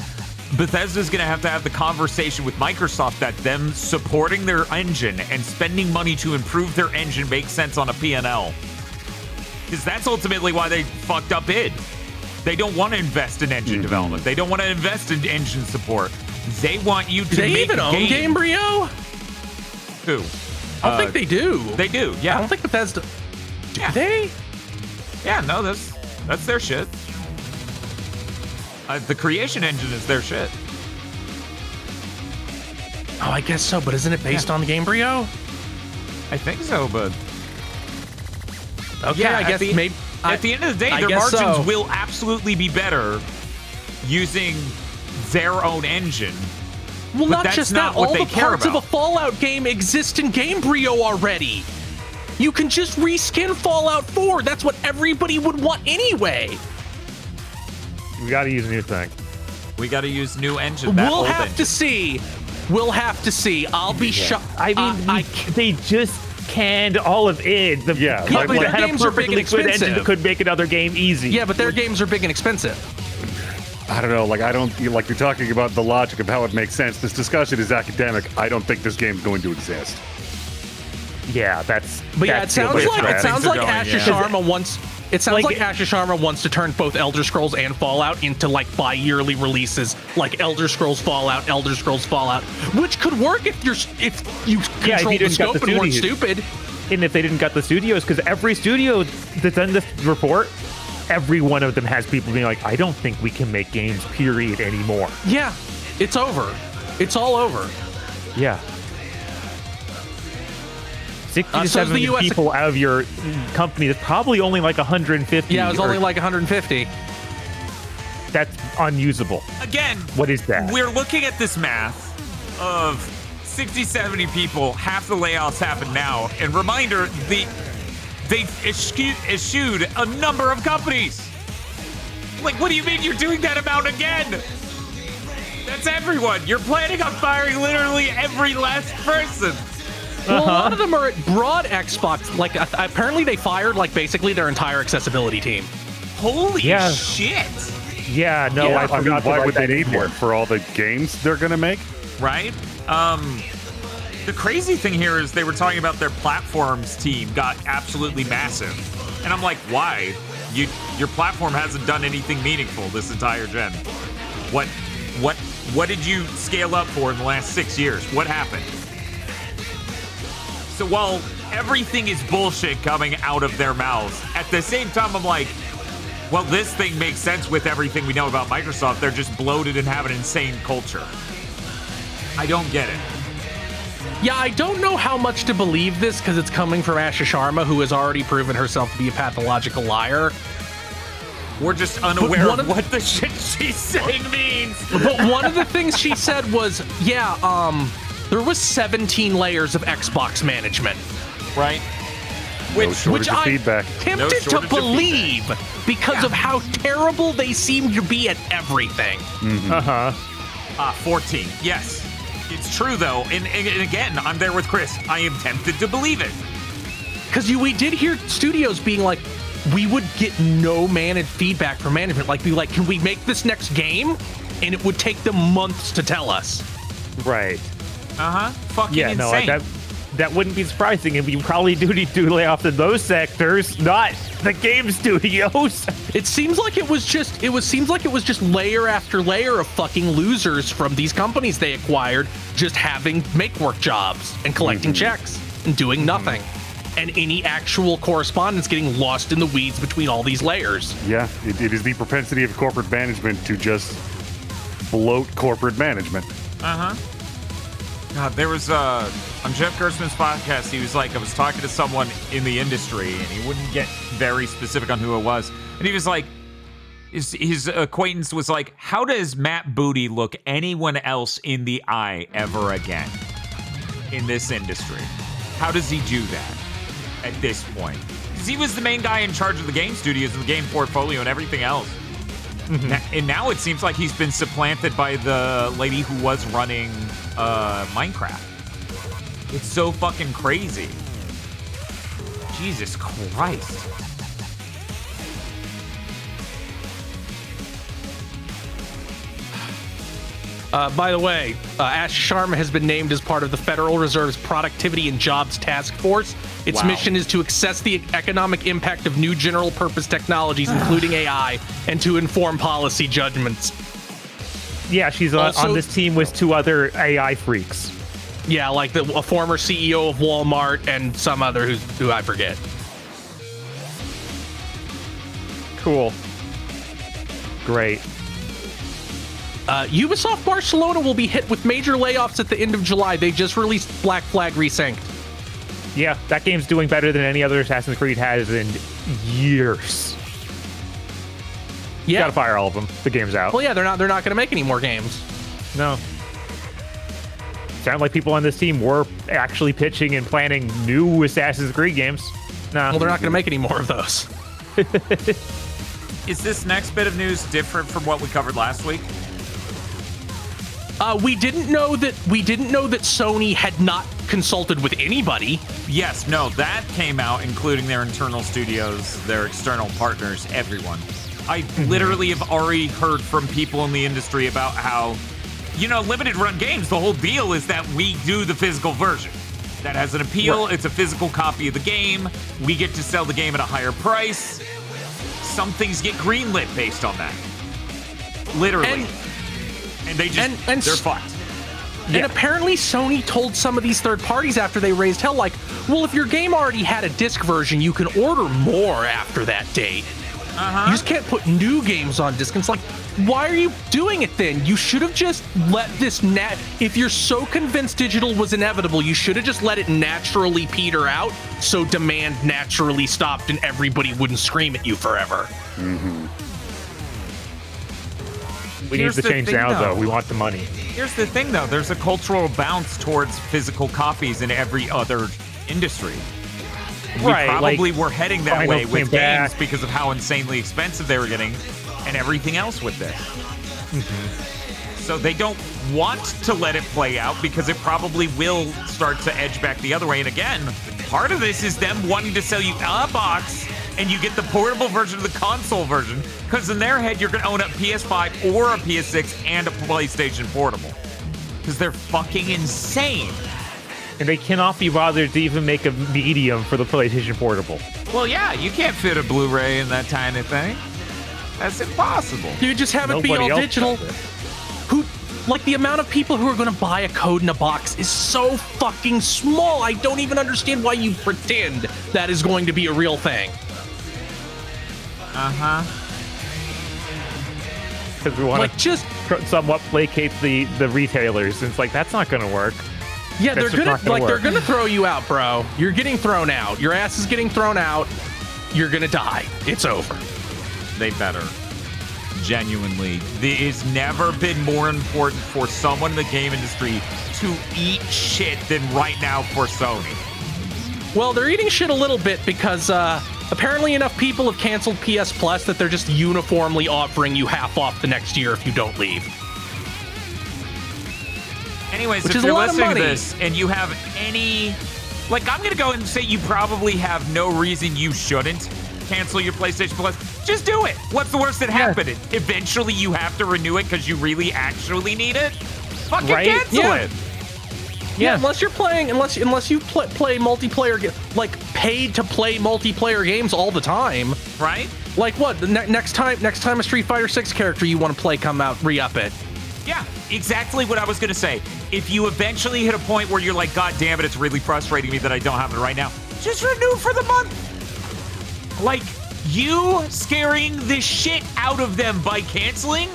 Bethesda's gonna have the conversation with Microsoft that them supporting their engine and spending money to improve their engine makes sense on a P&L. Because that's ultimately why they fucked up id. They don't want to invest in engine development. They don't want to invest in engine support. They want you to do they make even a own game. Gamebryo? Who? I don't think they do. They do, yeah. I don't think Bethesda... Do Yeah. they? Yeah, no, that's their shit. The creation engine is their shit. Oh, I guess so, but isn't it based on the Gamebryo? I think so, but... Okay, Yeah, I guess At the end of the day, I their guess margins so. will absolutely be better using their own engine. Well, But not that's just not that. what All they the care parts of about. a Fallout game exist in Gamebryo already. You can just reskin Fallout 4. That's what everybody would want anyway. We got to use a new thing. We got to use new engine. That We'll old have engine. to see. We'll have to see. I'll be shocked. I mean, they just canned all of it. Yeah, but like, their had a games are big perfectly and good engine expensive. that could make another game easy. Yeah, but their games are big and expensive. I don't know. Like, I don't like you're talking about the logic of how it makes sense. This discussion is academic. I don't think this game's going to exist. Yeah, that's. But yeah, it that's sounds the way like it's at. Asher Sharma wants. It sounds Like- like Asher Sharma wants to turn both Elder Scrolls and Fallout into like bi-yearly releases, like Elder Scrolls Fallout, Elder Scrolls Fallout, which could work if you Yeah, if control you the didn't got scope the and weren't studios. stupid. And if they didn't got the studios, because every studio that's done this report, every one of them has people being like, I don't think we can make games, period, anymore. Yeah, it's over. It's all over. Yeah. 60 to so is the 70 US people out of your company, that's probably only like 150. Yeah, it was or- only like 150. That's unusable. Again, What is that? we're looking at this math of 60, 70 people. Half the layoffs happen now. And reminder, they've eschewed a number of companies. Like, what do you mean you're doing that amount again? That's everyone. You're planning on firing literally every last person. Well, a lot of them are at broad Xbox. Like, apparently they fired like basically their entire accessibility team. Holy Yeah. shit. Yeah, no, Yeah. I I mean, forgot to why write would they that in need here. one for all the games they're going to make? Right? The crazy thing here is they were talking about their platforms team got absolutely massive. And I'm like, why? Your platform hasn't done anything meaningful this entire gen. What did you scale up for in the last 6 years? What happened? So while everything is bullshit coming out of their mouths, at the same time I'm like, well, this thing makes sense with everything we know about Microsoft. They're just bloated and have an insane culture. I don't get it. Yeah, I don't know how much to believe this because it's coming from Asha Sharma, who has already proven herself to be a pathological liar. We're just unaware one of of- what the shit she's saying means. But one of the things she said was, there was 17 layers of Xbox management. Right? No Which shortage of I'm feedback. tempted No to shortage of believe because Yeah. of how terrible they seem to be at everything. 14. Yes. It's true, though. And again, I'm there with Chris. I am tempted to believe it. Because we did hear studios being like, we would get no feedback from management. Like, be like, can we make this next game? And it would take them months to tell us. Right. Uh-huh. Fucking Yeah, no, insane. that wouldn't be surprising. And we probably do need to lay off in those sectors, not the game studios. It seems like it was just layer after layer of fucking losers from these companies they acquired, just having make work jobs and collecting checks and doing nothing. And any actual correspondence getting lost in the weeds between all these layers. Yeah, it is the propensity of corporate management to just bloat corporate management. Uh-huh. God, there was on Jeff Gerstmann's podcast, he was like, I was talking to someone in the industry, and he wouldn't get very specific on who it was. And he was like, his acquaintance was like, how does Matt Booty look anyone else in the eye ever again in this industry? How does he do that at this point? Because he was the main guy in charge of the game studios and the game portfolio and everything else. And now it seems like he's been supplanted by the lady who was running Minecraft. It's so fucking crazy. Jesus Christ. By the way, Ash Sharma has been named as part of the Federal Reserve's Productivity and Jobs Task Force. Its Wow. mission is to assess the economic impact of new general purpose technologies, including AI, and to inform policy judgments. Yeah, she's Also- on this team with two other AI freaks. Yeah, like a former CEO of Walmart and some other who I forget. Cool. Great. Ubisoft Barcelona will be hit with major layoffs at the end of July. They just released Black Flag Resynced. Yeah, that game's doing better than any other Assassin's Creed has in years. You Yeah. gotta fire all of them. The game's out. Well, yeah, they're not going to make any more games. No. Sound like people on this team were actually pitching and planning new Assassin's Creed games. Nah. Well, they're not going to make any more of those. Is this next bit of news different from what we covered last week? We didn't know that Sony had not consulted with anybody. Yes, no, that came out, including their internal studios, their external partners, everyone. I literally have already heard from people in the industry about how, limited run games, the whole deal is that we do the physical version. That has an appeal. Right. It's a physical copy of the game. We get to sell the game at a higher price. Some things get greenlit based on that. Literally. And they just, they're fucked. And apparently Sony told some of these third parties after they raised hell, like, well, if your game already had a disc version, you can order more after that date. You just can't put new games on disc. And it's like, why are you doing it then? You should have just let this if you're so convinced digital was inevitable, you should have just let it naturally peter out so demand naturally stopped and everybody wouldn't scream at you forever. We need the change now, though. We want the money. Here's the thing, though. There's a cultural bounce towards physical copies in every other industry. We probably were heading that way with games because of how insanely expensive they were getting and everything else with this. So they don't want to let it play out because it probably will start to edge back the other way. And again, part of this is them wanting to sell you a box and you get the portable version of the console version because in their head, you're going to own a PS5 or a PS6 and a PlayStation Portable because they're fucking insane. And they cannot be bothered to even make a medium for the PlayStation Portable. Well, yeah, you can't fit a Blu-ray in that tiny thing. That's impossible. You just have it be all digital. Like, the amount of people who are going to buy a code in a box is so fucking small. I don't even understand why you pretend that is going to be a real thing. Because we want to just somewhat placate the retailers. And it's like, that's not going to work. Yeah, they're gonna throw you out, bro. You're getting thrown out. Your ass is getting thrown out. You're gonna die. It's over. They better. Genuinely. It's never been more important for someone in the game industry to eat shit than right now for Sony. Well, they're eating shit a little bit because apparently enough people have canceled PS Plus that they're just uniformly offering you half off the next year if you don't leave. Anyways, if you're listening to this and you have any... Like, I'm going to go and say you probably have no reason you shouldn't cancel your PlayStation Plus. Just do it. What's the worst that happened? Eventually, you have to renew it because you really actually need it. Fucking cancel it. Yeah, unless you're playing... Unless you play multiplayer... Like, paid to play multiplayer games all the time. Right? Like, what? Next time a Street Fighter 6 character you want to play come out, re-up it. Yeah, exactly what I was going to say. If you eventually hit a point where you're like, God damn it, it's really frustrating me that I don't have it right now, just renew for the month. Like, you scaring the shit out of them by canceling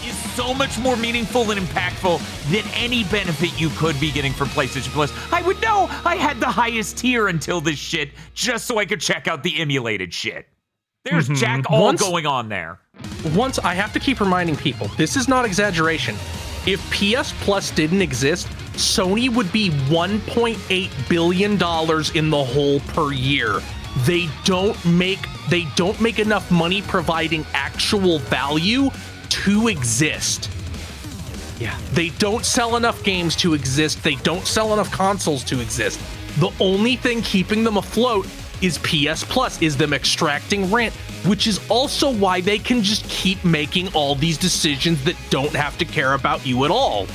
is so much more meaningful and impactful than any benefit you could be getting from PlayStation Plus. I would know I had the highest tier until this shit just so I could check out the emulated shit. There's jack all going on there. Once I have to keep reminding people, this is not exaggeration. If PS Plus didn't exist, Sony would be $1.8 billion in the hole per year. They don't make enough money providing actual value to exist. Yeah. They don't sell enough games to exist. They don't sell enough consoles to exist. The only thing keeping them afloat is PS Plus, is them extracting rent, which is also why they can just keep making all these decisions that don't have to care about you at all.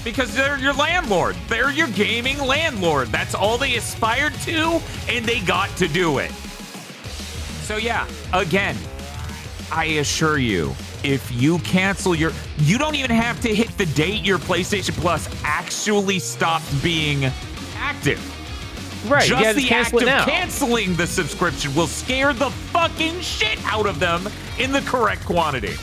Because they're your landlord. They're your gaming landlord. That's all they aspired to, and they got to do it. So yeah, again, I assure you, if you cancel you don't even have to hit the date your PlayStation Plus actually stopped being active. Right, just the act of canceling the subscription will scare the fucking shit out of them in the correct quantity.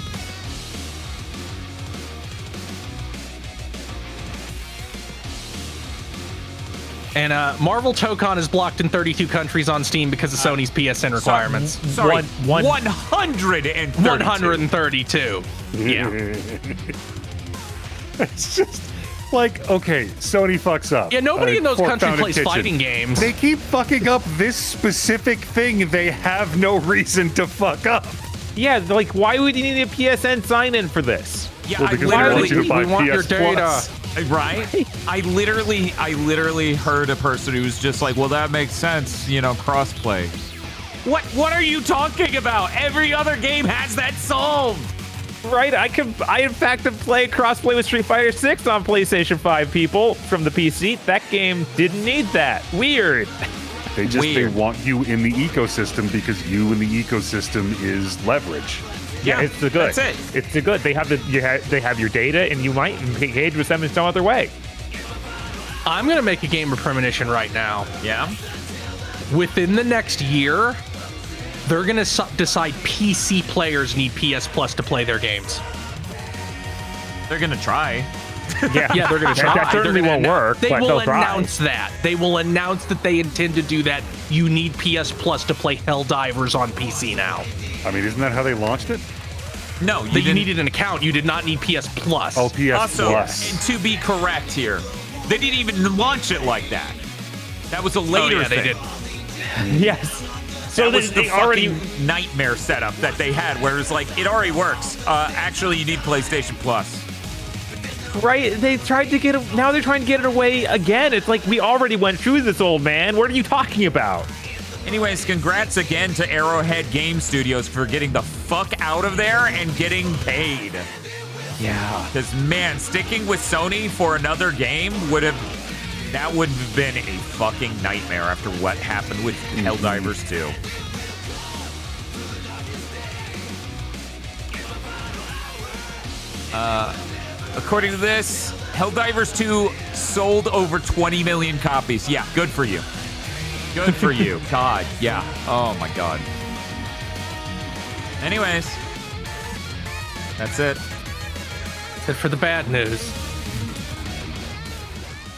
And Marvel Tokon is blocked in 32 countries on Steam because of Sony's PSN requirements. Sorry, 132. 132. Yeah. It's just like, okay, Sony fucks up. Yeah, nobody in those Fork countries Founded plays Kitchen. fighting games. They keep fucking up this specific thing they have no reason to fuck up. Yeah, like, why would you need a PSN sign-in for this? Yeah, Well, I because they want literally, you to buy we want your PS data. Plus. right? I literally heard a person who was just like, well, that makes sense, you know, crossplay. What are you talking about? Every other game has that solved. Right, I in fact have played crossplay with Street Fighter 6 on PlayStation 5, people, from the PC. That game didn't need that. Weird. They want you in the ecosystem because you in the ecosystem is leverage. Yeah, it's the good. That's it. It's the good. They have they have your data, and you might engage with them in some other way. I'm going to make a gamer premonition right now. Yeah. Within the next year, they're going to decide PC players need PS Plus to play their games. They're gonna try. Yeah, They're going to try. That certainly They're gonna won't work. They but will they'll try. announce that. They will announce that they intend to do that. You need PS Plus to play Helldivers on PC now. I mean, isn't that how they launched it? No, That you needed an account. You did not need PS Plus. Oh, PS Also, Plus. and to be correct here, they didn't even launch it like that. That was a later yeah, thing. they did. Yes. So That was the they already. fucking nightmare setup that they had, where it's like, it already works. Actually, you need PlayStation Plus. Right, they tried to get it. Now they're trying to get it away again. It's like we already went through this, old man. What are you talking about? Anyways, congrats again to Arrowhead Game Studios for getting the fuck out of there and getting paid. Yeah. Because, man, sticking with Sony for another game would have been a fucking nightmare after what happened with Helldivers 2. According to this, Helldivers 2 sold over 20 million copies. Yeah, good for you. Good for you. God, yeah. Oh my God. Anyways, that's it. That's it for the bad news.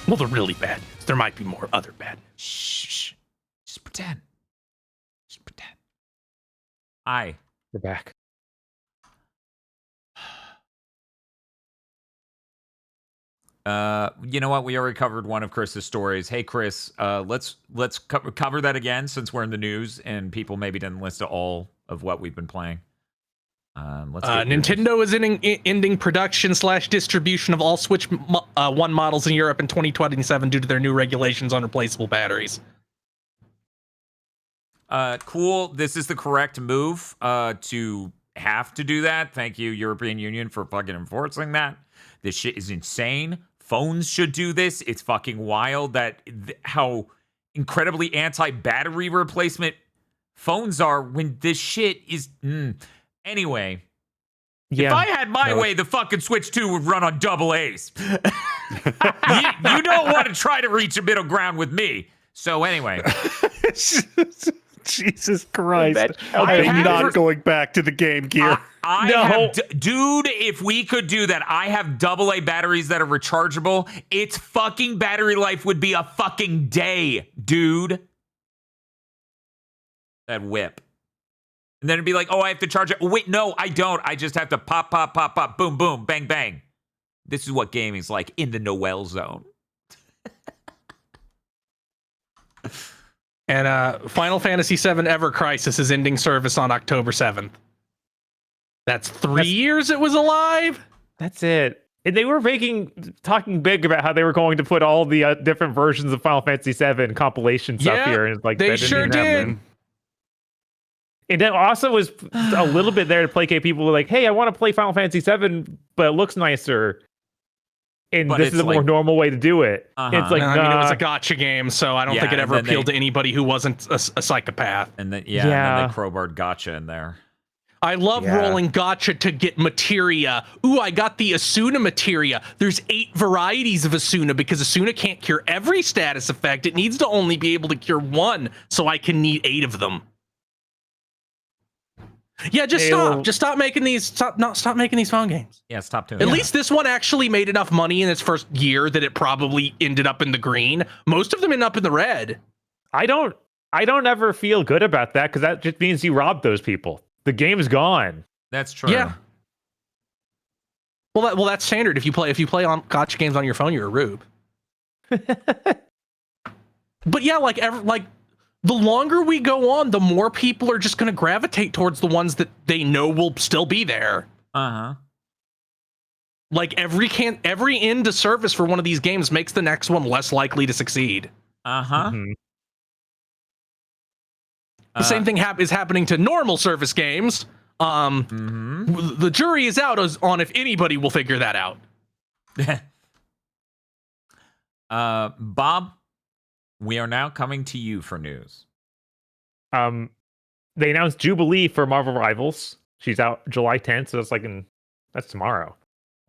Well, the really bad news. There might be more other bad news. Shh. Just pretend. We're back. You know what? We already covered one of Chris's stories. Hey, Chris, let's cover that again since we're in the news and people maybe didn't listen to all of what we've been playing. Nintendo is ending production / distribution of all Switch 1 models in Europe in 2027 due to their new regulations on replaceable batteries. Cool. This is the correct move to have to do that. Thank you, European Union, for fucking enforcing that. This shit is insane. Phones should do this. It's fucking wild that how incredibly anti-battery replacement phones are when this shit is... Anyway, Yeah. if I had my way, the fucking Switch 2 would run on double A's. you don't want to try to reach a middle ground with me. So anyway... Jesus Christ. I I'm have not going back to the Game Gear. Dude, if we could do that, I have AA batteries that are rechargeable. Its fucking battery life would be a fucking day, dude. That whip. And then it'd be like, oh, I have to charge it. Oh, wait, no, I don't. I just have to pop, pop, pop, pop, boom, boom, bang, bang. This is what gaming's like in the Noel zone. And Final Fantasy VII Ever Crisis is ending service on October 7th. That's 3 years it was alive? That's it. And they were talking big about how they were going to put all the different versions of Final Fantasy VII compilation stuff here. And it's like, they that didn't sure even did. happen. And then also was a little bit there to placate people who were like, hey, I want to play Final Fantasy VII, but it looks nicer. And But this is a more like- normal way to do it. Uh-huh. It's like, I mean, it was nah. a gotcha game, so I don't Yeah, think it and ever then appealed to anybody who wasn't a psychopath. And then, and then Yeah. they crowbarred gotcha in there. I love Yeah. rolling gotcha to get materia. Ooh, I got the Asuna materia. There's 8 varieties of Asuna because Asuna can't cure every status effect. It needs to only be able to cure one, so I can need 8 of them. Yeah, just stop. Just stop making these. Stop making these phone games. Yeah, stop doing At that. least this one actually made enough money in its first year that it probably ended up in the green. Most of them end up in the red. I don't ever feel good about that because that just means you robbed those people. The game's gone. That's true. Yeah. Well, that's standard. If you play on gotcha games on your phone, you're a rube. But yeah, like the longer we go on, the more people are just going to gravitate towards the ones that they know will still be there. Uh-huh. Like every end to service for one of these games makes the next one less likely to succeed. Uh-huh. Mhm. The same thing is happening to normal service games. The jury is out on if anybody will figure that out. Bob, we are now coming to you for news. They announced Jubilee for Marvel Rivals. She's out July 10th, so that's tomorrow.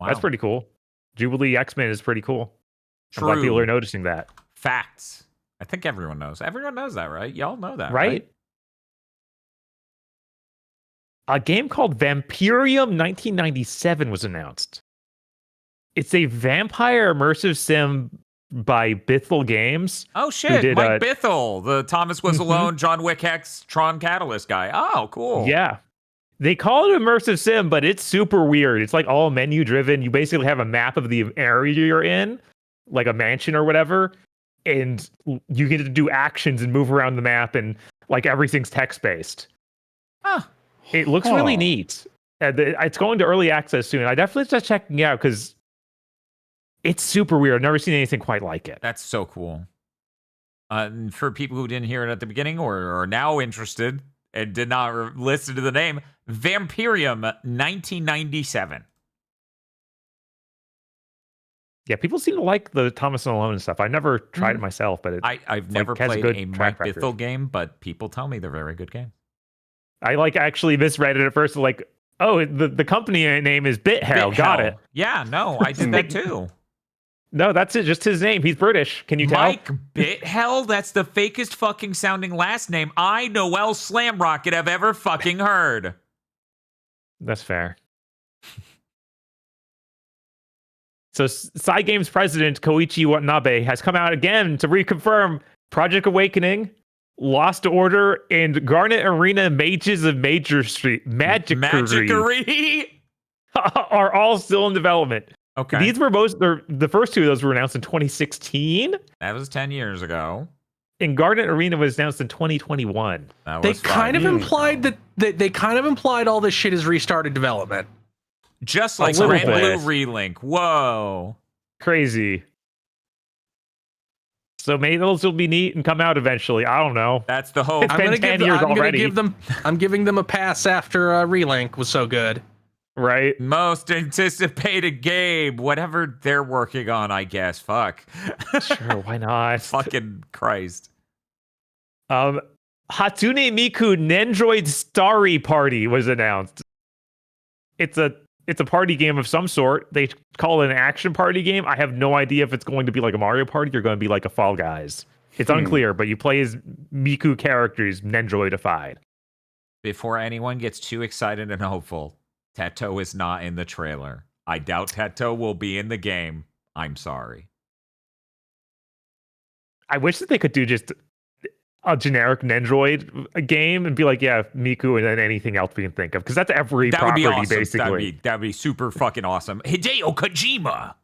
Wow. That's pretty cool. Jubilee X-Men is pretty cool. True. I'm glad people are noticing that. Facts. I think everyone knows. Everyone knows that, right? Y'all know that, Right? A game called Vampirium 1997 was announced. It's a vampire immersive sim by Bithell Games. Oh shit, did, Mike Bithell, the Thomas Was Alone, John Wick Hex, Tron Catalyst guy. Oh, cool. Yeah. They call it immersive sim, but it's super weird. It's like all menu driven. You basically have a map of the area you're in, like a mansion or whatever, and you get to do actions and move around the map, and like everything's text based. Huh. It looks really neat. It's going to early access soon. I definitely just checking it out because it's super weird. I've never seen anything quite like it. That's so cool. For people who didn't hear it at the beginning or are now interested and did not listen to the name, Vampirium 1997. Yeah, people seem to like the Thomas and Alone stuff. I never tried it myself, but I've never has a played good a Mike track record. Bithell game, but people tell me they're very good games. I actually misread it at first. Like, oh, the company name is BitHell. Got it. Yeah, no, I did that too. No, that's it. Just his name. He's British. Can you tell? Mike BitHell? That's the fakest fucking sounding last name I, Noel Slamrocket, have ever fucking heard. That's fair. So, Cygames president Koichi Watanabe has come out again to reconfirm Project Awakening, Lost Order, and Garnet Arena Mages of Major Street Magicery are all still in development. Okay. These were the first two of those were announced in 2016. That was 10 years ago. And Garnet Arena was announced in 2021. They kind of implied that they kind of implied all this shit is restarted development. Just like little Grand bit. Blue Relink. Whoa. Crazy. So maybe those will be neat and come out eventually. I don't know. That's the hope. It's been 10 years already. I'm giving them a pass after Relink was so good. Right? Most anticipated game. Whatever they're working on, I guess. Fuck. Sure, why not? Fucking Christ. Hatsune Miku Nendroid Starry Party was announced. It's a party game of some sort. They call it an action party game. I have no idea if it's going to be like a Mario Party or going to be like a Fall Guys. It's unclear, but you play as Miku characters, Nendroidified. Before anyone gets too excited and hopeful, Teto is not in the trailer. I doubt Teto will be in the game. I'm sorry. I wish that they could do just a generic Nendroid game and be like, yeah, Miku and then anything else we can think of. Because that's every That would property, be awesome. basically. That'd be super fucking awesome. Hideo Kojima.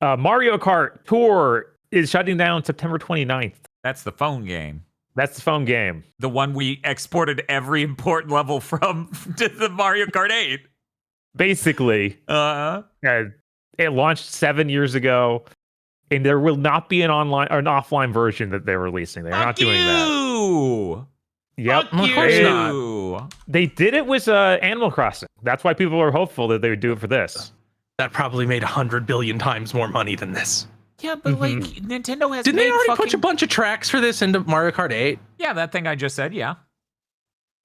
Mario Kart Tour is shutting down September 29th. That's the phone game. That's the phone game. The one we exported every important level from to the Mario Kart 8. Basically. It launched 7 years ago, and there will not be an online or an offline version that they're releasing. They're not doing that. Yep. Fuck Of course you. They did it with Animal Crossing. That's why people are hopeful that they would do it for this. That probably made 100 billion times more money than this. Yeah, but like Nintendo has Didn't made they already fucking... put a bunch of tracks for this into Mario Kart 8? Yeah, that thing I just said, yeah.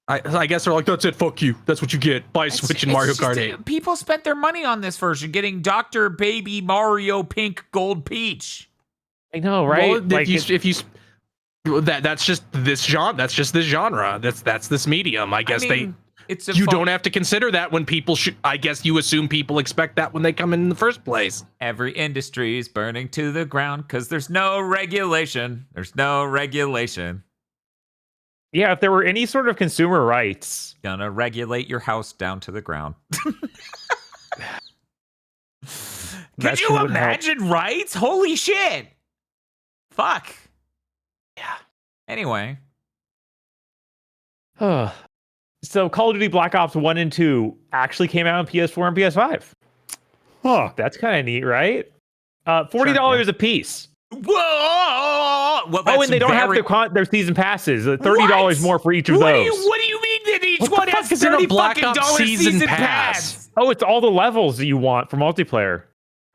I guess they're like, that's it, fuck you. That's what you get. Buy Switch and Mario Kart 8. People spent their money on this version, getting Dr. Baby Mario Pink Gold Peach. I know, right? Well, if you That's just this genre. That's just this genre. That's this medium. I guess you don't have to consider that when people I guess you assume people expect that when they come in the first place. Every industry is burning to the ground because there's no regulation. There's no regulation. Yeah, if there were any sort of consumer rights. Gonna regulate your house down to the ground. Could you imagine rights? Holy shit. Fuck. Yeah. Anyway. So Call of Duty Black Ops 1 and 2 actually came out on PS4 and PS5. Huh. That's kind of neat, right? $40 a piece. Whoa! Well, and they don't have their season passes. $30 more for each of those. What do you mean that each one has $30 Black Ops fucking season pass? Oh, it's all the levels that you want for multiplayer.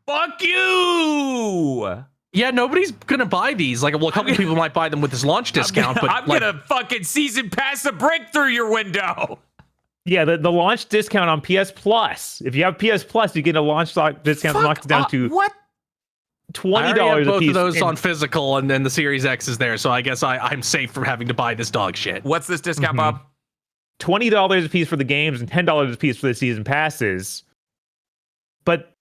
Fuck you! Yeah, nobody's gonna buy these. Like, well, a couple people might buy them with this launch discount, but I'm gonna fucking season pass a brick through your window. Yeah, the launch discount on PS Plus. If you have PS Plus, you get a launch discount knocked down to what? $20 a both piece. Of those on physical, and then the Series X is there, so I guess I'm safe from having to buy this dog shit. What's this discount, Bob? $20 a piece for the games and $10 a piece for the season passes. But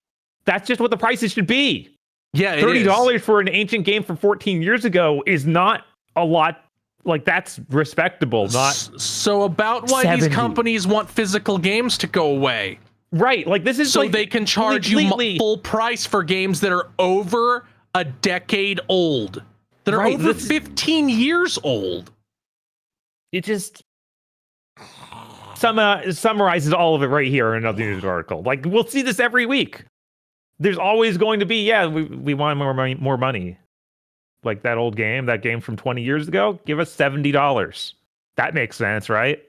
that's just what the prices should be. Yeah, $30 for an ancient game from 14 years ago is not a lot. Like, that's respectable. Not so about why 70. these companies want physical games to go away. Right, like this is so like they can charge you full price for games that are over a decade old, that are over 15 years old. It just summarizes all of it right here in another news article. Like, we'll see this every week. There's always going to be, we want more money. Like that old game, that game from 20 years ago, give us $70. That makes sense, right?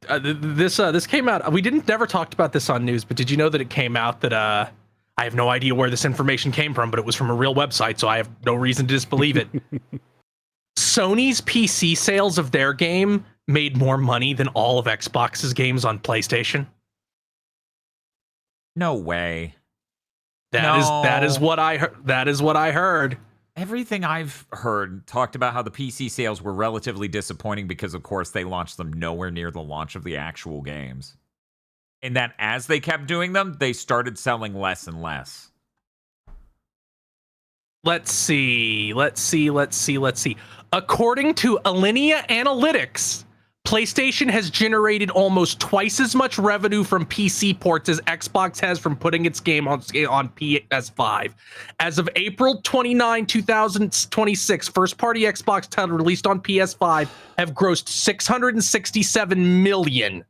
This came out. We never talked about this on news, but did you know that it came out that I have no idea where this information came from, but it was from a real website, so I have no reason to disbelieve it. Sony's PC sales of their game made more money than all of Xbox's games on PlayStation. No way. That is what I heard. That is what I heard. Everything I've heard talked about how the PC sales were relatively disappointing because, of course, they launched them nowhere near the launch of the actual games. And that as they kept doing them, they started selling less and less. Let's see. According to Alinea Analytics, PlayStation has generated almost twice as much revenue from PC ports as Xbox has from putting its game on PS5. As of April 29, 2026, first-party Xbox titles released on PS5 have grossed $667 million.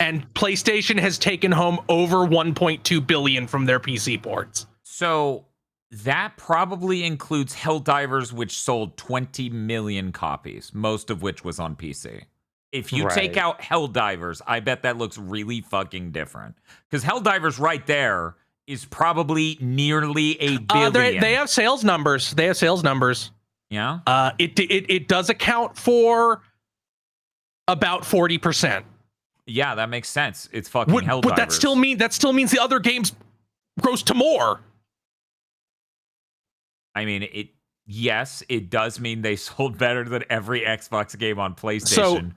And PlayStation has taken home over $1.2 billion from their PC ports. So that probably includes Helldivers, which sold 20 million copies, most of which was on PC. If you take out Helldivers, I bet that looks really fucking different. Because Helldivers right there is probably nearly $1 billion. They have sales numbers. Yeah? It does account for about 40%. Yeah, that makes sense. It's fucking Helldivers. But that still means the other games gross to more. I mean, it does mean they sold better than every Xbox game on PlayStation.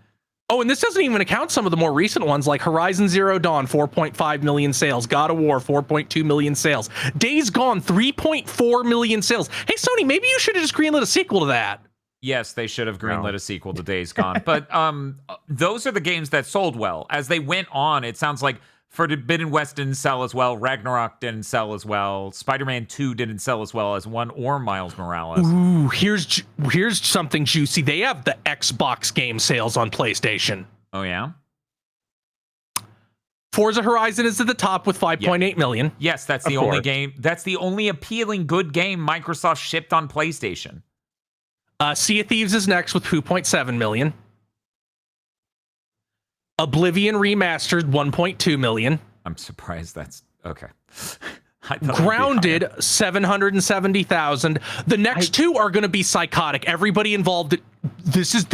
And this doesn't even account some of the more recent ones, like Horizon Zero Dawn, 4.5 million sales. God of War, 4.2 million sales. Days Gone, 3.4 million sales. Hey, Sony, maybe you should have just greenlit a sequel to that. Yes, they should have greenlit a sequel to Days Gone. But those are the games that sold well. As they went on, it sounds like Forbidden West didn't sell as well. Ragnarok didn't sell as well. Spider-Man 2 didn't sell as well as 1 or Miles Morales. Ooh, here's something juicy. They have the Xbox game sales on PlayStation. Oh, yeah? Forza Horizon is at the top with 5.8 million. Yes, that's the only game. That's the only appealing good game Microsoft shipped on PlayStation. Sea of Thieves is next with 2.7 million. Oblivion Remastered, 1.2 million. I'm surprised that's okay. Grounded, 770,000. The next two are going to be psychotic. Everybody involved. This is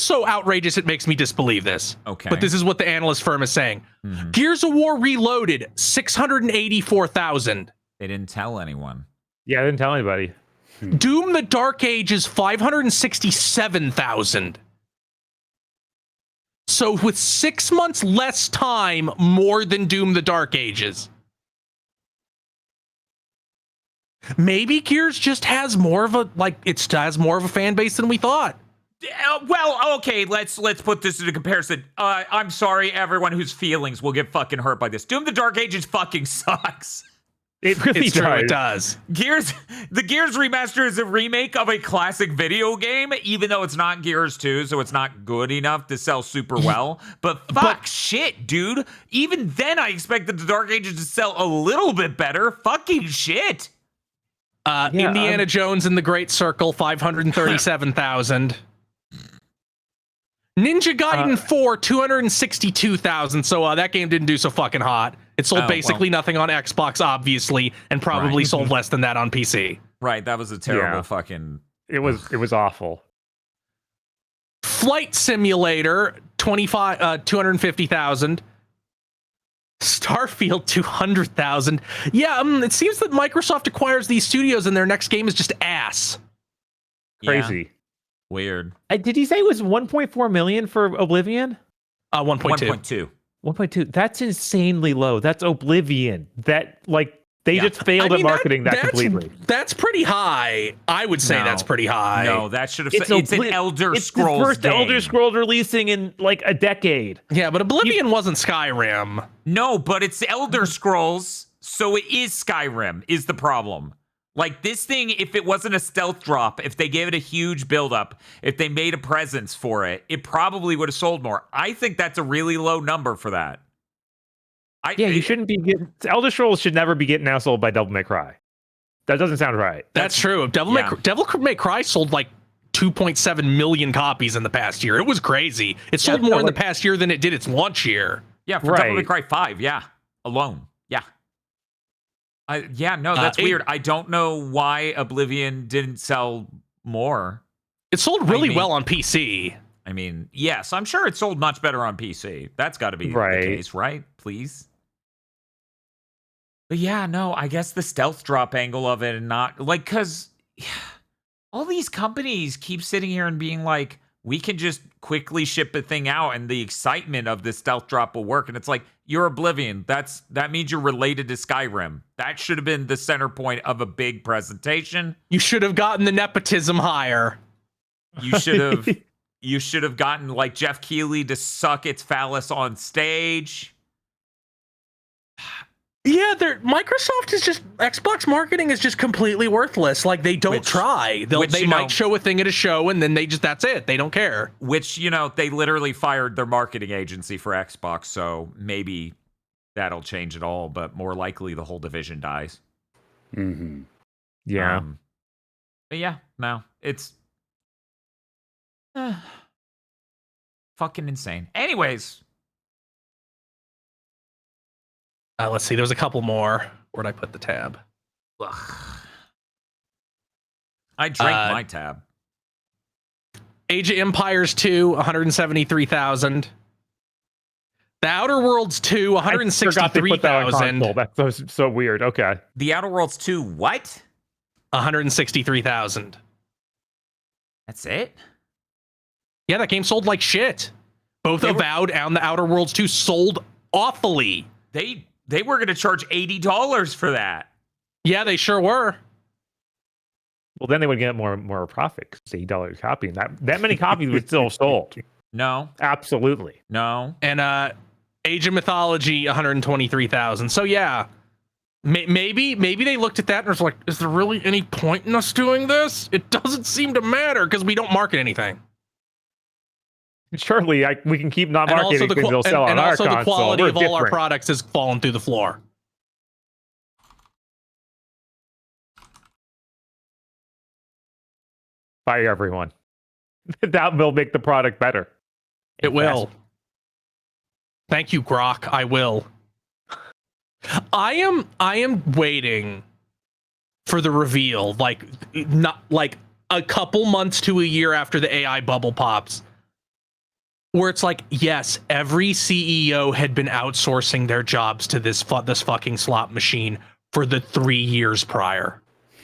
so outrageous it makes me disbelieve this. Okay. But this is what the analyst firm is saying. Gears of War Reloaded, 684,000. They didn't tell anyone. Yeah, I didn't tell anybody. Doom the Dark Ages 567,000. So with 6 months less time, more than Doom the Dark Ages. Maybe Gears just has more of a fan base than we thought. Well, okay, let's put this into comparison. I'm sorry, everyone whose feelings will get fucking hurt by this. Doom the Dark Ages fucking sucks. It really It's does. true, it does. The Gears remaster is a remake of a classic video game, even though it's not Gears 2, so it's not good enough to sell super well. But shit, dude. Even then, I expected the Dark Ages to sell a little bit better. Fucking shit. Indiana Jones and the Great Circle, 537,000. Ninja Gaiden 4, 262,000. So that game didn't do so fucking hot. It sold basically nothing on Xbox, obviously, and probably sold less than that on PC. Right, that was a terrible fucking... It was awful. Flight Simulator, 250,000. Starfield, 200,000. Yeah, it seems that Microsoft acquires these studios and their next game is just ass. Crazy. Yeah. Weird. Did he say it was 1.4 million for Oblivion? 1.2. 1.2. That's insanely low. That's Oblivion. That they just failed at marketing that completely. That's pretty high. I would say that's pretty high. No, that should have said it's an Elder Scrolls the first game. Elder Scrolls releasing in like a decade. Yeah, but Oblivion wasn't Skyrim. No, but it's Elder Scrolls, so it is Skyrim, is the problem. Like, this thing, if it wasn't a stealth drop, if they gave it a huge buildup, if they made a presence for it, it probably would have sold more. I think that's a really low number for that. You shouldn't be getting... Elder Scrolls should never be getting outsold by Devil May Cry. That doesn't sound right. That's true. Devil May Cry sold like 2.7 million copies in the past year. It was crazy. It sold more in the past year than it did its launch year. Yeah, for Devil May Cry 5, alone. That's weird. I don't know why Oblivion didn't sell more. It sold really well on PC. I mean, yes, I'm sure it sold much better on PC. That's got to be the case, right? Please. But I guess the stealth drop angle of it and not like, because all these companies keep sitting here and being like, we can just quickly ship a thing out and the excitement of the stealth drop will work. And it's like, you're Oblivion. That means you're related to Skyrim. That should have been the center point of a big presentation. You should have gotten the nepotism higher. You should have gotten like Jeff Keighley to suck its phallus on stage. Yeah, Xbox marketing is just completely worthless. Like, they don't try. They might show a thing at a show and then that's it. They don't care. Which, they literally fired their marketing agency for Xbox, so maybe that'll change it all, but more likely the whole division dies. Mm-hmm. Yeah. But it's fucking insane. Anyways. Let's see. There was a couple more. Where'd I put the tab? Ugh. I drank my tab. Age of Empires 2, 173,000. The Outer Worlds 2, 163,000. That's so weird. Okay. The Outer Worlds 2, what? 163,000. That's it? Yeah, that game sold like shit. Both Avowed and the Outer Worlds 2 sold awfully. They were going to charge $80 for that. Yeah, they sure were. Well, then they would get more profit because $8 a copy, and that many copies would still sold. No, absolutely no. And Age of Mythology, 123,000. So maybe they looked at that and was like, "Is there really any point in us doing this? It doesn't seem to matter because we don't market anything." Surely we can keep not marketing because they'll sell on our console. And also the quality of all our products has fallen through the floor. Fire everyone. That will make the product better. It will. Thank you, Grok. I will. I am waiting for the reveal, not like a couple months to a year after the AI bubble pops. Where it's like, yes, every CEO had been outsourcing their jobs to this fucking slot machine for the 3 years prior.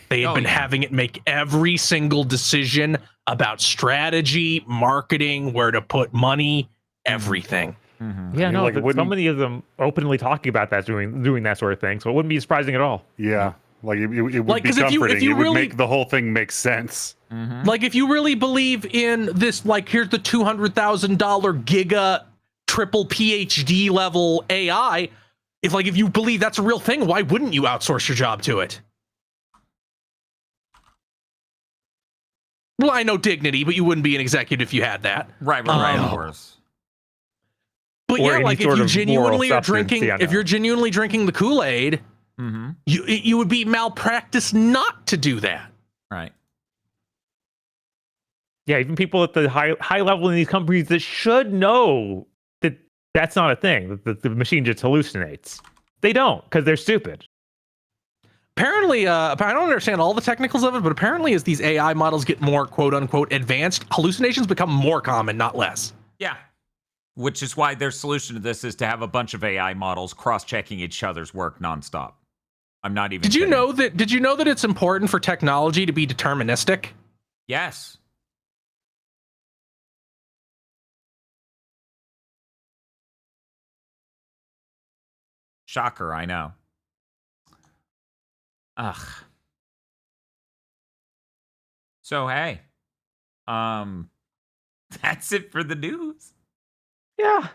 They had been having it make every single decision about strategy, marketing, where to put money, everything. Mm-hmm. Yeah, no, like, so many of them openly talking about that, doing that sort of thing. So it wouldn't be surprising at all. Yeah, like it would Like, be 'cause if you comforting. It would really- make the whole thing make sense. Like, if you really believe in this, like, here's the $200,000 giga triple PhD level AI. If you believe that's a real thing, why wouldn't you outsource your job to it? Well, I know dignity, but you wouldn't be an executive if you had that. Right, of course. But Or yeah, any like if sort you of genuinely moral are drinking, substance, yeah, if you're genuinely drinking the Kool-Aid, you would be malpractice not to do that. Right. Yeah, even people at the high level in these companies that should know that that's not a thing, that the machine just hallucinates. They don't, because they're stupid. Apparently, I don't understand all the technicals of it, but apparently as these AI models get more quote-unquote advanced, hallucinations become more common, not less. Yeah. Which is why their solution to this is to have a bunch of AI models cross-checking each other's work nonstop. I'm not even Did you kidding. know that it's important for technology to be deterministic? Yes. Shocker, I know. Ugh. So hey. That's it for the news. Yeah.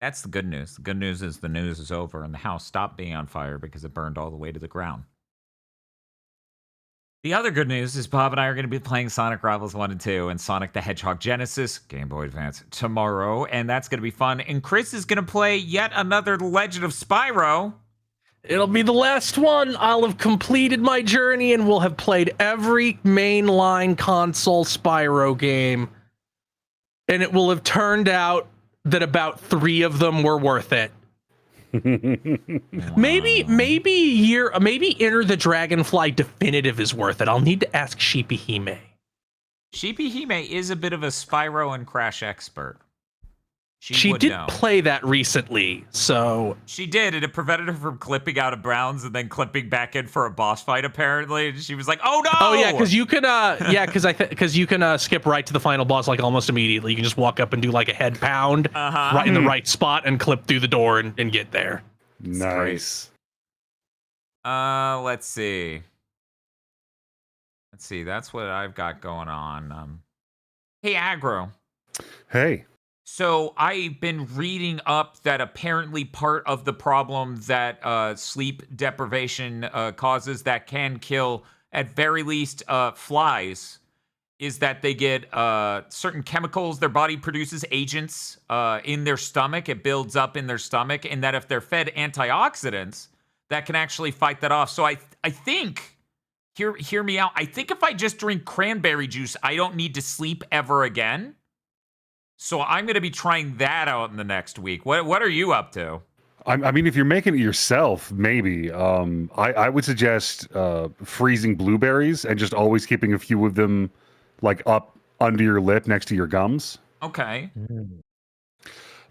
That's the good news. The good news is the news is over and the house stopped being on fire because it burned all the way to the ground. The other good news is Bob and I are going to be playing Sonic Rivals 1 and 2 and Sonic the Hedgehog Genesis, Game Boy Advance, tomorrow, and that's going to be fun. And Chris is going to play yet another Legend of Spyro. It'll be the last one. I'll have completed my journey and will have played every mainline console Spyro game. And it will have turned out that about 3 of them were worth it. Maybe Enter the Dragonfly Definitive is worth it. I'll need to ask Sheepy Hime. Sheepy Hime is a bit of a Spyro and Crash expert. She would did know. play that recently, so... She did, and it prevented her from clipping out of bounds and then clipping back in for a boss fight, apparently. And she was like, oh no! Oh yeah, because you can skip right to the final boss like almost immediately. You can just walk up and do like a head pound right in the right spot and clip through the door and get there. Nice. Let's see. That's what I've got going on. Hey, Aggro. Hey. So I've been reading up that apparently part of the problem that sleep deprivation causes that can kill, at very least, flies, is that they get certain chemicals their body produces, agents, in their stomach. It builds up in their stomach, and that if they're fed antioxidants, that can actually fight that off. So I think, hear me out, I think if I just drink cranberry juice, I don't need to sleep ever again. So I'm going to be trying that out in the next week. What are you up to? I mean, if you're making it yourself, maybe. I would suggest freezing blueberries and just always keeping a few of them like up under your lip next to your gums. Okay.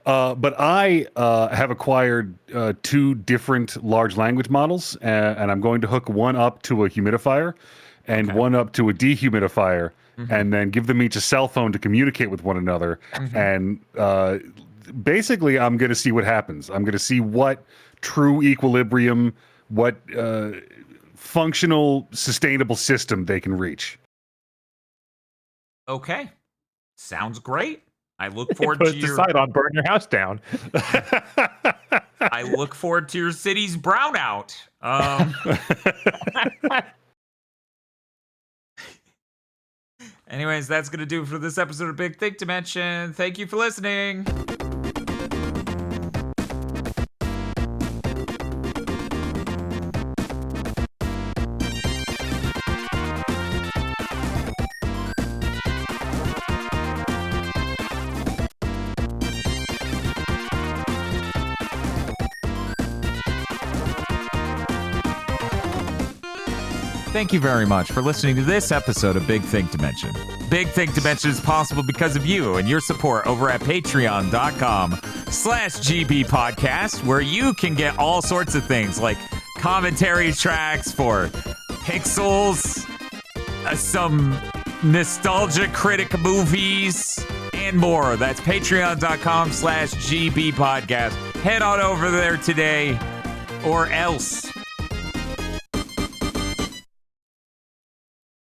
But I have acquired 2 different large language models, and I'm going to hook one up to a humidifier and one up to a dehumidifier. And then give them each a cell phone to communicate with one another. And basically, I'm going to see what happens. I'm going to see what true equilibrium, what functional, sustainable system they can reach. Okay. Sounds great. I look forward Put to your decide on burn your house down. I look forward to your city's brownout. Anyways, that's going to do it for this episode of Big Think Dimension. Thank you for listening. Thank you very much for listening to this episode of Big Think Dimension. Big Think Dimension is possible because of you and your support over at patreon.com/GB podcast, where you can get all sorts of things like commentary tracks for pixels, some nostalgia critic movies, and more. That's patreon.com/GBpodcast. Head on over there today, or else.